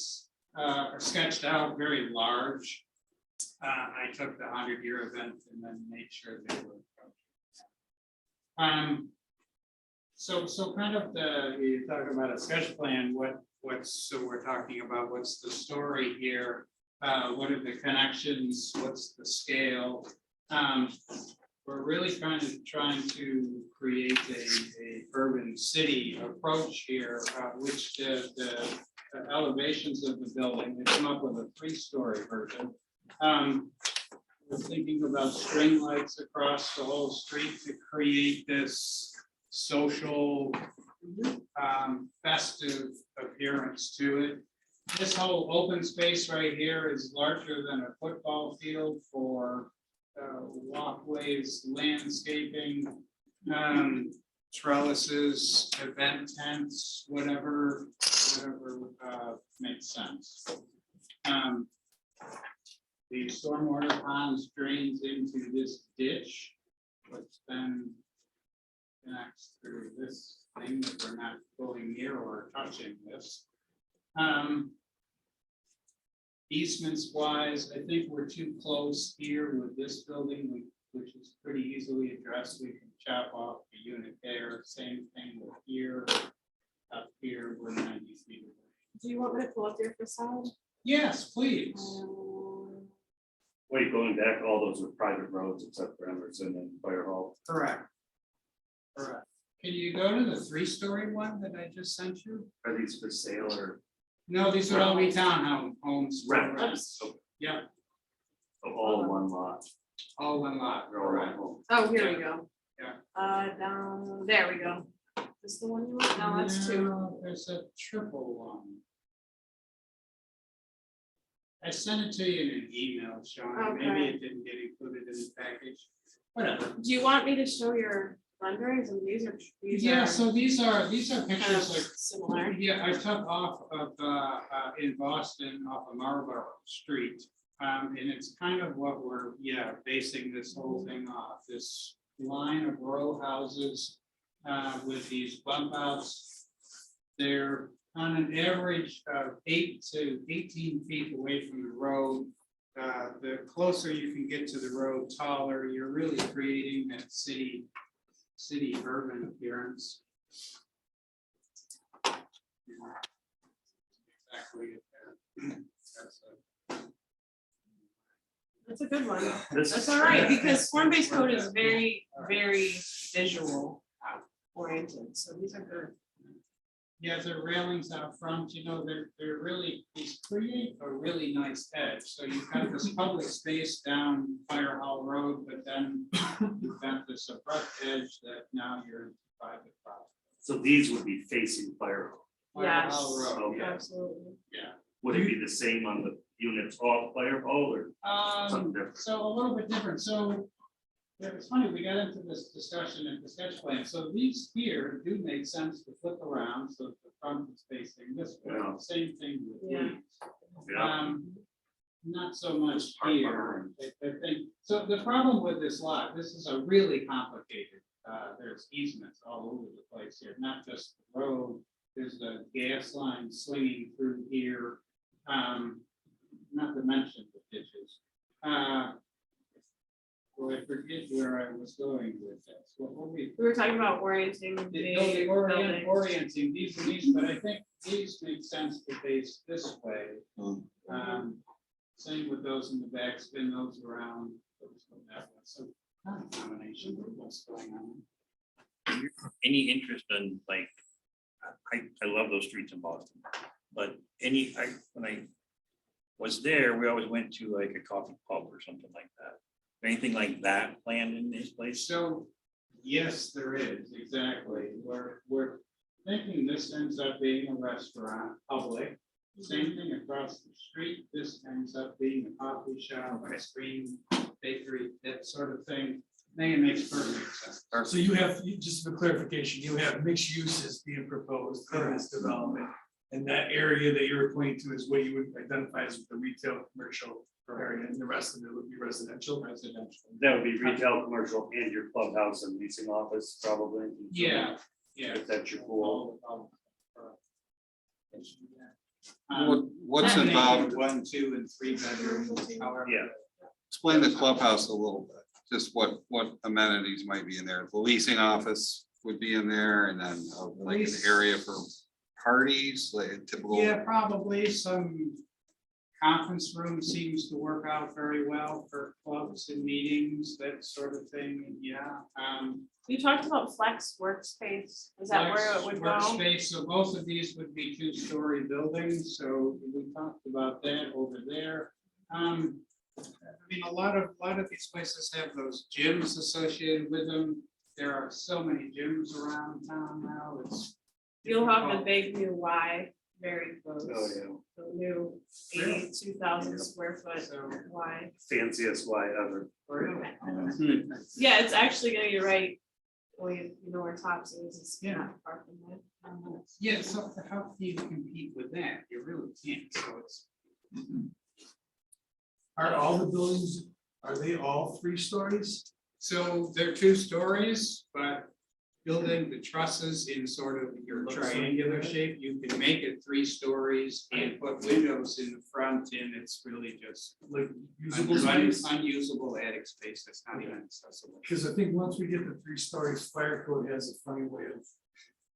are sketched out very large. I took the 100-year event and then made sure they were. So kind of you talk about a sketch plan, so we're talking about what's the story here? What are the connections? What's the scale? We're really trying to create a urban city approach here, which the elevations of the building, we come up with a 3-story version. We're thinking about string lights across the whole street to create this social, festive appearance to it. This whole open space right here is larger than a football field for walkways, landscaping, trellises, event tents, whatever makes sense. The stormwater ponds drains into this ditch, which then connects through this thing that we're not going near or touching this. Easements wise, I think we're too close here with this building, which is pretty easily addressed. We can chop off the unit there. Same thing with here. Up here, we're 90 feet away. Do you want me to pull up your facade? Yes, please. Wait, going back, all those are private roads except for Emerson and Fire Hall. Correct. Correct. Can you go to the 3-story one that I just sent you? Are these for sale or No, these would all be townhomes. rent? Rent. Yeah, So all in one lot. all one lot. They're all one home. Oh, here we go. Yeah. Down, there we go. Is this the one you want? No, that's 2. No, there's a triple one. I sent it to you in an email, Sean. Maybe Okay. it didn't get included in the package. Whatever. Do you want me to show your renderings and these are. Yeah, so these are Kind of pictures like, similar. yeah, I took off of, in Boston off of Marlborough Street. And it's kind of what we're, basing this whole thing off, this line of row houses with these bump outs. They're on an average of 8 to 18 feet away from the road. The closer you can get to the road, taller, you're really creating that city urban appearance. Exactly. That's a good one. This- That's all right, because form-based code is very, very visual oriented, so these are good. Yeah, the railings out front, they're really, these create a really nice edge. So you've got this public space down Fire Hall Road, but then you've got this abrupt edge that now you're in private property. So these would be facing Fire Hall. Fire Yes. Hall Road, Okay. yeah. Absolutely. Would it be the same on the units off Fire Hall or something different? So a little bit different, so it's funny, we got into this discussion in the sketch plan, so these here do make sense to flip around, so the front is facing this way, Yeah. same thing with Yeah. these. Yeah, Not so much here, I think, so the problem with this lot, this is a really complicated, there's easements all over the place here, not just the road. There's the gas line swinging through here, not to mention the ditches. Well, I forget where I was going with this. What were we? We were talking about orienting the building. Orienting these and these, but I think these make sense to face this way. Same with those in the back, spin those around. Those go that way. So kind of combination of what's going on. Any interest in like, I love those streets in Boston, but when I was there, we always went to like a coffee pub or something like that. Anything like that planned in this place? So, yes, there is, exactly. We're thinking this ends up being a restaurant, public. Same thing across the street, this ends up being a coffee shop, ice cream, bakery, that sort of thing. I think it makes perfect sense. So you have, just for clarification, you have mixed uses being proposed in this development. And that area that you're pointing to is what you would identify as the retail, commercial area, and the rest of it would be residential. that would be retail, commercial, and your clubhouse and leasing office probably. Yeah. If that's your pool. What's involved, 1, 2, and 3 bedrooms, however. Yeah. explain the clubhouse a little bit, just what amenities might be in there. The leasing office would be in there, and then like an area for parties, like a typical. Yeah, probably some conference room seems to work out very well for clubs and meetings, that sort of thing, yeah. You talked about flex workspace, is that where it would go? Workspace, so both of these would be 2-story buildings, so we talked about that over there. I mean, a lot of these places have those gyms associated with them. There are so many gyms around town now, it's. You'll have the big new Y very close. Oh, yeah. The new 82,000 square foot So- Y. Fanciest Y ever. Yeah, it's actually gonna be right. Well, you know where Tops is, it's Yeah. not far from it. Yeah, so how do you compete with that? You really can't, so it's. Are all the buildings, are they all 3 stories? So they're 2 stories, but building the trusses in sort of your triangular shape, you can make it 3 stories and put windows in the front, and it's really just Like usable space? unusable attic space that's not even accessible. Because I think once we get to 3 stories, fire code has a funny way of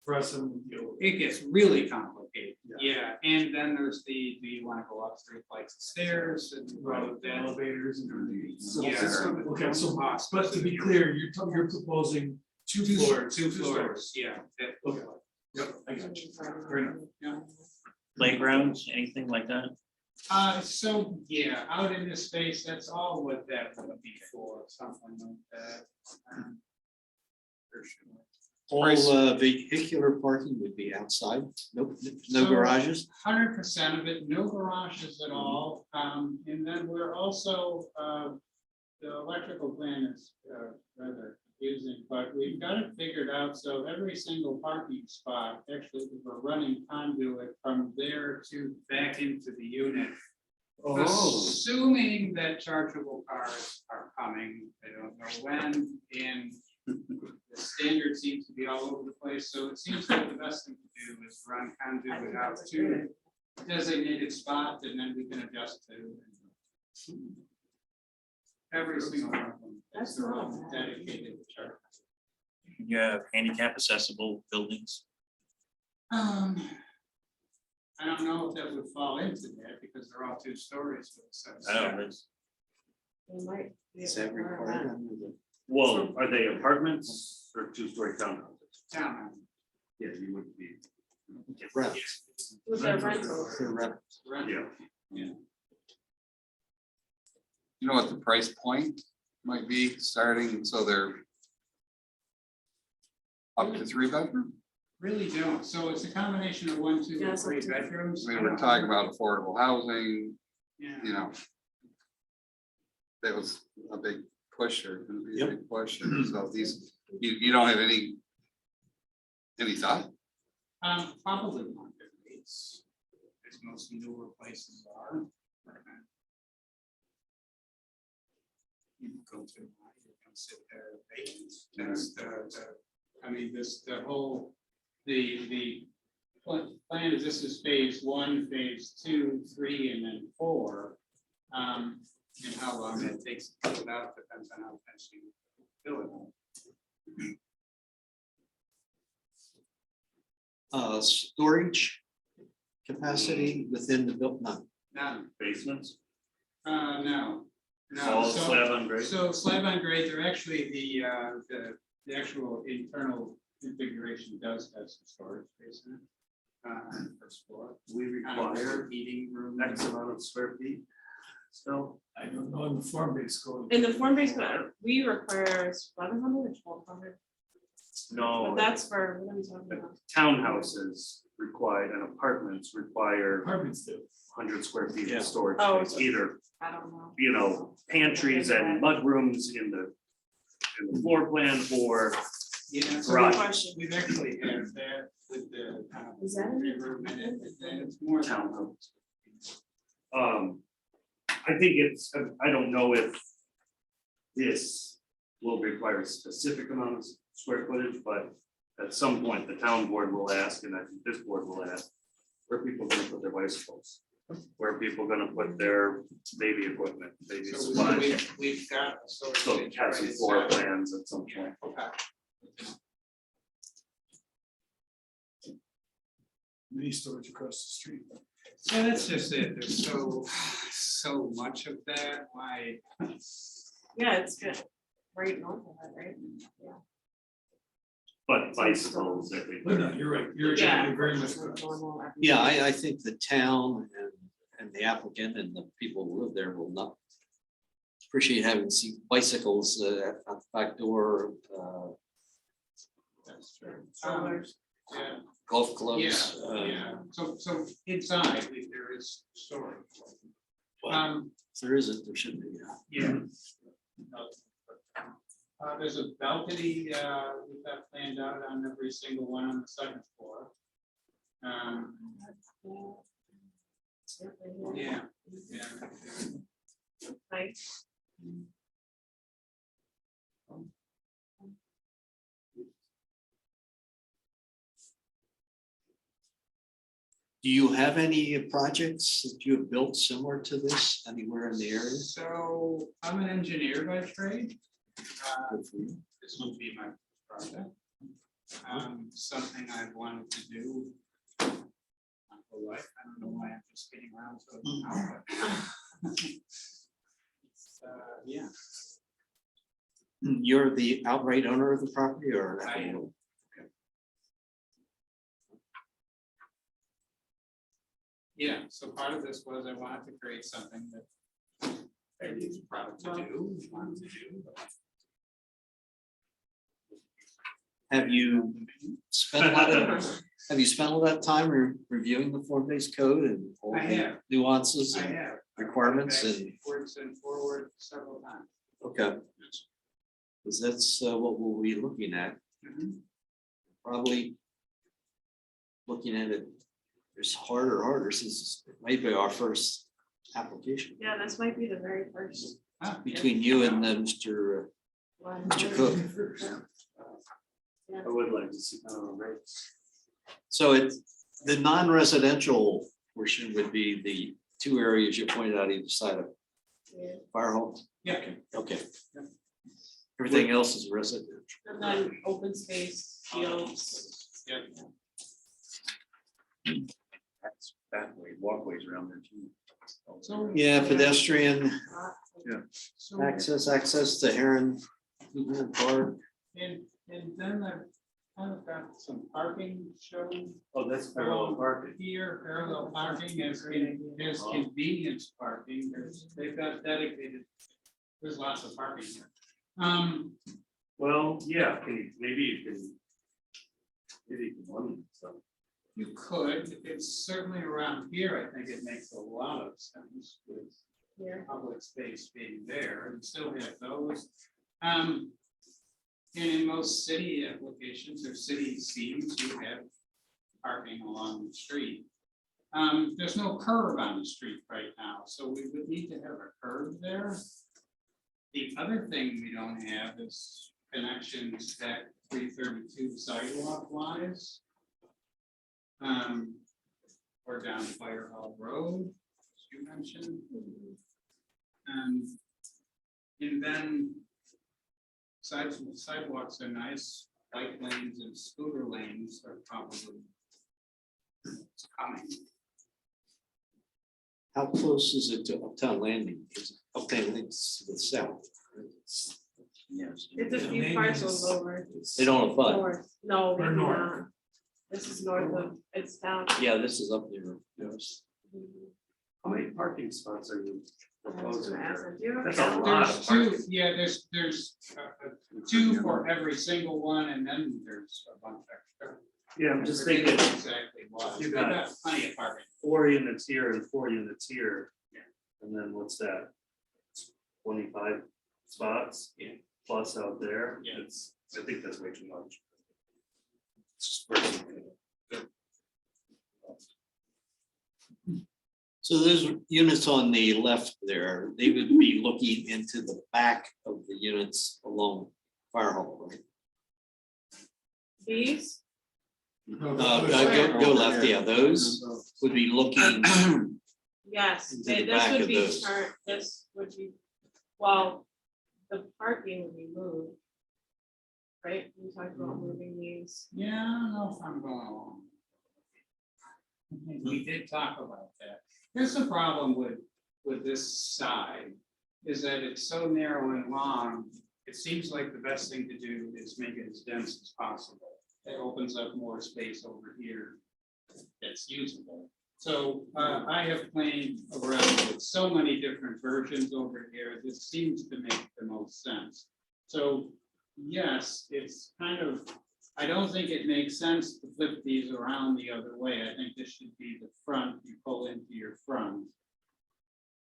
for us to deal with. It gets really complicated, yeah, and then there's do you want to go up 3 flights of stairs and road that. Elevators and everything. So- Yeah. Okay, so, but to be clear, you're proposing 2 floors. 2 floors, yeah. Okay. Yep, I got you. Fair enough. Yeah. Playgrounds, anything like that? So, yeah, out in this space, that's all what that would be for, something like that. All vehicular parking would be outside, no So- garages. 100% of it, no garages at all, and then we're also, the electrical plan is rather confusing, but we've got it figured out, so every single parking spot, actually, we're running conduit from there to back into the unit. Assuming that chargeable cars are coming, I don't know when, and the standard seems to be all over the place, so it seems like the best thing to do is run conduit out to designated spot, and then we can adjust to every single one of them. That's their own dedicated charge. You have handicap accessible buildings. I don't know if that would fall into that because they're all 2 stories. But it's I don't know. We might be Is able that to cover required that. under the? Well, are they apartments or 2-story townhouses? Town. Yeah, you would be. Rent. With their rentals. For rent. Yeah. You know what the price point might be starting, so they're up to 3-bedroom? Really don't. So it's a combination of 1, 2, Yeah, and 3 something. bedrooms. We were talking about affordable housing, Yeah. you know. That was a big push or gonna be a big push, and so these, you don't have any thought? Probably market rates, as most newer places are. You can go to, you can sit there, vacant. That's I mean, the whole, the plan is this is phase 1, phase 2, 3, and then 4. And how long that takes to fill it out depends on how fast you fill it. Storage capacity within the built, none. None. Basements, No. all So- slab on grade. So slab on grade, they're actually the actual internal configuration does have some storage space in it. On the first floor. We require Heating room. X amount of square feet. So, I don't know in the form-based code. In the form-based code, we require 1,100 or 1,200, no, but that's for, what are we talking about? townhouses require and apartments require Apartments do. 100 square feet Yeah. of storage Oh, space, either, I don't know. you know, pantries and mudrooms in the floor plan or Yeah, so Right. we've actually had that with the. Is that in it? room in it, and it's more townhomes. I think it's, I don't know if this will require a specific amount of square footage, but at some point, the town board will ask, and I think this board will ask, where are people gonna put their bicycles? Where are people gonna put their baby equipment, baby So supplies? we've got. So have some floor plans at some point. Mini storage across the street. So that's just it. There's so much of that. Why? Yeah, it's good. Right north of it, right? Yeah. But bicycles, I think. But no, you're right. You're Yeah. exactly very much correct. Normal every- Yeah, I think the town and the applicant and the people who live there will not appreciate having seen bicycles at the back door, That's true. Yeah, golf clubs. yeah. So inside, there is storage. If there isn't, there should be. Yeah. There's a balcony, we've got planned out on every single one on the 2nd floor. Yeah, yeah. Nice. Do you have any projects that you have built similar to this anywhere in the area? So I'm an engineer by trade. Good for you. This would be my project. Something I've wanted to do my whole life. I don't know why I'm just getting around to it now. but, Yeah. You're the outright owner of the property or? I am. Yeah, so part of this was I wanted to create something that I was proud to do, wanted to do. but Have you spent a lot of, have you spent a lot of time reviewing the form-based code and all I the have. nuances I and have. requirements Back and, Backwards and forward several times. okay. because that's what we'll be looking at. Probably looking at it, it's harder since it might be our first application Yeah, this might be the very first between you and Mr. one. Mr. Cook. Yeah. I would like to see, right? So it's the non-residential portion would be the two areas you pointed out either side of Yeah. fire hall. Yeah. Okay. Everything else is residential. And then open space, fields. Yeah. That's pathways, walkways around there too. So, Yeah, pedestrian so, access to Heron Park. and then I've kind of got some parking shown. Oh, that's parallel parking. Here, parallel parking as convenience parking, they've got dedicated, there's lots of parking here. Well, yeah, maybe you can limit some. You could, it's certainly around here, I think it makes a lot of sense with Yeah. public space being there and still have those. And in most city applications or city scenes, you have parking along the street. There's no curb on the street right now, so we would need to have a curb there. The other thing we don't have is connections that 332 sidewalk wise. Or down Fire Hall Road, as you mentioned. And then sidewalks are nice, bike lanes and scooter lanes are probably coming. How close is it to Uptown Landing? Because Uptown Landing's to the south. Yes. It's a few parcels over. They don't abut. North, no, they Or do north. not. This is north of, it's down. Yeah, this is up there. Yes. How many parking spots are you I was proposing? gonna ask them, do you have a That's a calendar? lot. There's two, yeah, there's two for every single one, and then there's a bunch extra. Yeah, I'm just I forget thinking, exactly what, You they've got- got plenty of parking. 4 units here and 4 units here. And then what's that? 25 spots? Yeah. Plus out there? Yeah. I think that's way too much. So those units on the left there, they would be looking into the back of the units along Fire Hall, right? These, Go left, yeah, those would be looking, yes, Into the this back would of be those. turned, this would be, well, the parking would be moved. Right, we talked about moving these. Yeah, I don't know if I'm going along. We did talk about that. Here's the problem with this side, is that it's so narrow and long, it seems like the best thing to do is make it as dense as possible. It opens up more space over here that's usable. So I have played around with so many different versions over here, this seems to make the most sense. So yes, it's kind of, I don't think it makes sense to flip these around the other way. I think this should be the front, you pull into your front.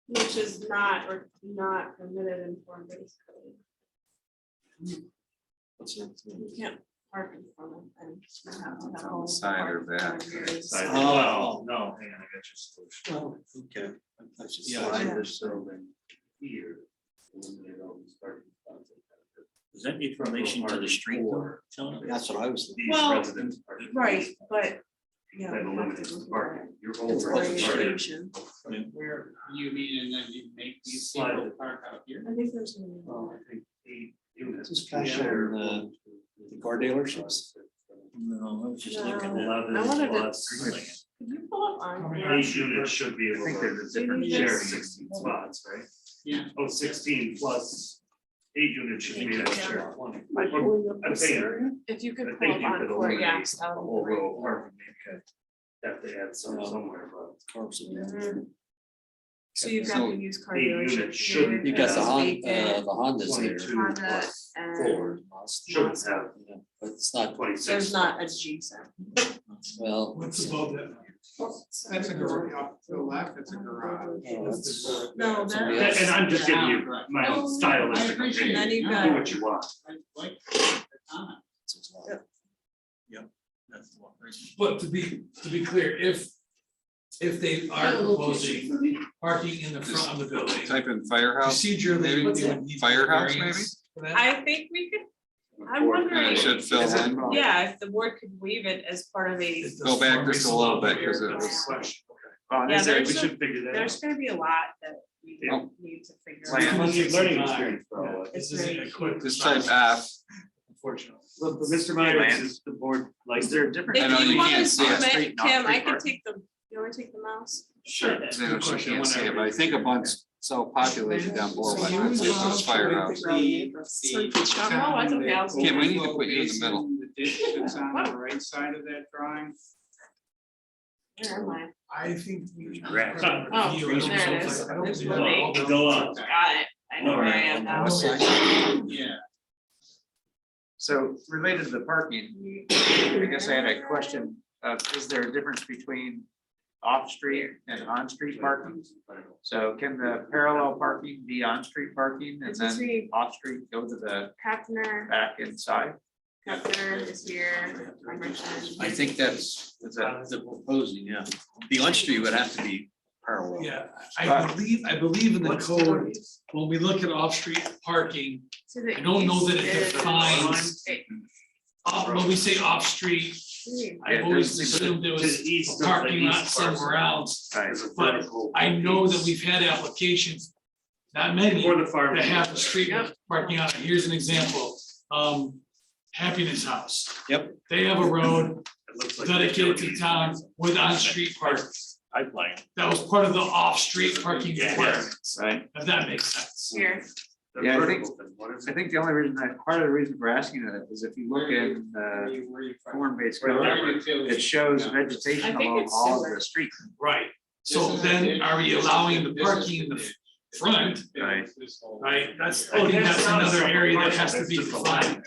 Which is not, or not permitted in form-based code. what's that? You can't park in front of and you have to have On all the side or parking back, areas. Side- Oh. Well, no, hang on, I got your solution. Oh, okay. Yeah, Yeah, I just building here. eliminate all these parking spots. Is that in relation to the street? though, Tony? that's what I was thinking. These Well, residents. parking Right, spaces, but. Yeah. Then we have to eliminate look at parking. You're It's over. orientation. Where you mean, and then you make these Slide people it. park out here? I think there's. gonna be Well, more. I think 8 units. This is passion on, the car dealerships? No, I was just No. looking at. 11 I wanted to- plus. Could you pull up on? 8 units should be able I think to there's a different share share. 16 spots, right? Yeah. Oh, 16 plus 8 units should be able to share 20. By pulling up I'm this saying, area? If you I could think pull you up could on Court, eliminate yes. a whole row of parking, maybe. Have to add some somewhere, but Cars in there. Mhm. So you've got So the used car 8 dealership units shouldn't. here, You got the that's the vacant, Hondas there. 22 Honda plus and 4 shouldn't have Yeah, but it's not, 26. there's not a G-Cent. well. What's above that? That's a garage, up to the left, it's a garage. Oh, that's- No, Somebody that. else. And I'm just giving you Yeah, right. my own I stylistic appreciate opinion. it. Do what you want. I like the comment. That's the one. But to be clear, if they are proposing parking in the front of the building, Type in firehouse, procedurally, maybe? they would need. Firehouse, variance for that. I think we could, I'm and wondering, it should fill in. yeah, if the board could waive it as part of a, Is the Go back form just a based little on bit, the 'cause it variance? was- Question. Well, Yeah, is there, there's We some- should figure that there's out. gonna be a lot that we Oh. need to figure Plan. out. It's gonna take Learning some time. experience, probably. This isn't a quick. Just type F. Unfortunately. Well, for Mr. Myers, is the board like is there a difference? I know If you you wanna can't see zoom it. Street, it, not Kim, street I can parking. take the, you wanna take the mouse? Sure. Good She question, can't see it, whenever. but I think a bunch so populated down Borland, it says firehouse. Sorry, good shot. No, it's okay, I'll zoom Kim, we in. need to put you in the middle. The ditch that's on the right side of that drawing. Where am I? I think. we- Right. Oh, there it is. I don't There's think one all eight. the- Go up. Got it, I know where I am now. Yeah. So related to the parking, I guess I had a question, is there a difference between off-street and on-street parking? So can the parallel parking be on-street parking and It's then between- off-street go to the Kapner, back inside? Kapner is here, Emerson. I think that's the proposing, yeah. The on-street would have to be parallel. Yeah, I believe in the code, when we look at off-street parking, To the I don't know that it east is- defines- when we say off-street, I've Yeah, always there's- assumed it To was the east of the parking lot east parcel. somewhere else. Right. There's a But vertical I know that piece. we've had applications, not many, Or the farm. that have the street Yep. parking on it. Here's an example. Happiness House. Yep. They have a road It looks like dedicated to town with on-street parking. Pipeline. That was part of the off-street parking Yeah. requirements, Right, if that makes sense. Here, The Yeah, I vertical thing, what is I it? think the only reason part of the reason for asking that is if you look in form-based code, it shows vegetation I think along it's all of similar. the streets. Right, so then are we allowing the parking in the front, Right. right? That's, I think that's another area that has to be defined.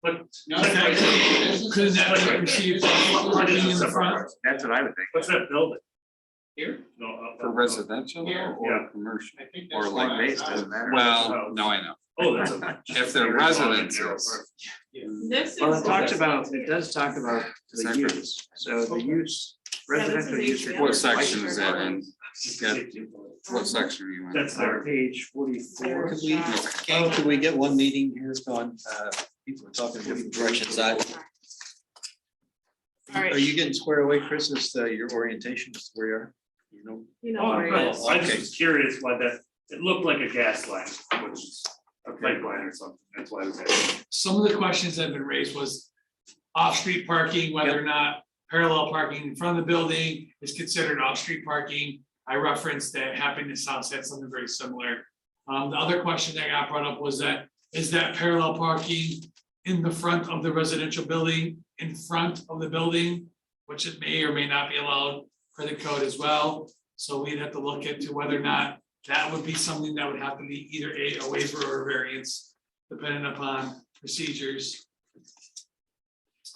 But No, Couldn't that be received parking in the front? That's what I would think. what's that building? Here? No. up- For up- residential Yeah. or commercial? I think Or that's like Form-based doesn't matter. Well, no, I know. Oh, that's a. If they're residences. this is. Well, it talks about, it does talk about the Separate. use, so the use, Yeah, this is residential use. easy. What requires section is that license. in? What section are you in? That's On page 44. Could we, oh, could we get one meeting here going, people are talking different directions. All right. Are you getting squared away, Chris, as to your orientation, as to where you are? You know? You know Oh, where no, it is. I just was curious why that, it looked like a gas line, which is a pipeline or something, that's why I was asking. Some of the questions that have been raised was off-street parking, whether or not parallel parking in front of the building is considered off-street parking. I referenced that Happiness House had something very similar. The other question that got brought up was that, is that parallel parking in the front of the residential building, in front of the building, which it may or may not be allowed for the code as well. So we'd have to look into whether or not that would be something that would have to be either a waiver or a variance, depending upon procedures.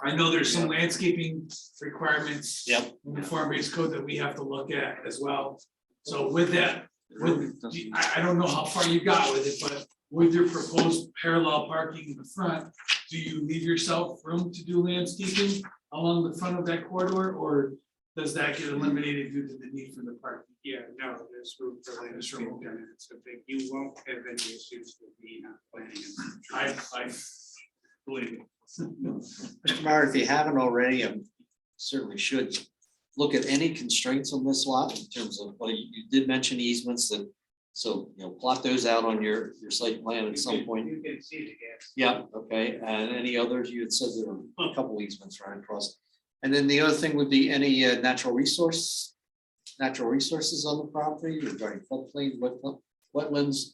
I know there's some landscaping requirements. Yep. In the form-based code that we have to look at as well. So with that, I don't know how far you got with it, but with your proposed parallel parking in the front, do you leave yourself room to do landscaping along the front of that corridor, or does that get eliminated due to the need for the parking? Yeah, no, there's room for landscaping, and it's a big, you won't have any issues with me not planning. I believe it. Mr. Meyer, if you haven't already, certainly should look at any constraints on this lot in terms of, well, you did mention easements that, so, you know, plot those out on your site plan at some point. You can see the gas. Yeah, okay, and any others, you had said there were a couple easements right across. And then the other thing would be any natural resources on the property regarding floodplain, wetlands.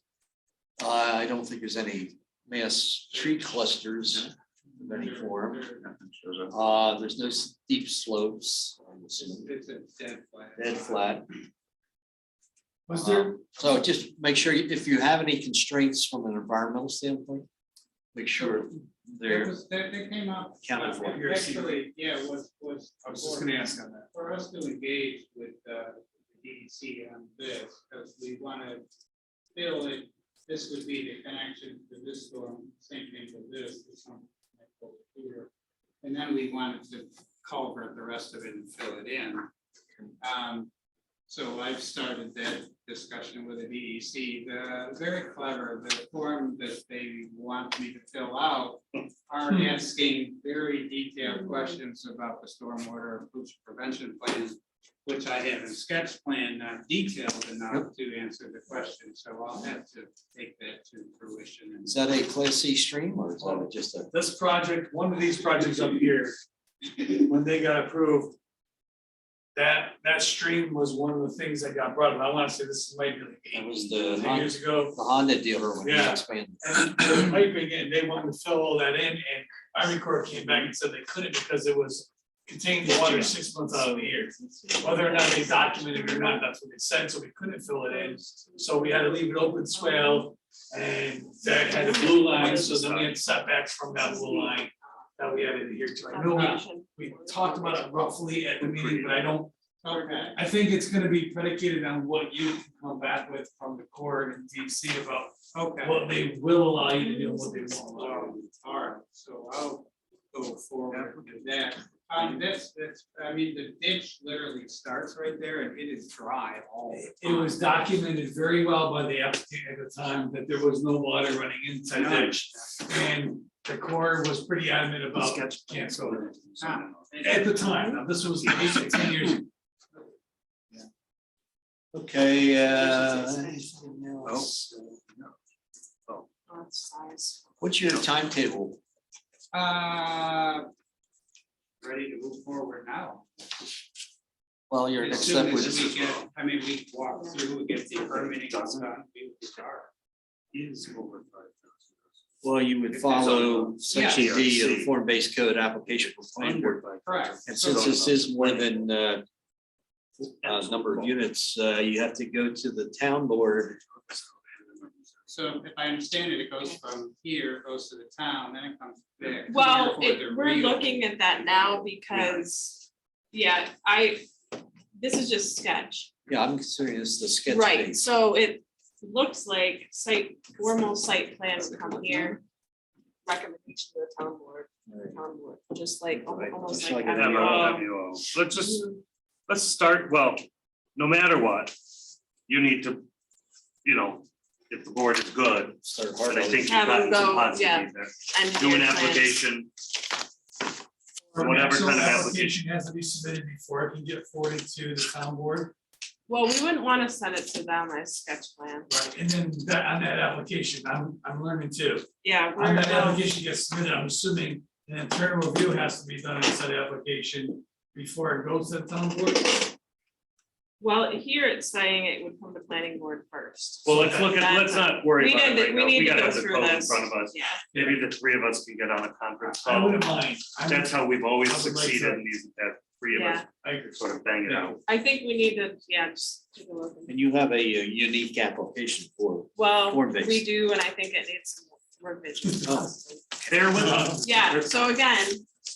I don't think there's any mass tree clusters of any form. There's no steep slopes. I'm assuming. It's a dead flat. Dead flat. Was there, So just make sure if you have any constraints from an environmental standpoint, make sure they're They came up. accounted for. Actually, yeah, was. I was just gonna ask on that. For us to engage with DEC on this, because we want to fill it this would be the connection to this storm, same thing with this one over here. And then we wanted to culvert the rest of it and fill it in. So I've started that discussion with the DEC. Very clever, the form that they want me to fill out are asking very detailed questions about the stormwater pollution prevention plan, which I have in sketch plan, not detailed enough to answer the question. So I'll have to take that to fruition. Is that a Class C stream or is that just a? This project, one of these projects up here, when they got approved, that stream was one of the things that got brought up. I want to say this might be like That was 10 the years ago. Honda dealer when he Yeah. expanded. And the piping, and they wanted to fill all that in, and Army Corps came back and said they couldn't because it was contained water 6 months out of the year. Whether or not they documented it or not, that's what they said, so we couldn't fill it in. So we had to leave it open swale, and that had a blue line, so then we had setbacks from that blue line that we had to adhere to. I know we talked about it roughly at the meeting, but I don't. Okay. I think it's gonna be predicated on what you can come back with from the Corps and DC about Okay. what they will allow you to do and what they won't allow. All right, so I'll go forward with that. That's, I mean, the ditch literally starts right there and it is dry all the It time. was documented very well by the applicant at the time that there was no water running inside the ditch. And the Corps was pretty adamant about canceling it. At the time, now this was 8 to 10 years ago. Okay, anything else? Size. What's your timetable? Ready to move forward now. Well, your As next soon step as was, we get, I mean, we walk through, we get the permitting done, we will start. Is over 5,000. well, you would follow section D of the form-based code application for planning board. Correct. And since this is more than number of units, you have to go to the town board. So if I understand it, it goes from here, goes to the town, then it comes back. Well, here for the we're real- looking at that now because, yeah, this is just sketch. Yeah, I'm considering this the sketch. Right, phase. so it looks like formal site plan would come here. Recommendation to the town board, just like, almost Just like. like an MUO. Let's start, well, no matter what, you need to, if the board is good, Start hard and I on think it. you've Have them gotten some go, positive yeah. feedback. And Do an your plans. application, Or whatever actual kind of application has to be submitted before it can get forwarded to the town board. Well, we wouldn't want to send it to them as sketch plan. Right, and then that, on that application, I'm learning too. Yeah, On that we're, application gets submitted, I'm assuming an internal review has to be done inside the application before it goes to the town board. well, here it's saying it would come to planning board first. well, let's not worry We about it need to- right we now. need We to gotta go have the through code in this. front of us. Yeah, Maybe the three of us can get on a conference I call. wouldn't mind. That's how we've always I would like succeeded to. in these, that three of us I agree. sort of bang it out. I think we need to, just take a look. And you have a unique application for, Well, Form-based. we do, and I think it needs some revisions. Oh. Bear with us. Yeah, so again,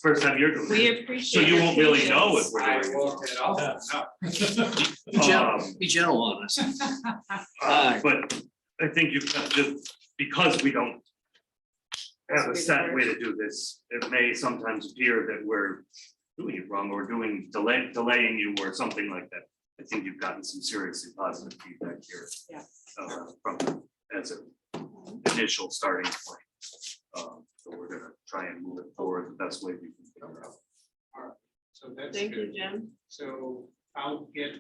First time you're doing we it. So appreciate. you your won't really know if patience. we're I doing won't at all, no. be gentle on us. But I think you've got to, because we don't have a set way to do this, it may sometimes appear that we're doing it wrong or delaying you or something like that. I think you've gotten some seriously positive feedback here. Yeah. From, as an initial starting point. So we're gonna try and move it forward the best way we can figure out. So that's Thank you, good. Jim. So I'll get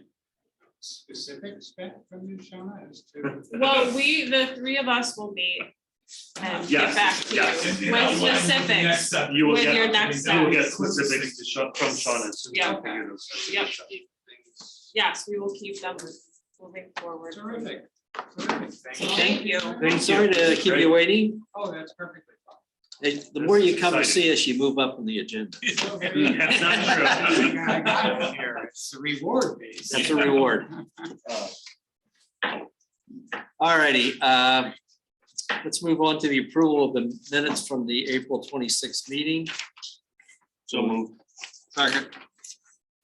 specifics back from you, Shawna, as to. Well, the three of us will meet and Yes, get back to yes. And you with outline what the next specifics. step You will With get, your next you will get steps. specifics to from Sean as soon as Yeah. we figure those steps Yep. out. Yes, we will keep them moving forward. Terrific. Terrific. Thank you. I'm sorry to keep you waiting. Oh, that's perfectly fine. Hey, the more you come to Exciting. see us, you move up on the agenda. That's not true. It's the reward base. That's a reward. All righty, let's move on to the approval of the minutes from the April 26th meeting. So moved. Second.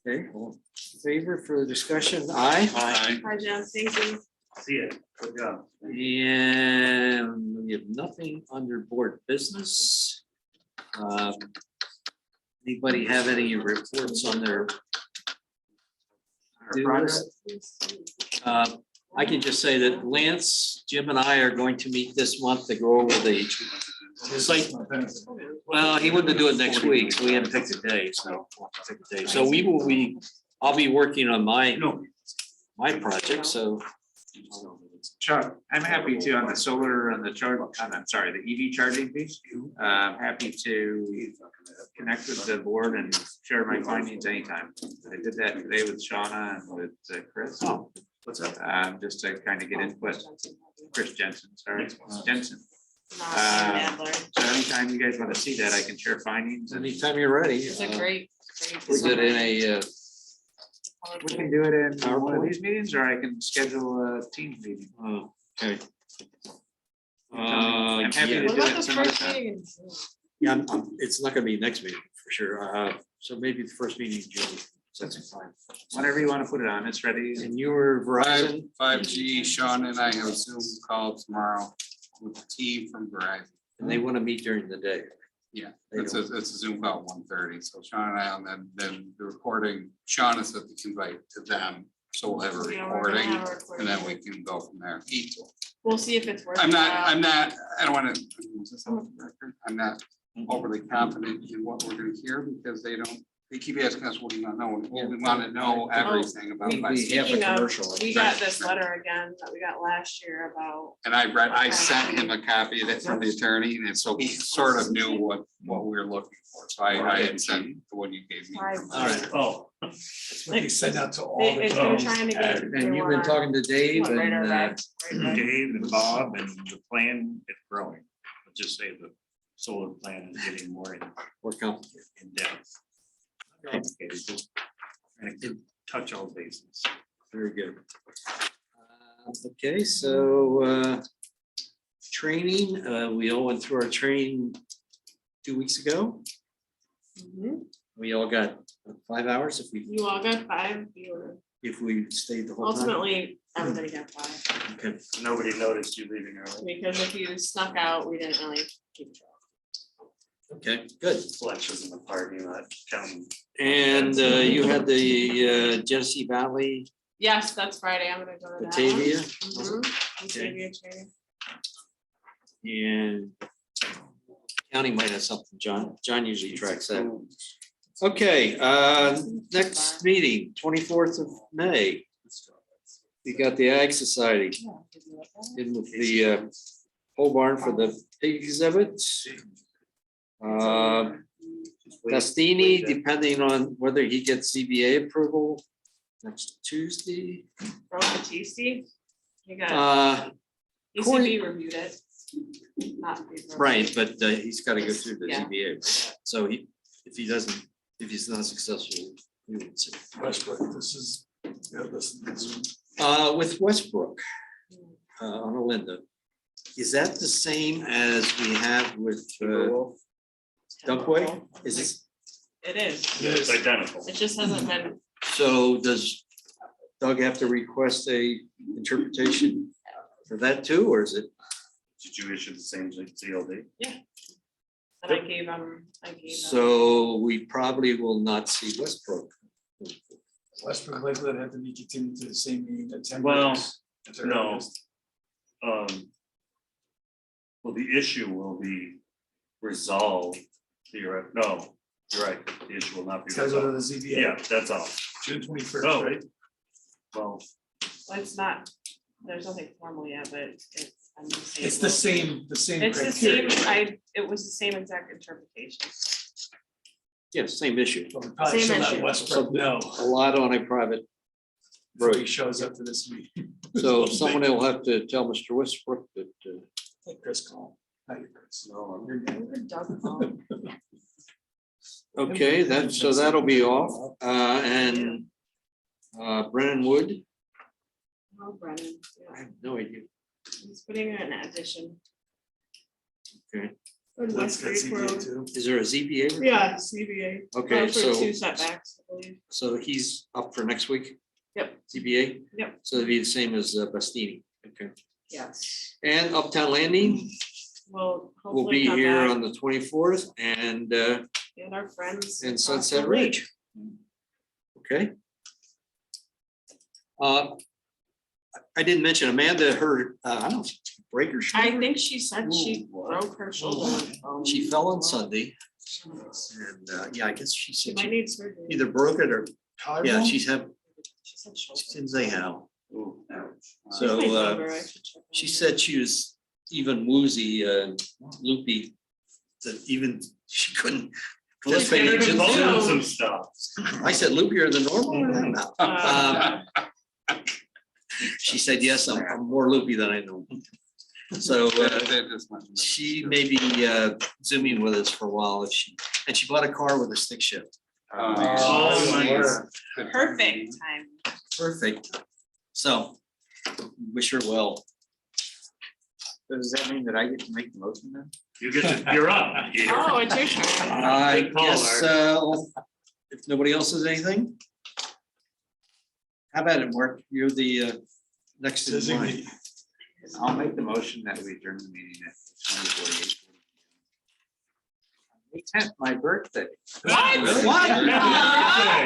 Okay, all in favor for the discussion, aye. Hi, Jim. Thank you. See it. Good job. And we have nothing under board business. Anybody have any reports on their due list? I can just say that Lance, Jim and I are going to meet this month to go over the site. Well, he wanted to do it next week, so we haven't picked a day, so. we'll have to pick a day. So we will be, I'll be working on my project, so. Chuck, I'm happy to on the solar and the charge, I'm sorry, the EV charging piece. Happy to connect with the board and share my findings anytime. I did that today with Shauna and with Chris. Oh, what's up? Just to kind of get input. Chris Jensen, sorry, Jensen. Not Nadler. So anytime you guys want to see that, I can share findings. Anytime you're ready. It's a great. Was it in a, We can do it in one of PowerPoint? these meetings, or I can schedule a team meeting. okay. I'm happy Yeah. to What do about it the some other first time. meeting in June? Yeah, it's not gonna be next meeting for sure. So maybe the first meeting in June. So that's fine. Whenever you want to put it on, it's ready. And you were Verizon. 5G, Sean and I have a Zoom call tomorrow with the team from Verizon. And they want to meet during the day. Yeah, They it's a Zoom call at 1:30, so Sean and I, and then the recording, Sean has said to invite to them, so we'll have a Yeah, we're gonna recording, have a recording. and then we can go from there. We'll see if it's worth. I don't wanna, I'm not overly confident in what we're gonna hear, because they keep asking us, what do you not know? Well, we wanna know everything about. We have a Speaking of, commercial. we got this letter again that we got last year about. And I sent him a copy of that from the attorney, and so he sort of knew what we were looking for, so I had sent the one you gave me. from All right. Oh, That's what they send out to all the It's been towns. trying to get. And you've been talking to Dave What, right or and red? Right, red. Dave and Bob and the plan is growing. Let's just say the solar plan is getting more we're complicated. in depth. Complicated, just trying to touch all bases. Very good. Okay, so training, we all went through our training 2 weeks ago. Mhm. We all got 5 hours You all got 5, you were, if we stayed the whole time. ultimately, everybody got 5, Okay. nobody noticed you leaving early. because if you snuck out, we didn't really keep track. Okay, good. Fletcher's in the party, not counting. And you had the Genesee Valley Yes, that's Friday, I'm gonna go to that. Batavia Mhm, Batavia training. and county might have something, John. John usually tracks that. Okay, next meeting, 24th of May. We got the Ag Society in with the pole barn for the pig exhibit. Bastini, depending on whether he gets CBA approval next Tuesday. From Batiste, you got, ECB reviewed it. Not paper. Right, but he's got to go through the Yeah. ZBA. So if he's not successful, we would see. Westbrook, this is, yeah, this. With Westbrook, on Olinda, is that the same as we have with Dunkway? Is it? It is, It's identical. it just hasn't been, So does Doug have to request a interpretation for that too, or is it? Did you issue the same CLD? and I gave them. So we probably will not see Westbrook. Westbrook likely to have to be continued to the same meeting at 10. Well, minutes. no. Well, the issue will be resolved. No, you're right. The issue will not be It's gotta go to resolved. the ZBA. Yeah, that's all. June 21st, Oh. right? Well, It's not, there's nothing formal yet, but it's. I'm just saying, It's the same It's the same, criteria. it was the same exact interpretation. Yeah, same issue. But we probably Same should let issue. Westbrook know A lot on a private before he road. shows up to this meeting. So someone will have to tell Mr. Westbrook that, Let Chris call. Not you, Chris. no, You're good. okay, so that'll be off. And Brennan Wood, Oh, Brennan, I yeah, have no idea. he's putting in an addition. Okay. On Let's West get Creek CBA Road. too. Is there a ZBA? Yeah, CBA. Okay, For so- 2 setbacks, I believe. So he's up for next week? Yep. ZBA? Yep. So it'd be the same as Bastini. Okay. Yes, And Uptown Landing we'll will hopefully be come here back on the 24th and and our friends. in across Sunset the lake. Ridge. Okay. I didn't mention Amanda, her, I don't know, break her I shoulder. think she said she broke her shoulder. She fell on Sunday. And, yeah, I guess she She said might she need surgery. either broke it or, yeah, Collarbone? she's had, She said shoulder. she didn't say how. Ooh, ouch. So, She's my neighbor, I should check she on her. said she was even woozy, loopy, that even she couldn't Let's participate. get in her gym. involved in some stuff. I said loopier than normal. No. She said, yes, I'm more loopy than I know. So They just mentioned that. she may be zooming with us for a while if she, and she bought a car with a stick shift. Oh, my God. Perfect time. Perfect. So wish her well. Does that mean that I get to make the motion then? You're up. here. Oh, it's your turn. I Good call, guess if nobody else has anything. How about it, Mark? You're the next in line. Designate. I'll make the motion that we adjourn the meeting at 20:48. May 10th, my birthday. What? What?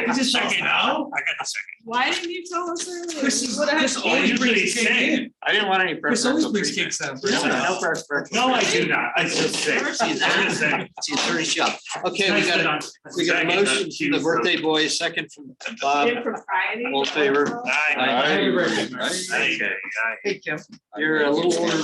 You just second now? I got the second. Why didn't you tell us earlier? Chris is- You would've had Chris cake. always Usually brings cake say. in. I didn't want any Chris always preferential brings treatment. cakes down. Yeah, no preferential. No, I do not. I just say. She's very sharp. Okay, we got a motion from the birthday boy, second from Bob. Impropriety. All in favor? Aye. Happy birthday, Mark. Okay, aye. Hey, Kim. You're a little older